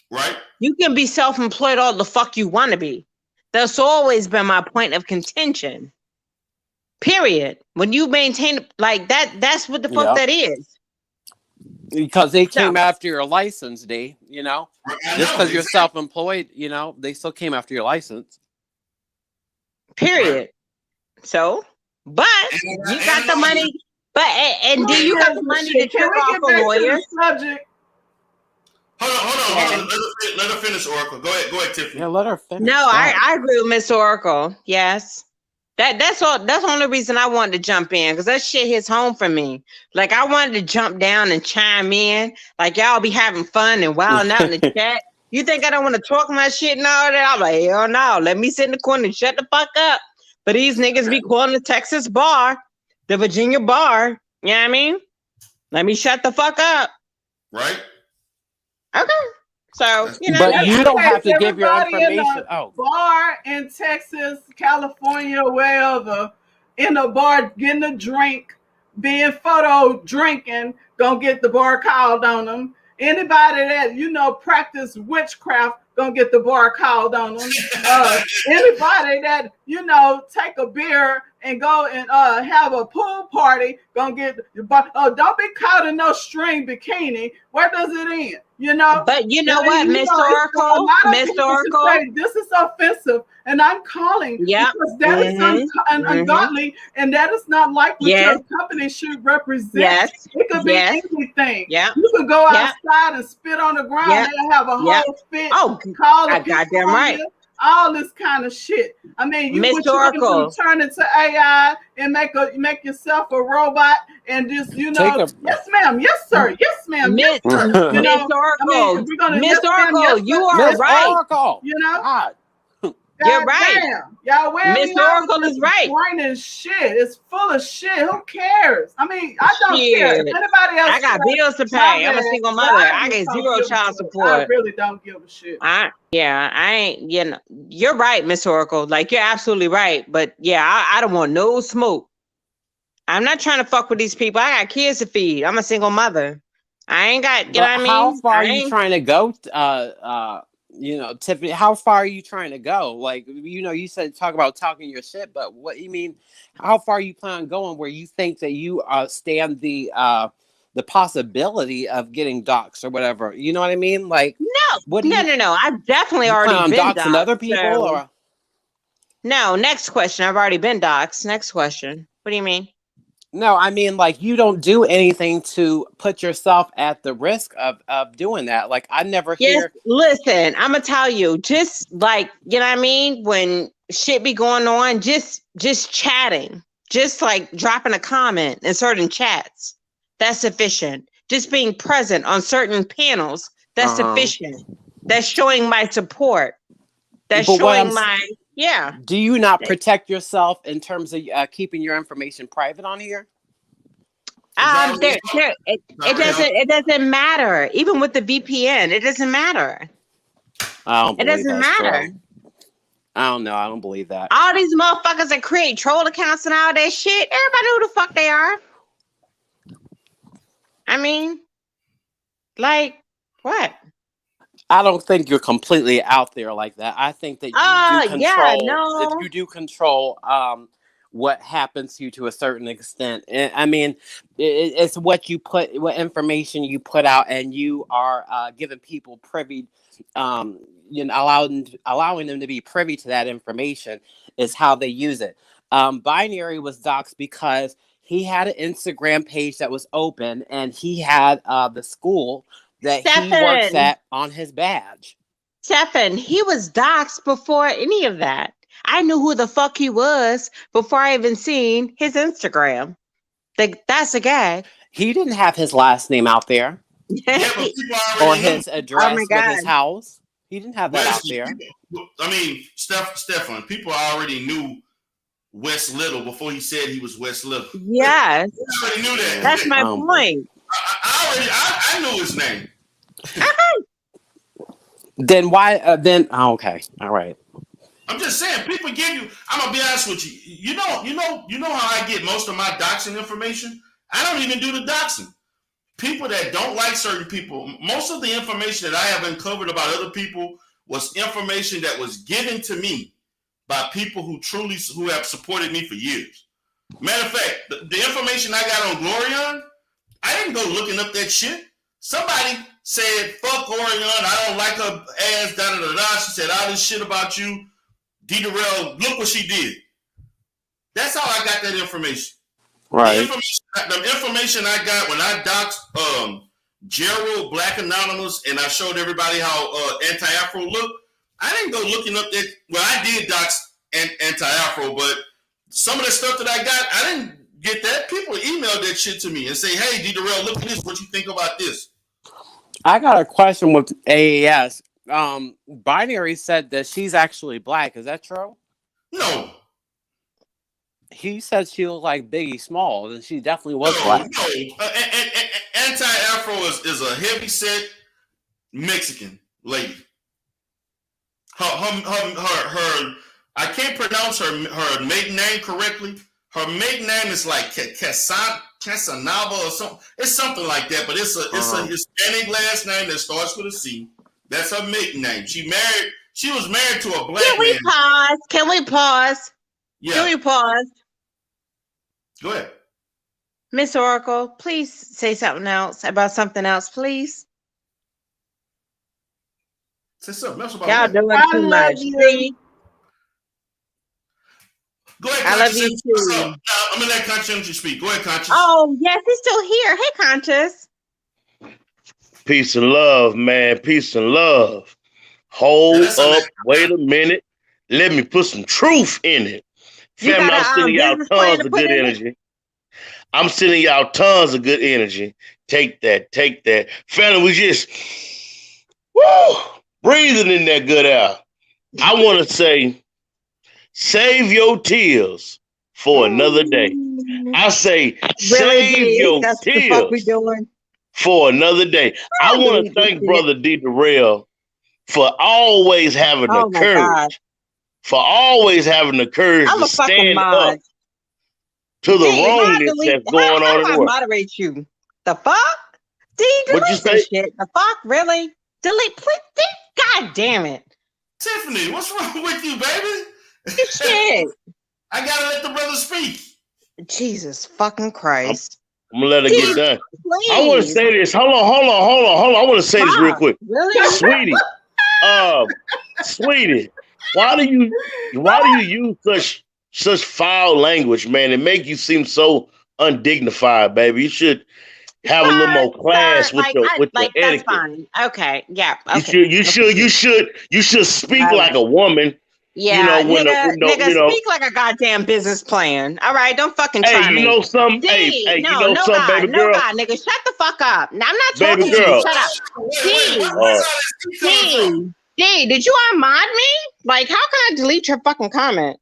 Right. You can be self-employed all the fuck you want to be. That's always been my point of contention. Period. When you maintain like that, that's what the fuck that is. Because they came after your license, D. Just because you're self-employed, they still came after your license. Period. So, but you got the money. But and do you got the money to trick off a lawyer? Hold on. Let her finish, Oracle. Go ahead, Tiffany. Yeah, let her finish. No, I agree with Miss Oracle. Yes. That's all. That's the only reason I wanted to jump in, because that shit hits home for me. Like, I wanted to jump down and chime in. Like, y'all be having fun and wilding out in the chat. You think I don't want to talk my shit and all that? I'm like, hell no. Let me sit in the corner and shut the fuck up. But these niggas be calling the Texas bar, the Virginia bar. You know what I mean? Let me shut the fuck up. Right. Okay. So, but you don't have to give your information. Bar in Texas, California, wherever, in a bar getting a drink, being photo drinking, gonna get the bar called on them. Anybody that practice witchcraft gonna get the bar called on them. Anybody that take a beer and go and have a pool party gonna get the bar. Don't be caught in no string bikini. Where does it end? But you know what, Miss Oracle? Miss Oracle, this is offensive, and I'm calling because that is ungodly, and that is not like what your company should represent. Yes. It could be anything. Yeah. You could go outside and spit on the ground and have a whole fit. Call the goddamn right. All this kind of shit. I mean, Miss Oracle, turn into AI and make yourself a robot and just yes ma'am, yes sir, yes ma'am, Miss Oracle, Miss Oracle, you are right. Oracle. You're right. Y'all Miss Oracle is right. Whining shit. It's full of shit. Who cares? I mean, I don't care. If anybody else, I got bills to pay. I'm a single mother. I get zero child support. I really don't give a shit. I ain't. You're right, Miss Oracle. Like, you're absolutely right. But yeah, I don't want no smoke. I'm not trying to fuck with these people. I got kids to feed. I'm a single mother. I ain't got. You know what I mean? How far are you trying to go? Tiffany, how far are you trying to go? Like, you said talk about talking your shit, but what you mean? How far you plan on going where you think that you stand the possibility of getting doxxed or whatever? You know what I mean? Like, no. I've definitely already been doxxing other people. Or no. Next question. I've already been doxxed. Next question. What do you mean? No, I mean, like, you don't do anything to put yourself at the risk of doing that. Like, I never hear. Listen, I'm gonna tell you, just like, you know what I mean? When shit be going on, just chatting, just like dropping a comment in certain chats, that's sufficient. Just being present on certain panels, that's sufficient. That's showing my support. That's showing my, Yeah. Do you not protect yourself in terms of keeping your information private on here? It doesn't matter. Even with the VPN, it doesn't matter. I don't It believe doesn't that's matter. true. I don't know. I don't believe that. All these motherfuckers that create troll accounts and all that shit, everybody know who the fuck they are. I mean, like, what? I don't think you're completely out there like that. I think that you do control. Yeah, no. That you do control what happens to you to a certain extent. I mean, it's what information you put out, and you are giving people privy. Allowing them to be privy to that information is how they use it. Binary was doxxed because he had an Instagram page that was open, and he had the school that he works at on his badge. Stefan, he was doxxed before any of that. I knew who the fuck he was before I even seen his Instagram. That's a guy. He didn't have his last name out there. Or his address with his house. He didn't have that out there. I mean, Stefan, people already knew West Little before he said he was West Little. Yes. I already knew that. That's my point. I knew his name. Then why? Okay, all right. I'm just saying, people give you. I'm gonna be honest with you. You know how I get most of my doxing information. I don't even do the doxing. People that don't like certain people, most of the information that I have uncovered about other people was information that was given to me by people who have supported me for years. Matter of fact, the information I got on Glorion, I didn't go looking up that shit. Somebody said, fuck Glorion, I don't like her ass, da-da-da-da. She said all this shit about you. D. Darrell, look what she did. That's how I got that information. Right. The information I got when I doxed Gerald Black Anonymous and I showed everybody how anti-Afro looked, I didn't go looking up that. Well, I did dox anti-Afro, but some of the stuff that I got, I didn't get that. People emailed that shit to me and say, hey, D. Darrell, look at this. What you think about this? I got a question with AAS. Binary said that she's actually black. Is that true? No. He said she looked like Biggie Smalls, and she definitely was black. No. Anti-Afro is a heavy-set Mexican lady. Her I can't pronounce her maiden name correctly. Her maiden name is like Casanova or something. It's something like that, but it's a Hispanic last name that starts with a C. That's her maiden name. She was married to a black man. Can we pause? Yeah. Can we pause? Go ahead. Miss Oracle, please say something else about something else, please. Say something else about y'all that. doing too much. See? Go ahead, I love you too. I'm gonna let Conscience speak. Go ahead, Conscience. Oh, yes, he's still here. Hey, Conscious. Peace and love, man. Peace and love. Hold up. Wait a minute. Let me put some truth in it. Family, I'm sending y'all tons of good energy. I'm sending y'all tons of good energy. Take that. Take that. Family, we just breathing in that good air. I want to say, save your tears for another day. I say, save your tears for another day. I want to thank Brother D. Darrell for always having the courage. For always having the courage to stand up to the wrongness that's going on in the world. Moderate you. The fuck? Delete you say? Shit. The fuck? Really? Delete, please. God damn it. Tiffany, what's wrong with you, baby? Shit. I gotta let the brother speak. Jesus fucking Christ. I'm gonna let her get done. Please. I want to say this. Hold on. I want to say this real quick. Really? Sweetie, why do you use such foul language, man? It make you seem so undignified, baby. You should have a little more class with your etiquette. That's fine. Okay. Yeah. Okay. You should speak like a woman. Yeah, nigga, speak like a goddamn business plan. All right, don't fucking try me. You know something? Hey, no, you know something, God, baby girl? No, God, nigga, shut the fuck up. Now, I'm not talking to you. Shut up. D, did you unmod me? Like, how can I delete your fucking comment?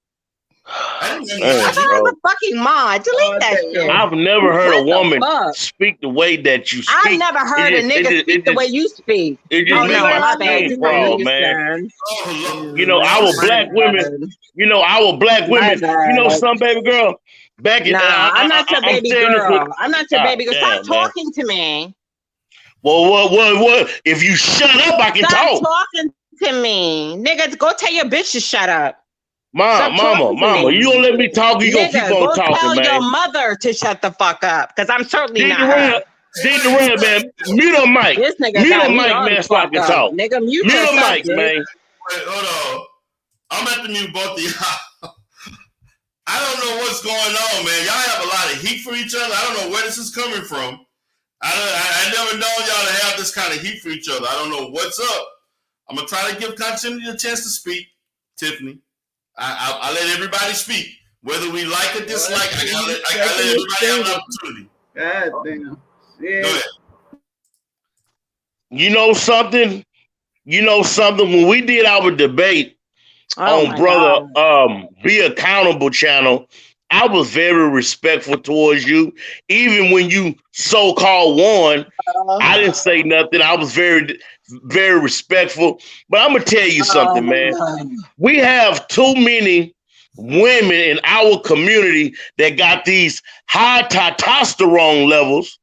I didn't Man, I thought I was a fucking mod. Delete that shit. I've never heard a What the woman fuck? speak the way that you speak. I've never heard a nigga speak the way you speak. It just Oh make no, my my bad. skin You crawl, from man. Oh, You know, our black women. You know, our black women. You know, some baby girl. Back in, Nah, I'm not your baby girl. I'm not your baby girl. Stop talking to me. Well, what? If you shut up, I can talk. Stop talking to me, nigga. Go tell your bitch to shut up. Mama, you don't let me talk. You gonna keep on talking, tell man. your mother to shut the fuck up, because I'm certainly not her. Dig the rail, man. Mute her mic. This nigga Mute got her me mic, all man, the so I fuck can up. talk. Nigga, mute her yourself, mic, man. Wait, hold on. I'm at the mute both of y'all. I don't know what's going on, man. Y'all have a lot of heat for each other. I don't know where this is coming from. I never known y'all to have this kind of heat for each other. I don't know what's up. I'm gonna try to give Continuity a chance to speak, Tiffany. I let everybody speak, whether we like or dislike. I gotta let everybody have an opportunity. God damn. Yeah. Go ahead. You know something? When we did our debate on Brother Be Accountable channel, I was very respectful towards you. Even when you so-called won, I didn't say nothing. I was very, very respectful. But I'm going to tell you something, man. We have too many women in our community that got these high testosterone levels.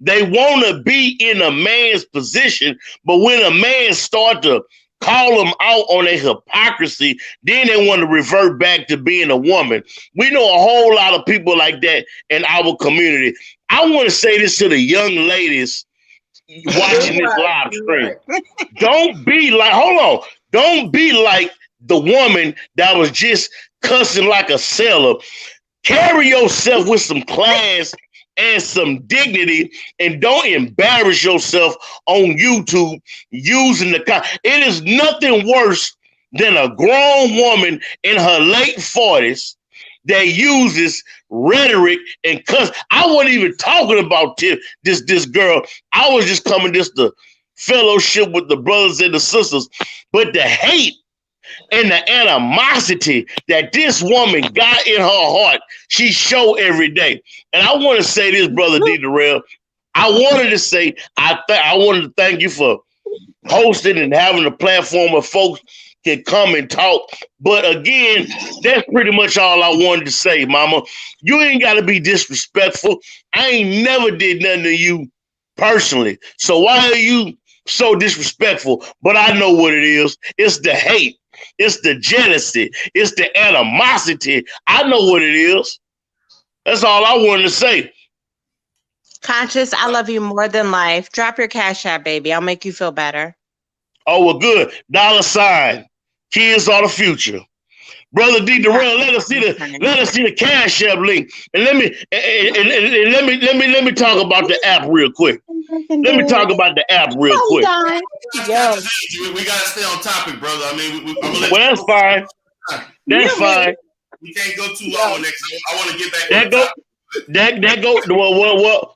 They want to be in a man's position, but when a man start to call them out on their hypocrisy, then they want to revert back to being a woman. We know a whole lot of people like that in our community. I want to say this to the young ladies watching this live stream. Don't be like the woman that was just cussing like a sailor. Carry yourself with some class and some dignity, and don't embarrass yourself on YouTube using it is nothing worse than a grown woman in her late 40s that uses rhetoric and cuss. I wasn't even talking about this girl. I was just coming just to fellowship with the brothers and the sisters. But the hate and the animosity that this woman got in her heart, she show every day. And I want to say this, Brother D. Darrell. I wanted to say, I wanted to thank you for hosting and having a platform where folks can come and talk. But again, that's pretty much all I wanted to say, Mama. You ain't got to be disrespectful. I ain't never did nothing to you personally. So why are you so disrespectful? But I know what it is. It's the hate. It's the jealousy. It's the animosity. I know what it is. That's all I wanted to say. Conscious, I love you more than life. Drop your Cash App, baby. I'll make you feel better. Oh, well, good. $. Kids are the future. Brother D. Darrell, let us see the Cash App link. And let me talk about the app real quick. Let me talk about the app real quick. We gotta stay on topic, brother. I mean, well, that's fine. That's fine. We can't go too long on that. I want to get back.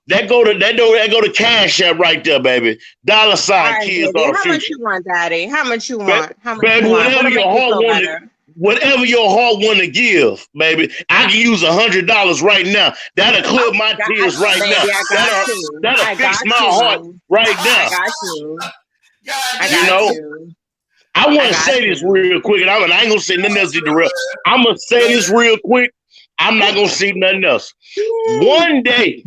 That go to Cash App right there, baby. $. Right, kids baby. are the How future. much you want, Daddy? How much you want? How much baby, you want? Whatever your heart want to give, baby. I can use $100 right now. That'll clear my tears right now. That'll fix my heart right now. I got you. You know, I want to say this real quick, and I ain't gonna say nothing else. I'm gonna say this real quick. I'm not gonna say nothing else. One day,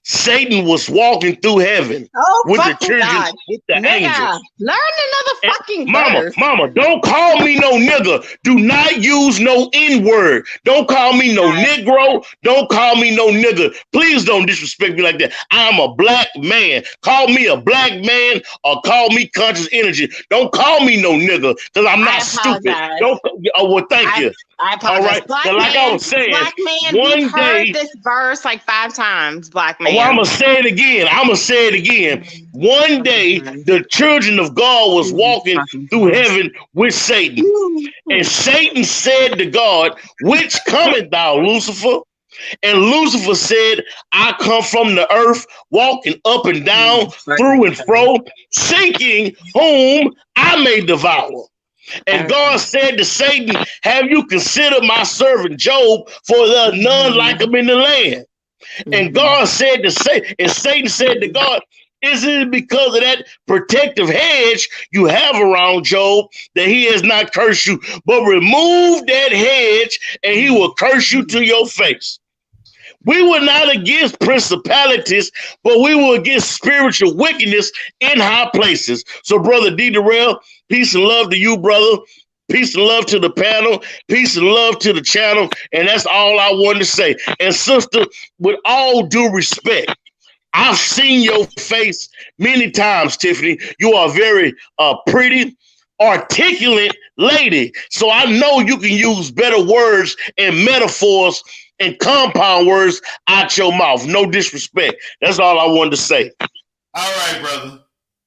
Satan was walking through heaven with the children, with the angels. Learn another fucking verse. Mama, don't call me no nigga. Do not use no N-word. Don't call me no Negro. Don't call me no nigga. Please don't disrespect me like that. I'm a black man. Call me a black man or call me conscious energy. Don't call me no nigga because I'm not stupid. Thank you. I apologize. All right. Black now, like man, I was saying, black man, one day, heard this verse like 5 times, black man. Well, I'm going to say it again. One day, the children of God was walking through heaven with Satan. And Satan said to God, which cometh thou, Lucifer? And Lucifer said, I come from the earth, walking up and down, through and fro, seeking whom I may devour. And God said to Satan, have you considered my servant Job, for there are none like him in the land? And God said to Satan, and Satan said to God, is it because of that protective hedge you have around Job that he has not cursed you? But remove that hedge and he will curse you to your face. We were not against principalities, but we were against spiritual wickedness in high places. So, Brother D. Darrell, peace and love to you, brother. Peace and love to the panel. Peace and love to the channel. And that's all I wanted to say. And sister, with all due respect, I've seen your face many times, Tiffany. You are a very pretty, articulate lady. So I know you can use better words and metaphors and compound words out your mouth. No disrespect. That's all I wanted to say. All right, brother.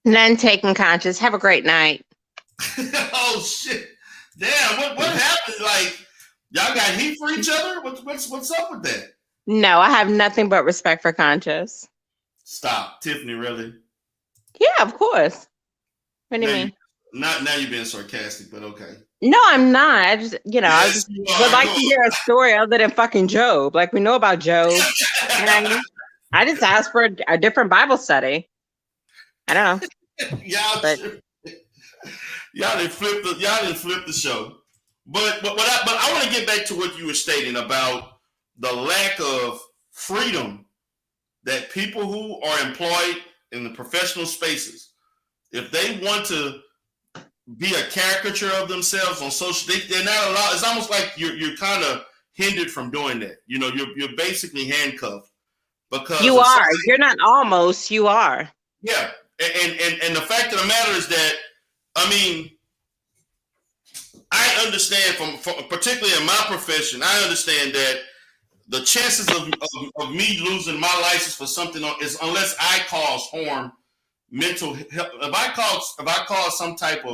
None taken, Conscious. Have a great night. Oh shit! Damn, what happened? Like y'all got heat for each other? What's up with that? No, I have nothing but respect for Conscious. Stop, Tiffany. Really? Yeah, of course. What do you mean? Now you're being sarcastic, but okay. No, I'm not. I just, I just you would like to hear a story other than fucking Job. Like, we know about Job. And I just asked for a different Bible study. I don't know. Y'all didn't flip the show. But I want to get back to what you were stating about the lack of freedom that people who are employed in the professional spaces, if they want to be a caricature of themselves on social, they're not allowed. It's almost like you're kind of hindered from doing that. You're basically handcuffed because you are. You're not almost. You are. Yeah, and the fact of the matter is that, I mean, I understand from particularly in my profession, I understand that the chances of me losing my license for something is unless I cause harm, mental health. If I cause some type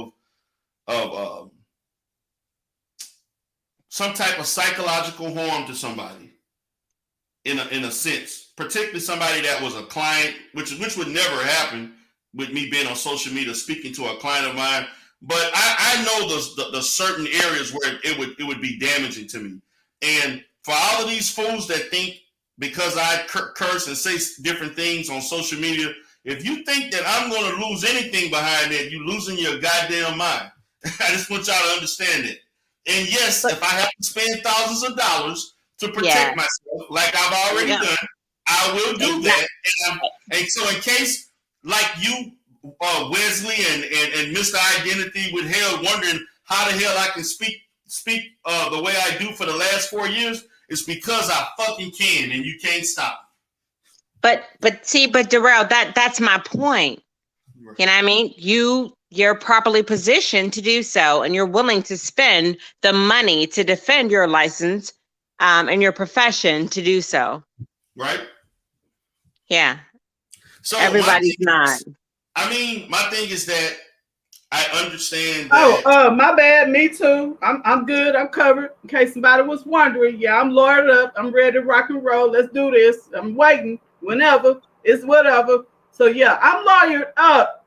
of psychological harm to somebody, in a sense, particularly somebody that was a client, which would never happen with me being on social media speaking to a client of mine. But I know the certain areas where it would be damaging to me. And for all of these fools that think because I curse and say different things on social media, if you think that I'm going to lose anything behind that, you're losing your goddamn mind. I just want y'all to understand it. And yes, if I have to spend thousands of dollars to protect myself, like I've already done, I will do that. And so in case, like you, Wesley and Mr. Identity with hell, wondering how the hell I can speak the way I do for the last 4 years, it's because I fucking can, and you can't stop. But Darrell, that's my point. You know what I mean? You're properly positioned to do so, and you're willing to spend the money to defend your license and your profession to do so. Right? Yeah. So everybody's not. I mean, my thing is that I understand that. My bad. Me too. I'm good. I'm covered. In case somebody was wondering, yeah, I'm lawyered up. I'm ready to rock and roll. Let's do this. I'm waiting. Whenever. It's whatever. So yeah, I'm lawyered up.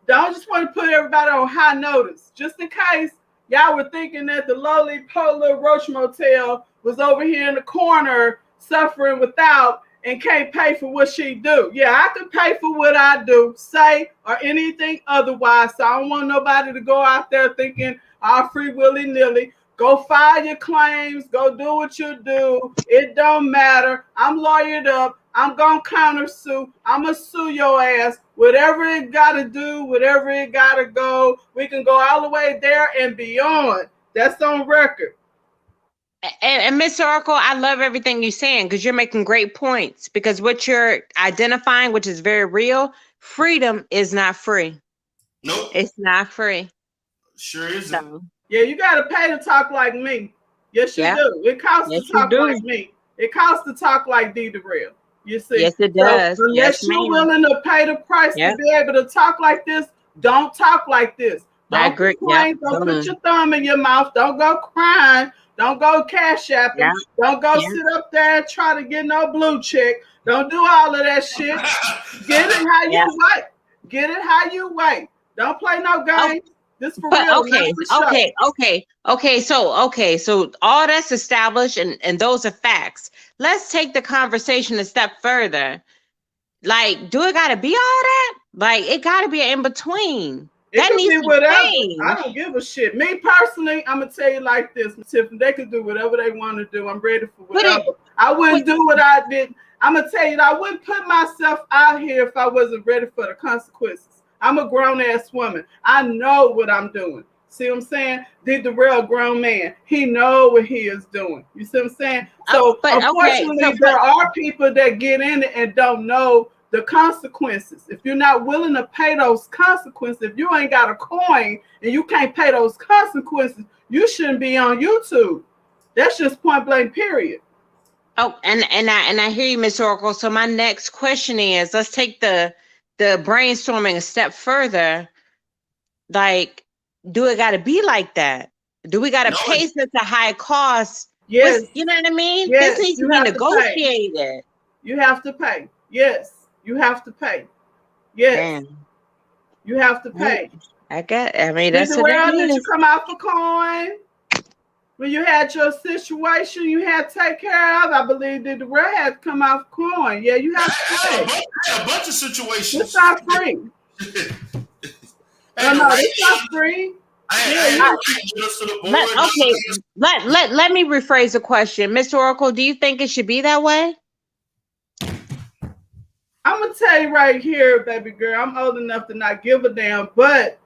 Don't just want to put everybody on high notice. Just in case y'all were thinking that the lowly Polar Roach Motel was over here in the corner suffering without and can't pay for what she do. Yeah, I can pay for what I do, say, or anything otherwise. So I don't want nobody to go out there thinking all free willy-nilly. Go file your claims. Go do what you do. It don't matter. I'm lawyered up. I'm going to countersue. I'm going to sue your ass. Whatever it got to do, whatever it got to go, we can go all the way there and beyond. That's on record. And Mr. Oracle, I love everything you're saying because you're making great points. Because what you're identifying, which is very real, freedom is not free. Nope. It's not free. Sure isn't. So, yeah, you got to pay to talk like me. Yes, you do. It costs to talk like me. It costs to talk like D. Darrell. You see? Yes, it does. So unless you're willing to pay the price to be able to talk like this, don't talk like this. Don't I agree. complain. Don't put your thumb in your mouth. Don't go crying Don't go cash apping. Yeah. Don't go Yeah. sit up there and try to get no blue check. Don't do all of that shit. Get it how Yeah. you wait. Get it how you wait. Don't play no games. This for But real. okay, not for show. okay. So all that's established, and those are facts. Let's take the conversation a step further. Like, do it gotta be all that? Like, it gotta be in between. It That could needs be to whatever. change. I don't give a shit. Me personally, I'm gonna tell you like this, Tiffany. They could do whatever they want to do. I'm ready for whatever. I wouldn't do what I did. I'm gonna tell you that I wouldn't put myself out here if I wasn't ready for the consequences. I'm a grown ass woman. I know what I'm doing. See what I'm saying? Did the real grown man. He know what he is doing. You see what I'm saying? So unfortunately, there are people that get in it and don't know the consequences. If you're not willing to pay those consequences, if you ain't got a coin and you can't pay those consequences, you shouldn't be on YouTube. That's just point blank, period. Oh, and I hear you, Miss Oracle. So my next question is, let's take the brainstorming a step further. Like, do it got to be like that? Do we got to pay such a high cost? Yes. You know what I mean? Yes, This needs to you be have to negotiated. You have to pay. Yes, you have to pay. Yes, Damn. you have to pay. I mean, that's what it Did is. you come out for coin? When you had your situation you had to take care of, I believe that the world had to come out for coin. Yeah, you have to pay. A bunch of situations. It's not free. No, it's not free. Let me rephrase the question. Mr. Oracle, do you think it should be that way? I'm gonna tell you right here, baby girl, I'm old enough to not give a damn, but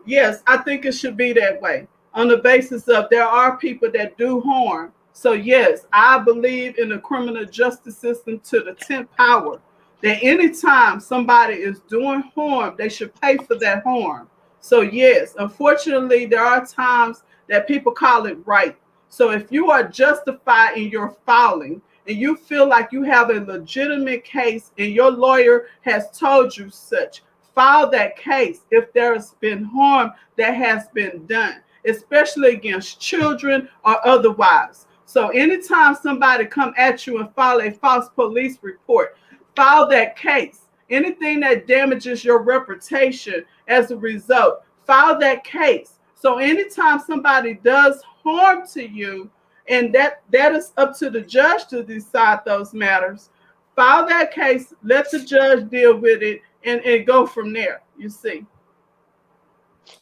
yes, I think it should be that way on the basis of there are people that do harm. So yes, I believe in the criminal justice system to the 10th power, that anytime somebody is doing harm, they should pay for that harm. So yes, unfortunately, there are times that people call it right. So if you are justified in your filing and you feel like you have a legitimate case and your lawyer has told you such, file that case if there has been harm that has been done, especially against children or otherwise. So anytime somebody come at you and file a false police report, file that case. Anything that damages your reputation as a result, file that case. So anytime somebody does harm to you, and that is up to the judge to decide those matters, file that case, let the judge deal with it, and go from there, you see.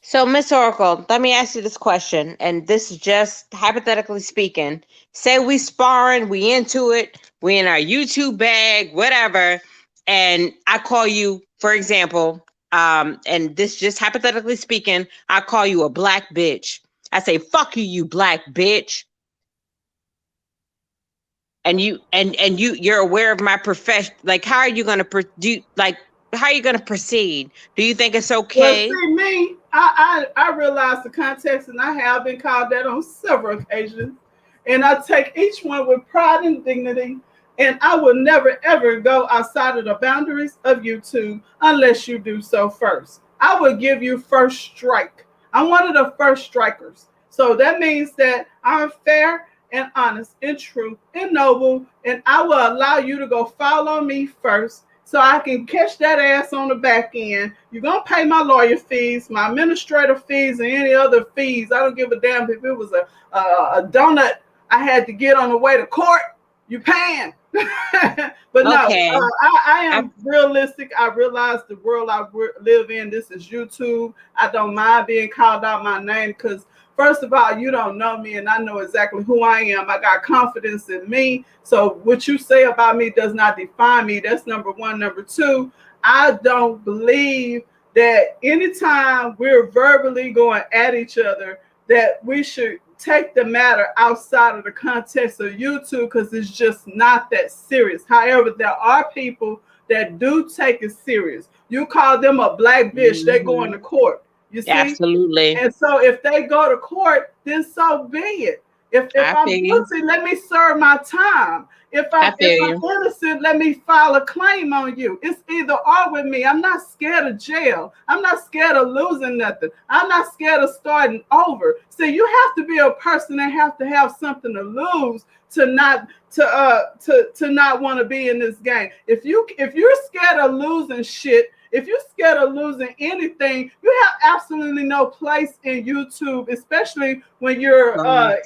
So, Miss Oracle, let me ask you this question, and this is just hypothetically speaking. Say we sparring, we into it, we in our YouTube bag, whatever, and I call you, for example, and this just hypothetically speaking, I call you a black bitch. I say, fuck you, you black bitch. And you're aware of my profession. Like, how are you gonna how are you gonna proceed? Do you think it's okay? Well, see, me, I realize the context, and I have been called that on several occasions. And I take each one with pride and dignity. And I will never, ever go outside of the boundaries of YouTube unless you do so first. I will give you first strike. I'm one of the first strikers. So that means that I'm fair and honest and true and noble. And I will allow you to go follow me first, so I can catch that ass on the back end. You're going to pay my lawyer fees, my administrative fees, and any other fees. I don't give a damn if it was a donut I had to get on the way to court. You paying. But no, I am realistic. I realize the world I live in, this is YouTube. I don't mind being called out my name because, first of all, you don't know me and I know exactly who I am. I got confidence in me. So what you say about me does not define me. That's number one. Number two, I don't believe that anytime we're verbally going at each other, that we should take the matter outside of the context of YouTube, because it's just not that serious. However, there are people that do take it serious. You call them a black bitch, they go into court. You see? Absolutely. And so if they go to court, then so be it. If I'm guilty, let me serve my time. If I'm innocent, let me file a claim on you. It's either or with me. I'm not scared of jail. I'm not scared of losing nothing. I'm not scared of starting over. See, you have to be a person that have to have something to lose to not want to be in this game. If you're scared of losing shit, if you're scared of losing anything, you have absolutely no place in YouTube, especially when you're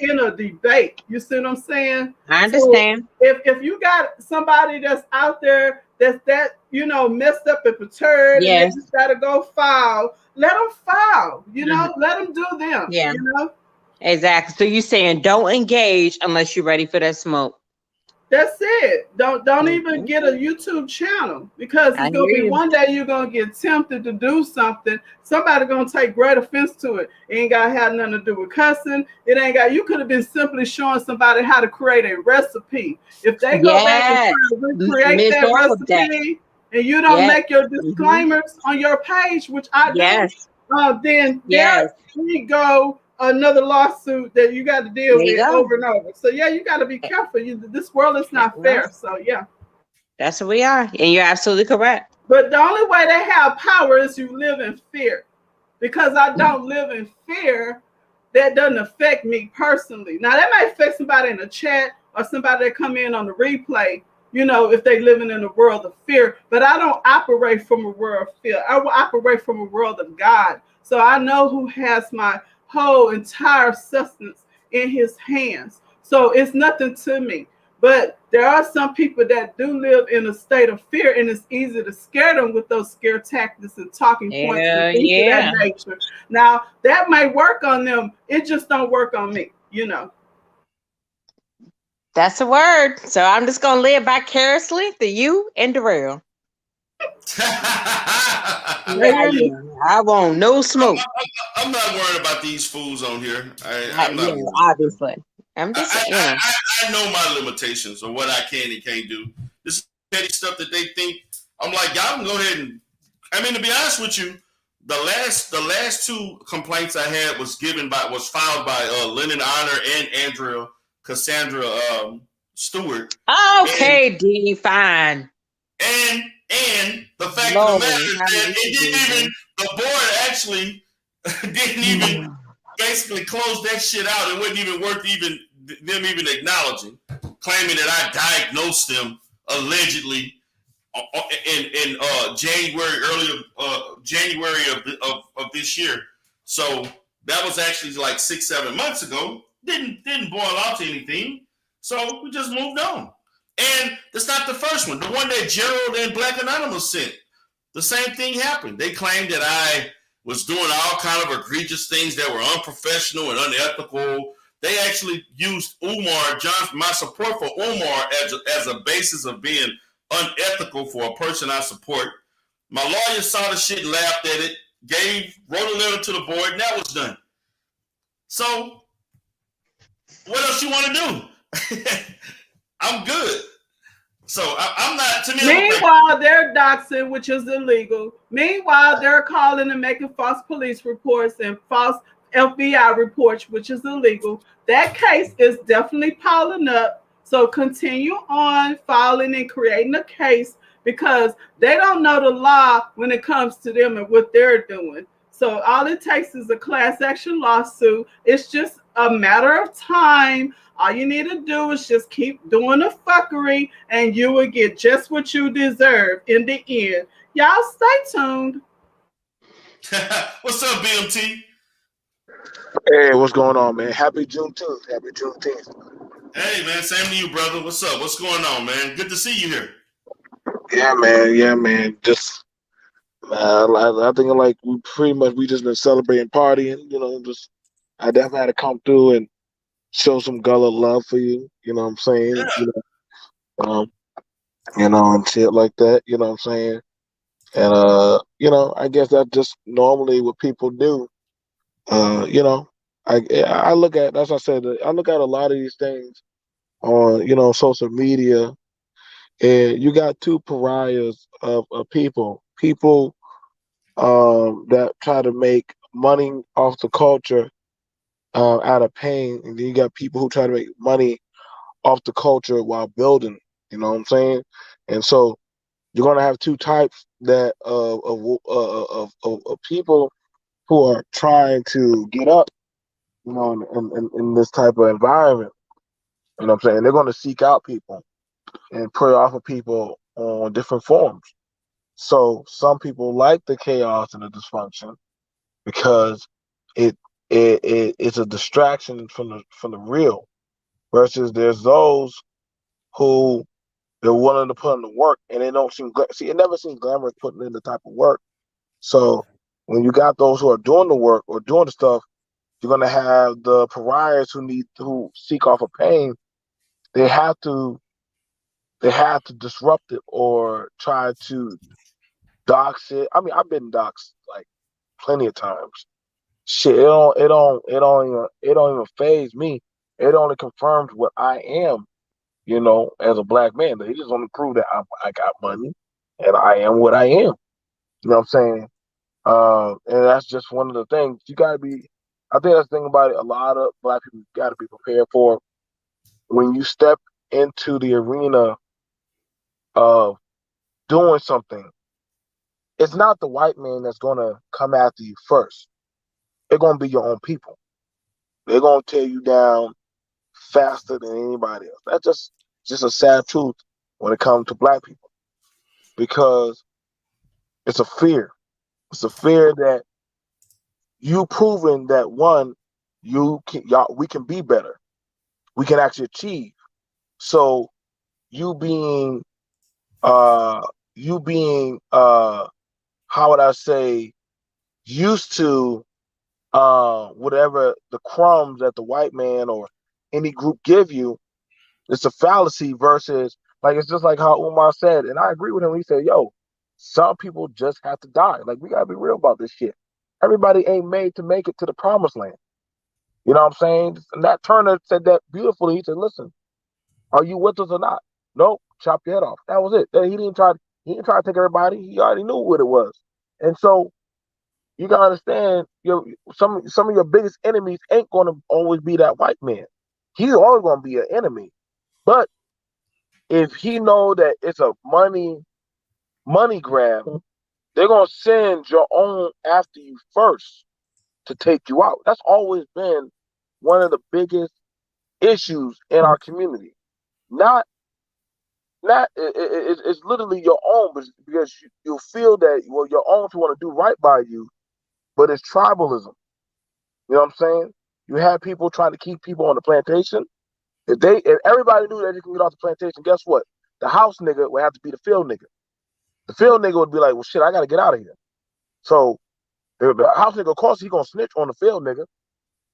in a debate. You see what I'm saying? I understand. So if you got somebody that's out there that's messed up and perturbed, and they just gotta go file, let them file. Let them do them. Yeah. Exactly. So you're saying don't engage unless you're ready for that smoke. That's it. Don't even get a YouTube channel, because it's gonna be one day you're gonna get tempted to do something. Somebody gonna take great offense to it. It ain't gotta have nothing to do with cussing. You could have been simply showing somebody how to create a recipe. If they go back and try to recreate that recipe, and you don't make your disclaimers on your page, which I do, then there we go. Another lawsuit that you got to deal with over and over. So you got to be careful. This world is not fair. So that's what we are, and you're absolutely correct. But the only way they have power is you live in fear. Because I don't live in fear, that doesn't affect me personally. Now that might affect somebody in the chat or somebody that come in on the replay. If they living in a world of fear, but I don't operate from a world of fear. I will operate from a world of God. So I know who has my whole entire substance in his hands. So it's nothing to me. But there are some people that do live in a state of fear, and it's easy to scare them with those scare tactics and talking points and things of that nature. Now, that may work on them. It just don't work on me, That's a word. So I'm just going to live vicariously through you and Darrell. I want no smoke. I'm not worried about these fools on here. Obviously. I'm just I know my limitations of what I can and can't do. This petty stuff that they think. I'm like, y'all can go ahead and. I mean, to be honest with you, the last two complaints I had was filed by Lenon Honor and Cassandra Stewart. Okay, D, fine. And the fact of the matter is that the board actually didn't even basically close that shit out. It wasn't even worth them acknowledging, claiming that I diagnosed them allegedly in January of this year. So that was actually like 6-7 months ago. Didn't boil out to anything. So we just moved on. And that's not the first one. The one that Gerald and Black Anonymous sent, the same thing happened. They claimed that I was doing all kind of egregious things that were unprofessional and unethical. They actually used Umar, my support for Umar as a basis of being unethical for a person I support. My lawyer saw the shit, laughed at it, wrote a letter to the board, and that was done. So, what else you want to do? I'm good. So I'm not. To me, meanwhile, they're doxing, which is illegal. Meanwhile, they're calling and making false police reports and false FBI reports, which is illegal. That case is definitely piling up. So continue on filing and creating a case, because they don't know the law when it comes to them and what they're doing. So all it takes is a class action lawsuit. It's just a matter of time. All you need to do is just keep doing the fuckery, and you will get just what you deserve in the end. Y'all stay tuned. What's up, BMT? Hey, what's going on, man? Happy Juneteenth. Happy Juneteenth. Hey, man. Same to you, brother. What's up? What's going on, man? Good to see you here. Yeah, man. Yeah, man. Just, I think like we just been celebrating, partying. I definitely had to come through and show some gullah love for you. You know what I'm saying? Yeah. And shit like that. You know what I'm saying? And I guess that's just normally what people do. I look at, as I said, I look at a lot of these things on social media, and you got two pariahs of people that try to make money off the culture, out of pain, and then you got people who try to make money off the culture while building. You know what I'm saying? And so you're gonna have two types that of people who are trying to get up, you know, in this type of environment. You know what I'm saying? They're gonna seek out people and prey off of people on different forms. So some people like the chaos and the dysfunction because it's a distraction from the real. Versus there's those who they're willing to put in the work and they don't see it never seems glamorous putting in the type of work. So when you got those who are doing the work or doing the stuff, you're gonna have the pariahs who seek off of pain. They have to disrupt it or try to dox it. I mean, I've been doxed like plenty of times. Shit, it don't even phase me. It only confirms what I am, you know, as a black man. It just only prove that I got money and I am what I am. You know what I'm saying? And that's just one of the things you gotta be. I think that's the thing about it. A lot of black people got to be prepared for when you step into the arena of doing something. It's not the white man that's gonna come after you first. They're gonna be your own people. They're gonna tear you down faster than anybody else. That's just a sad truth when it comes to black people because it's a fear. It's a fear that you proving that one, we can be better. We can actually achieve. So you being uh you being how would I say used to whatever the crumbs that the white man or any group give you, it's a fallacy versus like it's just like how Umar said, and I agree with him when he said, yo, some people just have to die. Like we gotta be real about this shit. Everybody ain't made to make it to the promised land. You know what I'm saying? And that Turner said that beautifully. He said, listen, are you with us or not? Nope, chop your head off. That was it. He didn't try to take everybody. He already knew what it was. And so you gotta understand some of your biggest enemies ain't gonna always be that white man. He's always gonna be an enemy. But if he know that it's a money grab, they're gonna send your own after you first to take you out. That's always been one of the biggest issues in our community. Not it's literally your own, because you feel that well your own to want to do right by you, but it's tribalism. You know what I'm saying? You have people trying to keep people on the plantation. If everybody knew that you can get off the plantation, guess what? The house nigga would have to be the field nigga. The field nigga would be like, well, shit, I got to get out of here. So the house nigga, of course, he going to snitch on the field nigga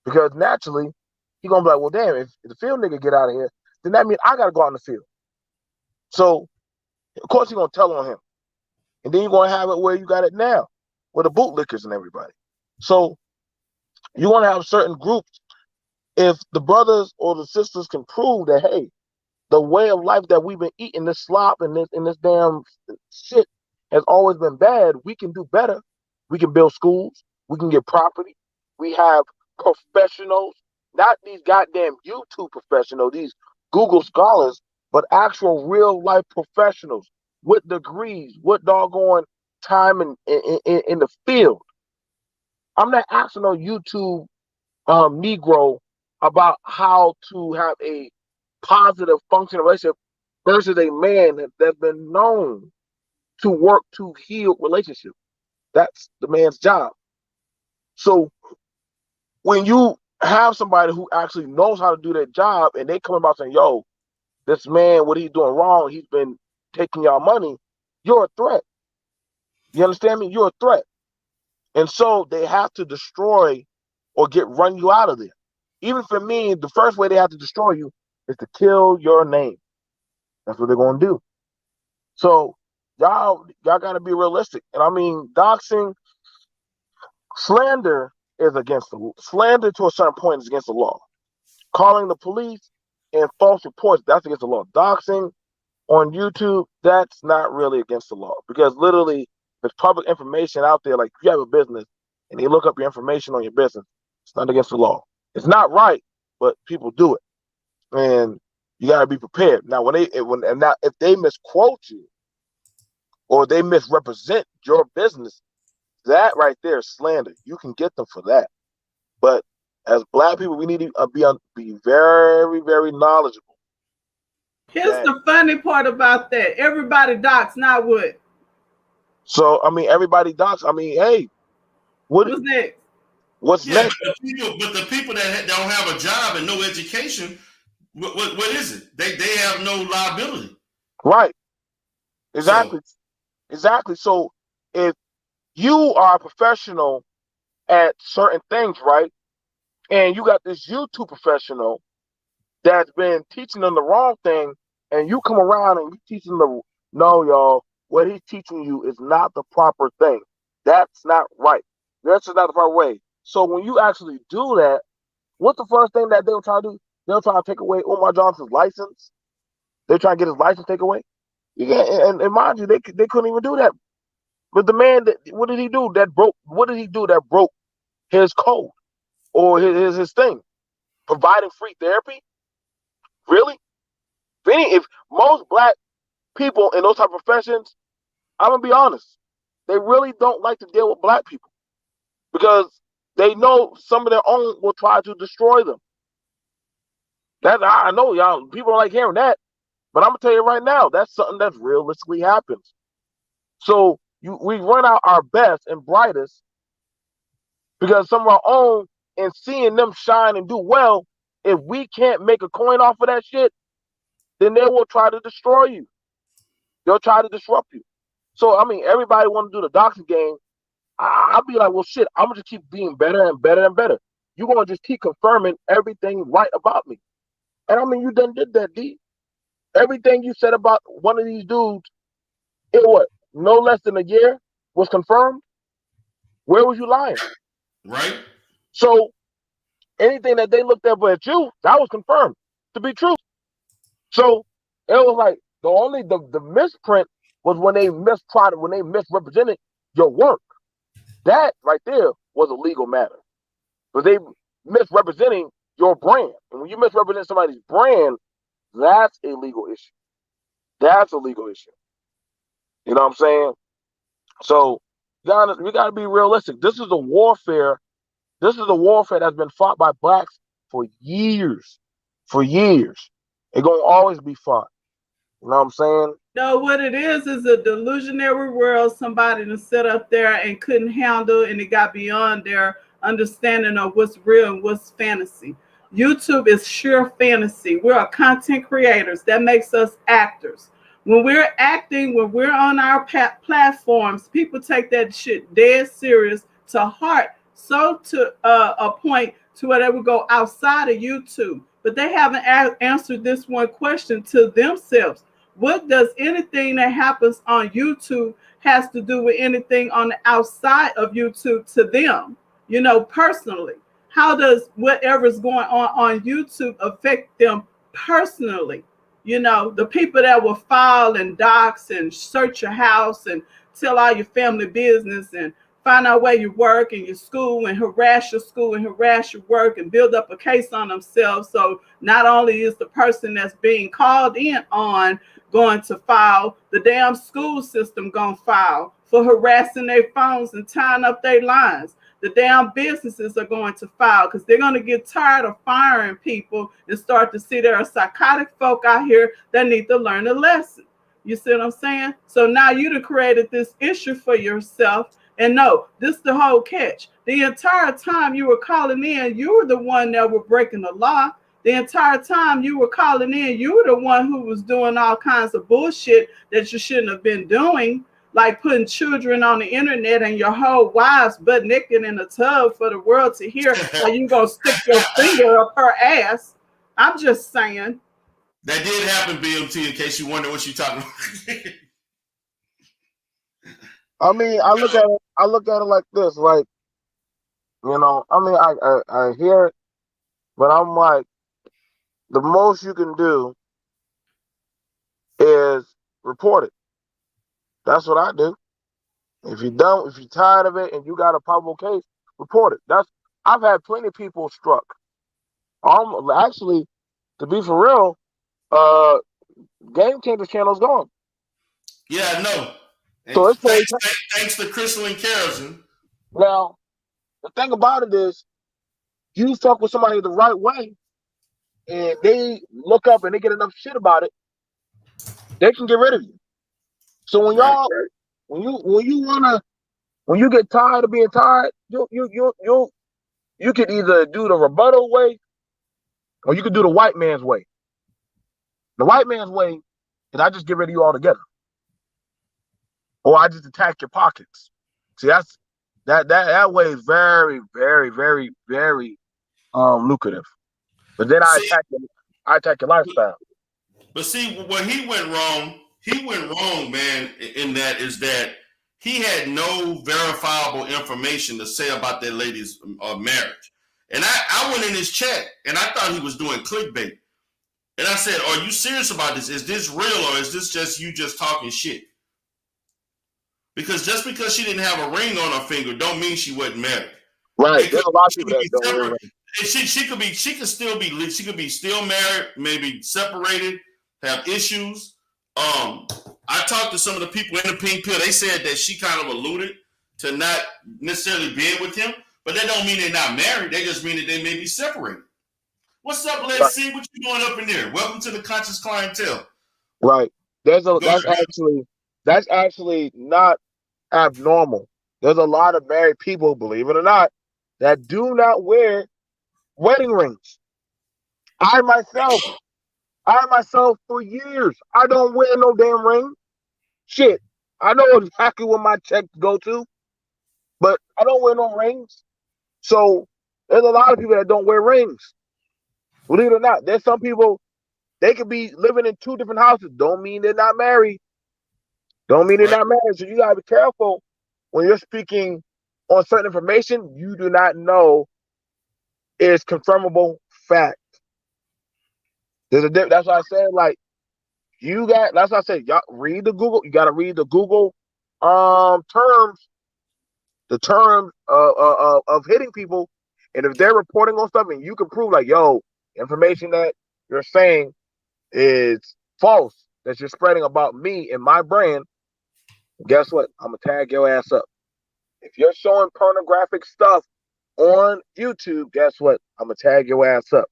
because naturally he going to be like, well, damn, if the field nigga get out of here, then that means I got to go out in the field. So, of course, he going to tell on him. And then you're going to have it where you got it now with the bootlickers and everybody. So you want to have certain groups. If the brothers or the sisters can prove that, hey, the way of life that we've been eating, this slop and this damn shit has always been bad, we can do better. We can build schools. We can get property. We have professionals, not these goddamn YouTube professionals, these Google scholars, but actual real life professionals with degrees, with doggone time in the field. I'm not asking no YouTube Negro about how to have a positive functional relationship versus a man that's been known to work to heal relationships. That's the man's job. So when you have somebody who actually knows how to do their job and they come about saying, yo, this man, what he's doing wrong, he's been taking y'all money, you're a threat. You understand me? You're a threat. And so they have to destroy or run you out of there. Even for me, the first way they have to destroy you is to kill your name. That's what they're going to do. So y'all got to be realistic. And I mean, doxing, slander is against the slander to a certain point is against the law. Calling the police and false reports, that's against the law. Doxing on YouTube, that's not really against the law because literally there's public information out there. Like if you have a business and they look up your information on your business, it's not against the law. It's not right, but people do it, and you gotta be prepared. Now, if they misquote you or they misrepresent your business, that right there is slander. You can get them for that. But as Black people, we need to be very, very knowledgeable. Here's the funny part about that. Everybody docs, not what? So, I mean, everybody docs. I mean, hey, what's next? What's next? But the people that don't have a job and no education, what is it? They have no liability. Right. Exactly. Exactly. So if you are a professional at certain things, right, and you got this YouTube professional that's been teaching them the wrong thing, and you come around and you teach them no, y'all, what he's teaching you is not the proper thing. That's not right. That's not the proper way. So when you actually do that, what's the first thing that they'll try to do? They'll try to take away Umar Johnson's license. They try to get his license taken away. Yeah, and mind you, they couldn't even do that. But the man, what did he do that broke? What did he do that broke his code or his thing? Providing free therapy? Really? If most Black people in those type of professions, I'm gonna be honest, they really don't like to deal with Black people because they know some of their own will try to destroy them. I know y'all people don't like hearing that, but I'm gonna tell you right now, that's something that realistically happens. So we run out our best and brightest because some of our own, and seeing them shine and do well, if we can't make a coin off of that shit, then they will try to destroy you. They'll try to disrupt you. So I mean, everybody want to do the doxing game. I'll be like, well, shit, I'm gonna just keep being better and better and better. You're gonna just keep confirming everything right about me. And I mean, you done did that, D. Everything you said about one of these dudes, no less than a year was confirmed. Where was you lying? Right. So anything that they looked at you, that was confirmed to be true. So it was like the misprint was when they misrepresented your work. That right there was a legal matter. But they misrepresenting your brand. And when you misrepresent somebody's brand, that's a legal issue. That's a legal issue. You know what I'm saying? So we gotta be realistic. This is a warfare. This is a warfare that's been fought by Blacks for years. For years. It's gonna always be fought. You know what I'm saying? No, what it is a delusionary world somebody to sit up there and couldn't handle, and it got beyond their understanding of what's real and what's fantasy. YouTube is sheer fantasy. We're content creators. That makes us actors. When we're acting, when we're on our platforms, people take that shit dead serious to heart, so to a point to where they would go outside of YouTube. But they haven't answered this one question to themselves. What does anything that happens on YouTube has to do with anything on the outside of YouTube to them? You know, personally, how does whatever's going on YouTube affect them personally? You know, the people that will file and dox and search your house and tell all your family business and find out where you work and your school and harass your school and harass your work and build up a case on themselves. So not only is the person that's being called in on going to file, the damn school system gonna file for harassing their phones and tying up their lines. The damn businesses are going to file because they're going to get tired of firing people and start to see there are psychotic folk out here that need to learn a lesson. You see what I'm saying? So now you've created this issue for yourself. And no, this is the whole catch. The entire time you were calling in, you were the one that were breaking the law. The entire time you were calling in, you were the one who was doing all kinds of bullshit that you shouldn't have been doing, like putting children on the internet and your whole wives butt naked in a tub for the world to hear. How you gonna stick your finger up her ass? I'm just saying. That did happen, BMT, in case you wonder what you're talking about. I mean, I look at it like this, like, you know, I mean, I hear it, but I'm like, the most you can do is report it. That's what I do. If you're tired of it and you got a probable case, report it. I've had plenty of people struck Actually, to be for real, Game Changer channel's gone. Yeah, I know. And So it's thanks to Crystal and Kerosene. Now, the thing about it is, you fuck with somebody the right way, and they look up and they get enough shit about it, they can get rid of you. So when y'all, when you get tired of being tired, you could either do the rebuttal way, or you could do the white man's way. The white man's way is I just get rid of you altogether, or I just attack your pockets. See, that way is very, very, very, very lucrative. But then I attack your lifestyle. But see, where he went wrong, man, in that is that he had no verifiable information to say about that lady's marriage. And I went in his chat and I thought he was doing clickbait. And I said, are you serious about this? Is this real, or is this just you just talking shit? Because just because she didn't have a ring on her finger don't mean she wasn't married. Right. There's a lot of people that don't wear rings. She could be still married, maybe separated, have issues. I talked to some of the people in the pink pill. They said that she kind of alluded to not necessarily being with him, but that don't mean they're not married. They just mean that they may be separated. What's up, Let's see what you doing up in there. Welcome to the Conscious Clientele. Right. That's actually not abnormal. There's a lot of married people, believe it or not, that do not wear wedding rings. I myself for years, I don't wear no damn ring. Shit. I know exactly where my checks go to, but I don't wear no rings. So there's a lot of people that don't wear rings. Believe it or not, there's some people, they could be living in two different houses. Don't mean they're not married. Don't mean they're not married. So you gotta be careful when you're speaking on certain information you do not know is confirmable fact. That's why I said, like, that's why I said, y'all read the Google. You gotta read the Google terms, the terms of hitting people. And if they're reporting on stuff and you can prove, like, yo, information that you're saying is false, that you're spreading about me and my brand, guess what? I'm gonna tag your ass up. If you're showing pornographic stuff on YouTube, guess what? I'm gonna tag your ass up.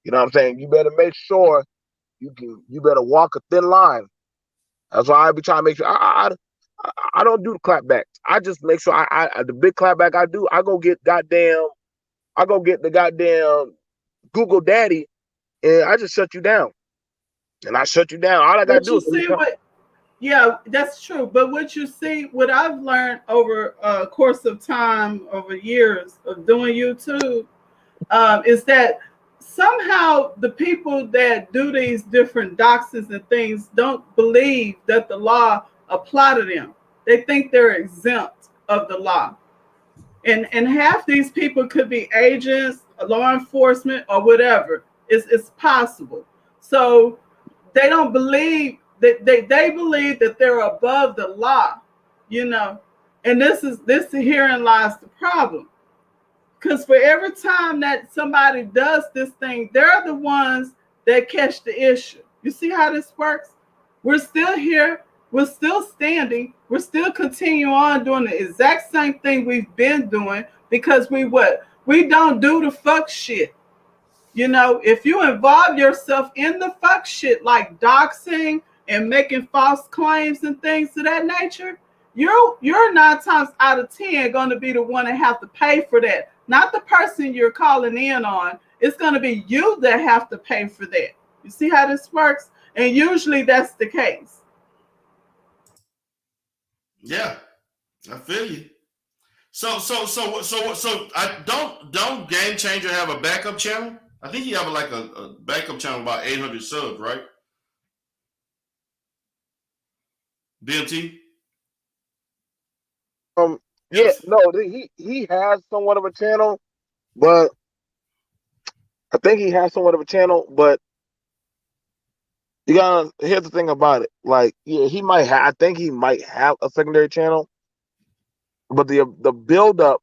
You know what I'm saying? You better make sure you better walk a thin line. That's why I be trying to make sure I don't do the clapbacks. I just make sure the big clapback I do, I go get the goddamn Google Daddy, and I just shut you down. And I shut you down. All I gotta do is yeah, that's true. But what I've learned over a course of time, over years of doing YouTube, is that somehow the people that do these different doxes and things don't believe that the law apply to them. They think they're exempt of the law. And half these people could be agents, law enforcement, or whatever. It's possible. So they don't believe that they believe that they're above the law, you know. And this herein lies the problem. Because for every time that somebody does this thing, they're the ones that catch the issue. You see how this works? We're still here. We're still standing. We're still continuing on doing the exact same thing we've been doing because we don't do the fuck shit. You know, if you involve yourself in the fuck shit like doxing and making false claims and things of that nature, you're 9 times out of 10 going to be the one that have to pay for that. Not the person you're calling in on. It's going to be you that have to pay for that. You see how this works? And usually that's the case. Yeah, I feel you. So I don't Game Changer have a backup channel? I think you have a backup channel about 800 subs, right? BMT? Yeah, no, he has somewhat of a channel, but I think he has somewhat of a channel, but here's the thing about it. Like, yeah, I think he might have a secondary channel, but the build up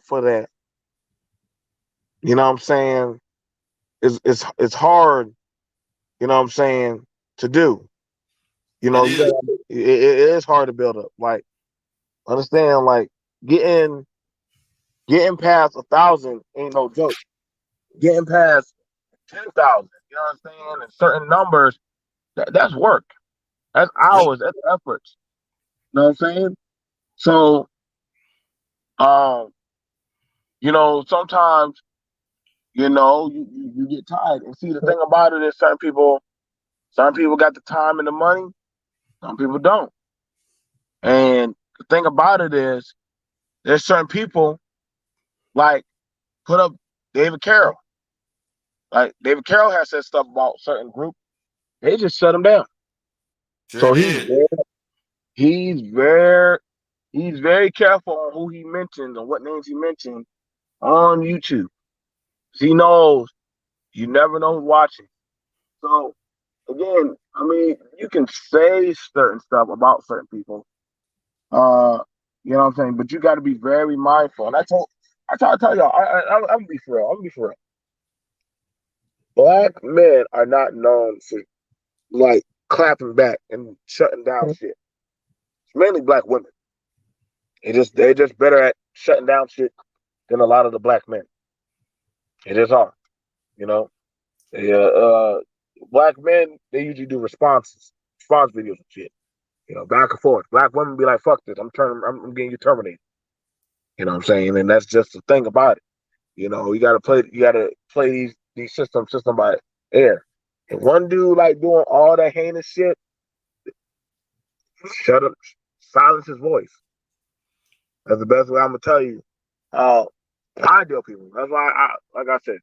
for that, you know what I'm saying? it's hard, you know what I'm saying, to do. You know, it is hard to build up. Like, understand, like getting past 1,000 ain't no joke. Getting past 10,000, you know what I'm saying, and certain numbers, that's work. That's hours. That's efforts. You know what I'm saying? So, you know, sometimes, you know, you get tired. And see, the thing about it is certain people got the time and the money, some people don't. And the thing about it is there's certain people like put up David Carroll. Like David Carroll has said stuff about certain group. They just shut him down. So he's very careful on who he mentions and what names he mentions on YouTube. He knows you never know who's watching. So again, I mean, you can say certain stuff about certain people. You know what I'm saying? But you got to be very mindful. And I try to tell y'all, I'm gonna be for real. I'm gonna be for real. Black men are not known for like clapping back and shutting down shit. It's mainly black women. They're just better at shutting down shit than a lot of the black men. It is hard, you know. Black men, they usually do response videos and shit. You know, back and forth. Black women be like, "Fuck this! I'm getting you terminated." You know what I'm saying? And that's just the thing about it. You know, you gotta play these system by air. And one dude like doing all that heinous shit, shut up, silence his voice. That's the best way I'm gonna tell you how I deal with people. That's why like I said,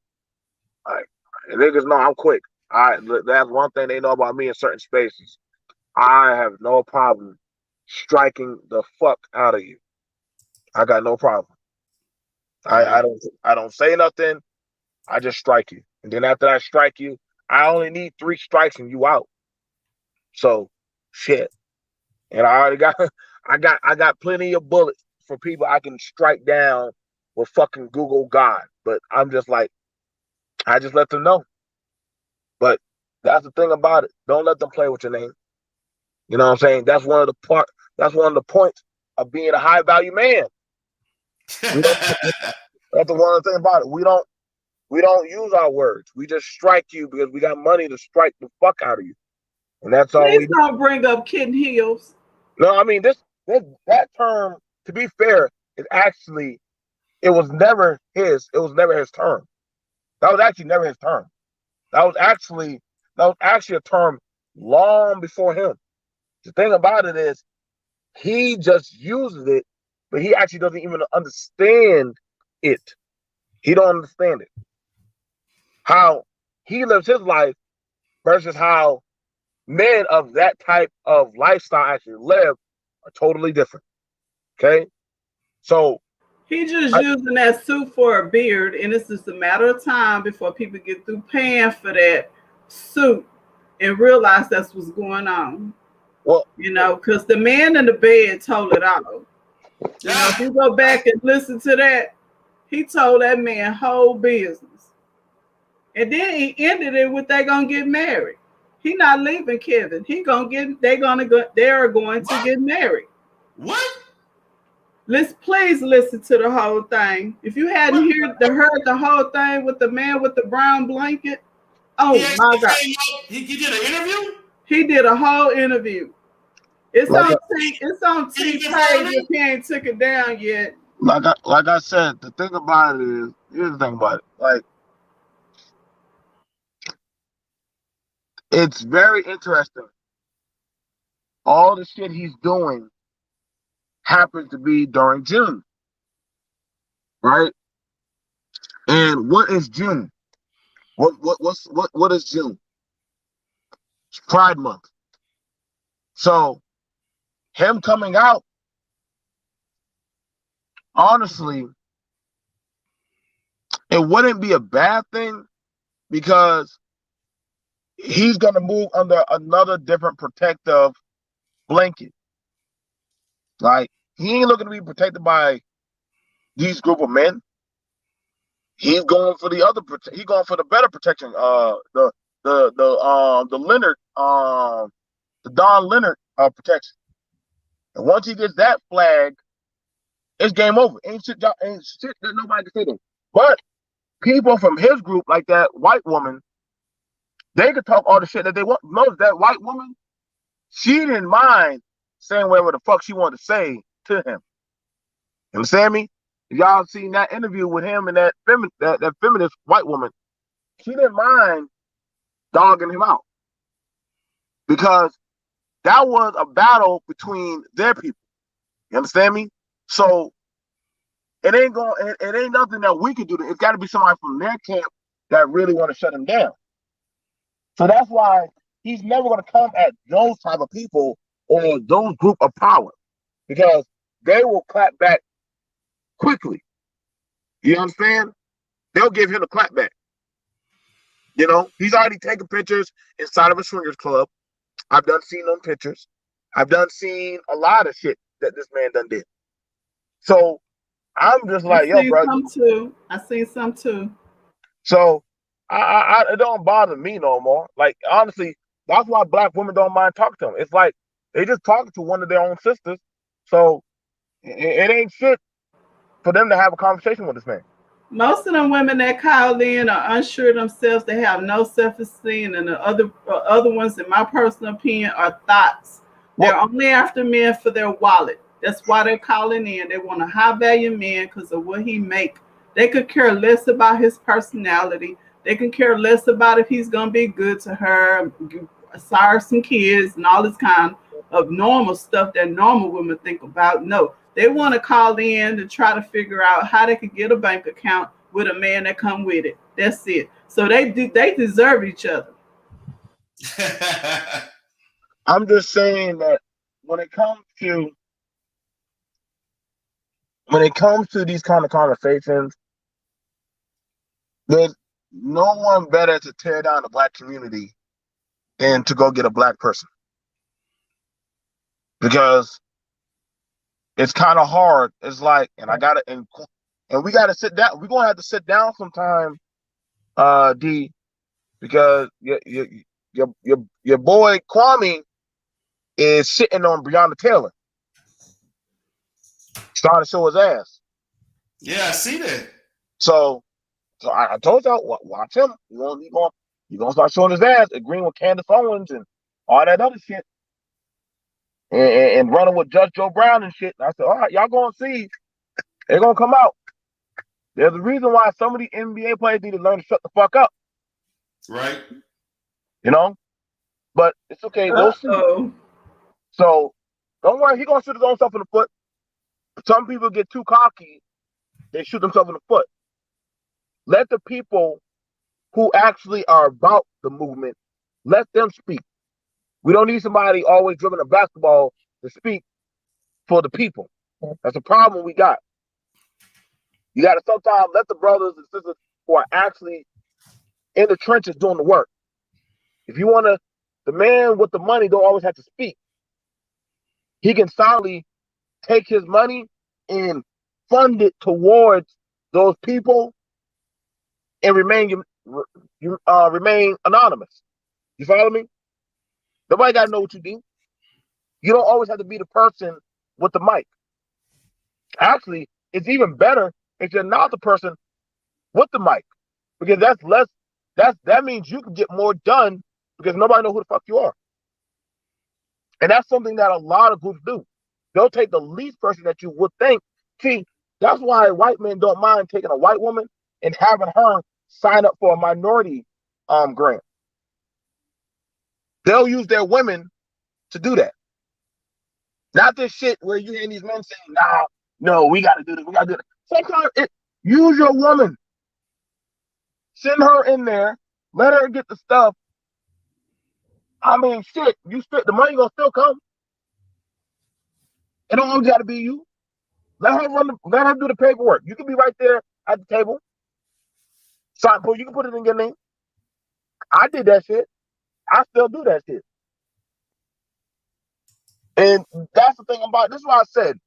like niggas know I'm quick. That's one thing they know about me in certain spaces. I have no problem striking the fuck out of you. I got no problem. I don't say nothing. I just strike you, and then after I strike you, I only need 3 strikes and you out. So, shit. And I already got, I got plenty of bullets for people I can strike down with fucking Google God. But I'm just like, I just let them know. But that's the thing about it. Don't let them play with your name. You know what I'm saying? That's one of the points of being a high value man. That's the one thing about it. We don't use our words. We just strike you because we got money to strike the fuck out of you. And that's all we do. Don't bring up kitten heels. No, I mean that term, to be fair, is actually it was never his term. That was actually never his term. That was actually a term long before him. The thing about it is he just uses it, but he actually doesn't even understand it. He don't understand it. How he lives his life versus how men of that type of lifestyle actually live are totally different. Okay? So he just using that suit for a beard, and it's just a matter of time before people get through paying for that suit and realize that's what's going on. Well, you know, because the man in the bed told it all. You know, if you go back and listen to that, he told that man whole business. And then he ended it with they're gonna get married. He not leaving Kevin. They are going to get married. What? Please listen to the whole thing. If you hadn't heard the whole thing with the man with the brown blanket, oh my God. He did an interview? He did a whole interview. It's on T-Page if he ain't took it down yet. Like I said, the thing about it is, here's the thing about it. Like, it's very interesting. All the shit he's doing happens to be during June. Right? And what is June? What is June? It's Pride Month. So him coming out, honestly, it wouldn't be a bad thing because he's going to move under another different protective blanket. Like, he ain't looking to be protected by these group of men. He's going for the other. He's going for the better protection. The Leonard, the Don Leonard protection. And once he gets that flag, it's game over. Ain't shit that nobody can say to him. But people from his group, like that white woman, they could talk all the shit that they want. Notice that white woman, she didn't mind saying whatever the fuck she wanted to say to him. You understand me? If y'all seen that interview with him and that feminist white woman, she didn't mind dogging him out because that was a battle between their people. You understand me? So it ain't nothing that we could do. It's got to be somebody from their camp that really want to shut him down. So that's why he's never going to come at those type of people or those group of power because they will clap back quickly. You understand? They'll give him a clap back. You know, he's already taken pictures inside of a swingers club. I've done seen them pictures. I've done seen a lot of shit that this man done did. So I'm just like, yo, bro. I seen some too. So it don't bother me no more. Like, honestly, that's why black women don't mind talking to him. It's like they just talking to one of their own sisters. So it ain't shit for them to have a conversation with this man. Most of them women that call in are unsure of themselves. They have no self-esteem, and the other ones, in my personal opinion, are thoughts. They're only after men for their wallet. That's why they're calling in. They want a high-value man because of what he make. They could care less about his personality. They can care less about if he's gonna be good to her, sire some kids, and all this kind of normal stuff that normal women think about. No. They want to call in to try to figure out how they could get a bank account with a man that come with it. That's it. So they deserve each other. I'm just saying that when it comes to these kind of conversations, there's no one better to tear down the black community than to go get a black person. Because it's kind of hard. It's like, and we gotta sit down. We're gonna have to sit down sometime, D, because your boy Kwame is sitting on Breonna Taylor, starting to show his ass. Yeah, I see that. So I told y'all, watch him. You're gonna start showing his ass, agreeing with Candace Owens and all that other shit, and running with Judge Joe Brown and shit. And I said, all right, y'all gonna see. They're gonna come out. There's a reason why some of the NBA players need to learn to shut the fuck up. Right. You know? But it's okay. We'll see. So don't worry. He's going to shoot his own self in the foot. Some people get too cocky. They shoot themselves in the foot. Let the people who actually are about the movement, let them speak. We don't need somebody always dribbling a basketball to speak for the people. That's a problem we got. You got to sometimes let the brothers and sisters who are actually in the trenches doing the work. If you want to, the man with the money don't always have to speak. He can solidly take his money and fund it towards those people and remain anonymous. You follow me? Nobody got to know what you do. You don't always have to be the person with the mic. Actually, it's even better if you're not the person with the mic, because that means you can get more done because nobody knows who the fuck you are. And that's something that a lot of groups do. They'll take the least person that you would think. See, that's why white men don't mind taking a white woman and having her sign up for a minority grant. They'll use their women to do that. Not this shit where you hear these men saying, nah, no, we got to do this, we got to do that. Sometimes use your woman. Send her in there. Let her get the stuff. I mean, shit, the money gonna still come. It don't always gotta be you. Let her do the paperwork. You can be right there at the table. Sign, you can put it in your name. I did that shit. I still do that shit. And that's the thing about this is why I said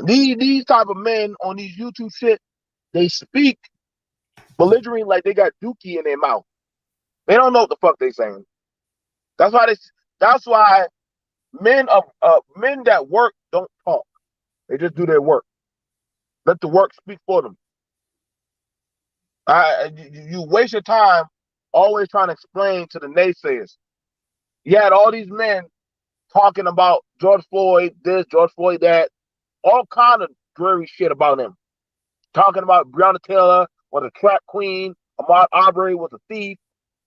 these type of men on these YouTube shit, they speak belligerent like they got dookie in their mouth. They don't know what the fuck they saying. That's why men that work don't talk. They just do their work. Let the work speak for them. You waste your time always trying to explain to the naysayers. You had all these men talking about George Floyd this, George Floyd that, all kind of dreary shit about him. Talking about Breonna Taylor was a trap queen, Ahmaud Arbery was a thief.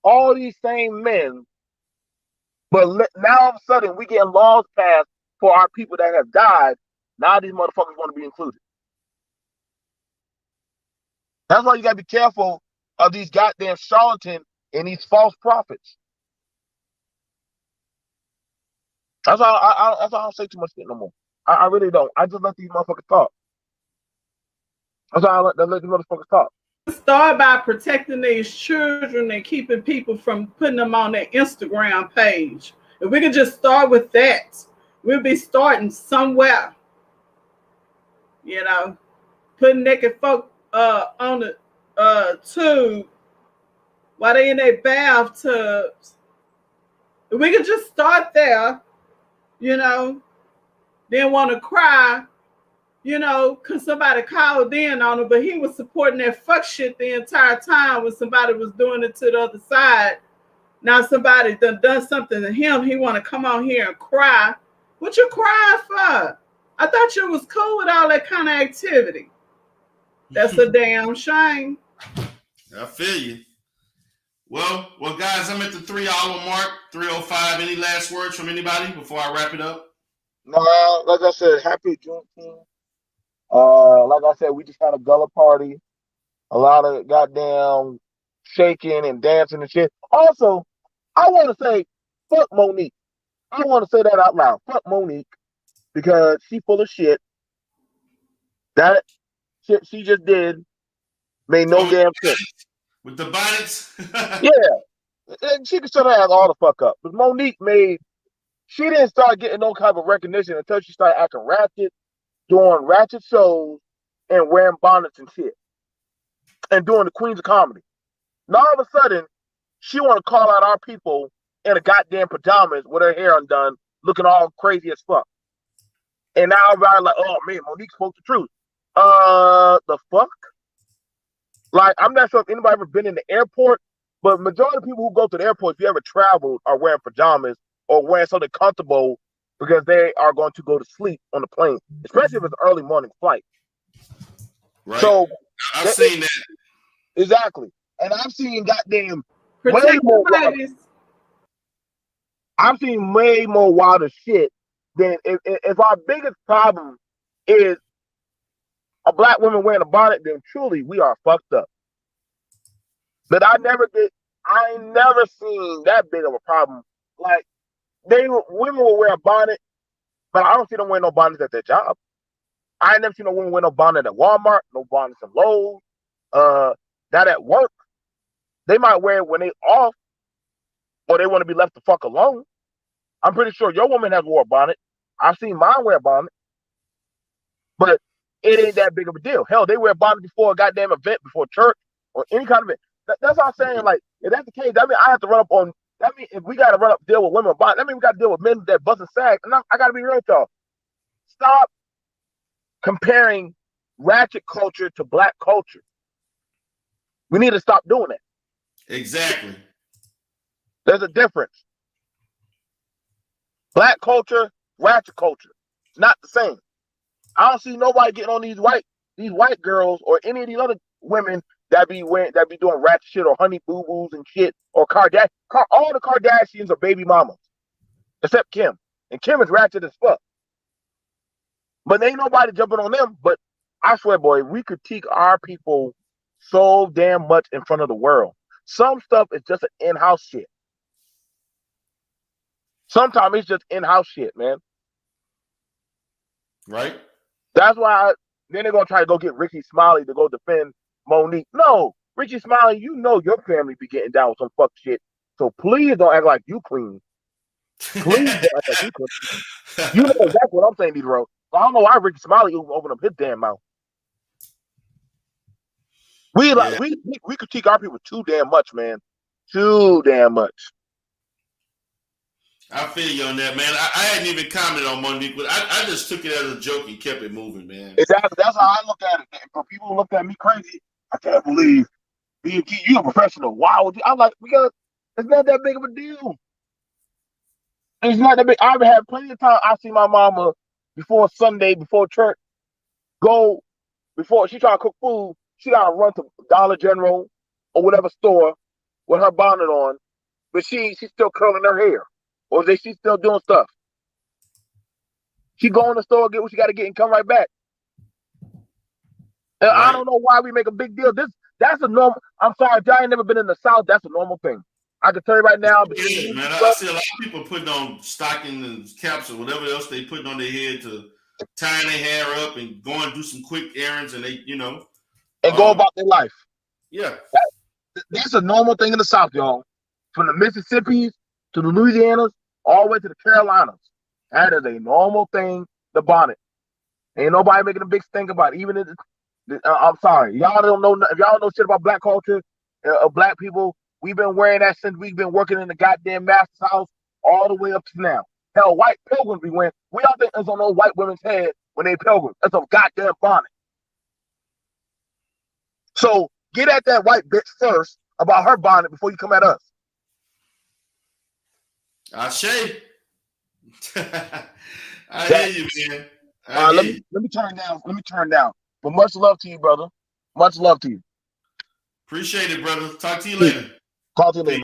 All these same men, but now all of a sudden we getting laws passed for our people that have died. Now these motherfuckers want to be included. That's why you gotta be careful of these goddamn charlatans and these false prophets. That's why I don't say too much shit no more. I really don't. I just let these motherfuckers talk. That's why I let these motherfuckers talk. Start by protecting these children and keeping people from putting them on their Instagram page. If we could just start with that, we'll be starting somewhere. You know, putting naked folk on the tube while they in their bathtubs. If we could just start there, you know, then want to cry, you know, because somebody called in on him, but he was supporting that fuck shit the entire time when somebody was doing it to the other side. Now somebody done something to him. He want to come on here and cry. What you crying for? I thought you was cool with all that kind of activity. That's a damn shame. I feel you. Well, guys, I'm at the 3 hour mark, 3:05. Any last words from anybody before I wrap it up? No, like I said, happy Juneteenth. Like I said, we just had a gullah party. A lot of goddamn shaking and dancing and shit. Also, I want to say, fuck Monique. I want to say that out loud. Fuck Monique. Because she full of shit. That shit she just did made no damn sense. With the bonnets? Yeah. And she could shut her ass all the fuck up. But Monique she didn't start getting no kind of recognition until she started acting ratchet, doing ratchet shows, and wearing bonnets and shit. And doing the Queens of Comedy. Now all of a sudden, she want to call out our people in a goddamn pajamas with her hair undone, looking all crazy as fuck. And now everybody like, oh man, Monique spoke the truth. The fuck? Like, I'm not sure if anybody ever been in the airport, but majority of people who go to the airport, if you ever traveled, are wearing pajamas or wearing something comfortable because they are going to go to sleep on the plane, especially if it's an early morning flight. Right. So I've seen that. Exactly. And I've seen goddamn I've seen way more wilder shit than if our biggest problem is a black woman wearing a bonnet, then truly we are fucked up. But I ain't never seen that big of a problem. Like women will wear a bonnet, but I don't see them wearing no bonnets at their job. I ain't never seen no women wear no bonnet at Walmart, no bonnets at Lowe's, not at work. They might wear it when they off, or they want to be left the fuck alone. I'm pretty sure your woman has wore a bonnet. I've seen mine wear a bonnet. But it ain't that big of a deal. Hell, they wear a bonnet before a goddamn event, before church, or any kind of event. That's what I'm saying. Like, if that's the case, that means I have to run up on, that means if we got to run up, deal with women with bonnet, that means we got to deal with men that bust a sag. And I got to be real with y'all. Stop comparing ratchet culture to black culture. We need to stop doing that. Exactly. There's a difference. Black culture, ratchet culture, not the same. I don't see nobody getting on these white girls or any of these other women that be doing ratchet shit or honey boo boos and shit or Kardashian. All the Kardashians are baby mamas, except Kim, and Kim is ratchet as fuck. But ain't nobody jumping on them. But I swear, boy, we critique our people so damn much in front of the world. Some stuff is just an in-house shit. Sometimes it's just in-house shit, man. Right. That's why then they're gonna try to go get Ricky Smiley to go defend Monique. No, Ricky Smiley, you know your family be getting down with some fuck shit. So please don't act like you clean. Please don't act like you clean. You know exactly what I'm saying, D-Ro. I don't know why Ricky Smiley opened up his damn mouth. We like Yeah, we critique our people too damn much, man. Too damn much. I feel you on that, man. I hadn't even commented on Monique, but I just took it as a joke and kept it moving, man. Exactly. That's how I look at it. For people who looked at me crazy, I can't believe you a professional. Why would you? I'm like, because it's not that big of a deal. It's not that big. I've had plenty of time. I see my mama before Sunday, before church, go before she try to cook food. She gotta run to Dollar General or whatever store with her bonnet on, but she's still curling her hair, or she's still doing stuff. She go in the store, get what she got to get, and come right back. And Right. I don't know why we make a big deal. That's a normal. I'm sorry, if y'all ain't never been in the South, that's a normal thing. I can tell you right now. Yeah, man. I see a lot of people putting on stockings and caps or whatever else they putting on their head to tying their hair up and go and do some quick errands, and they, and go about their life. Yeah. That's a normal thing in the South, y'all. From the Mississippis to the Louisianas, all the way to the Carolinas. That is a normal thing, the bonnet. Ain't nobody making a big stink about it. Even if, I'm sorry, y'all don't know, if y'all don't know shit about black culture, black people, we've been wearing that since we've been working in the goddamn master's house all the way up to now. Hell, white pilgrims be wearing. We all think it's on those white women's head when they pilgrims. That's a goddamn bonnet. So get at that white bitch first about her bonnet before you come at us. Ashe. I hear you, man. Let me turn down. Let me turn down. But much love to you, brother. Much love to you. Appreciate it, brother. Talk to you later. Talk to you later.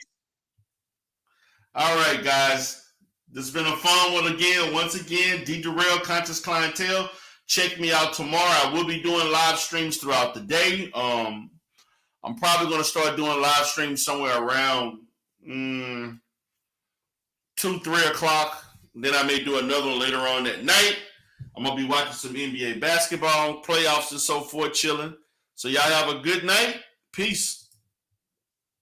All right, guys. This has been a fun one again. Once again, D. Durrell, Conscious Clientele. Check me out tomorrow. I will be doing live streams throughout the day. I'm probably going to start doing live streams somewhere around 2, 3 o'clock. Then I may do another one later on that night. I'm going to be watching some NBA basketball, playoffs and so forth, chilling. So y'all have a good night. Peace.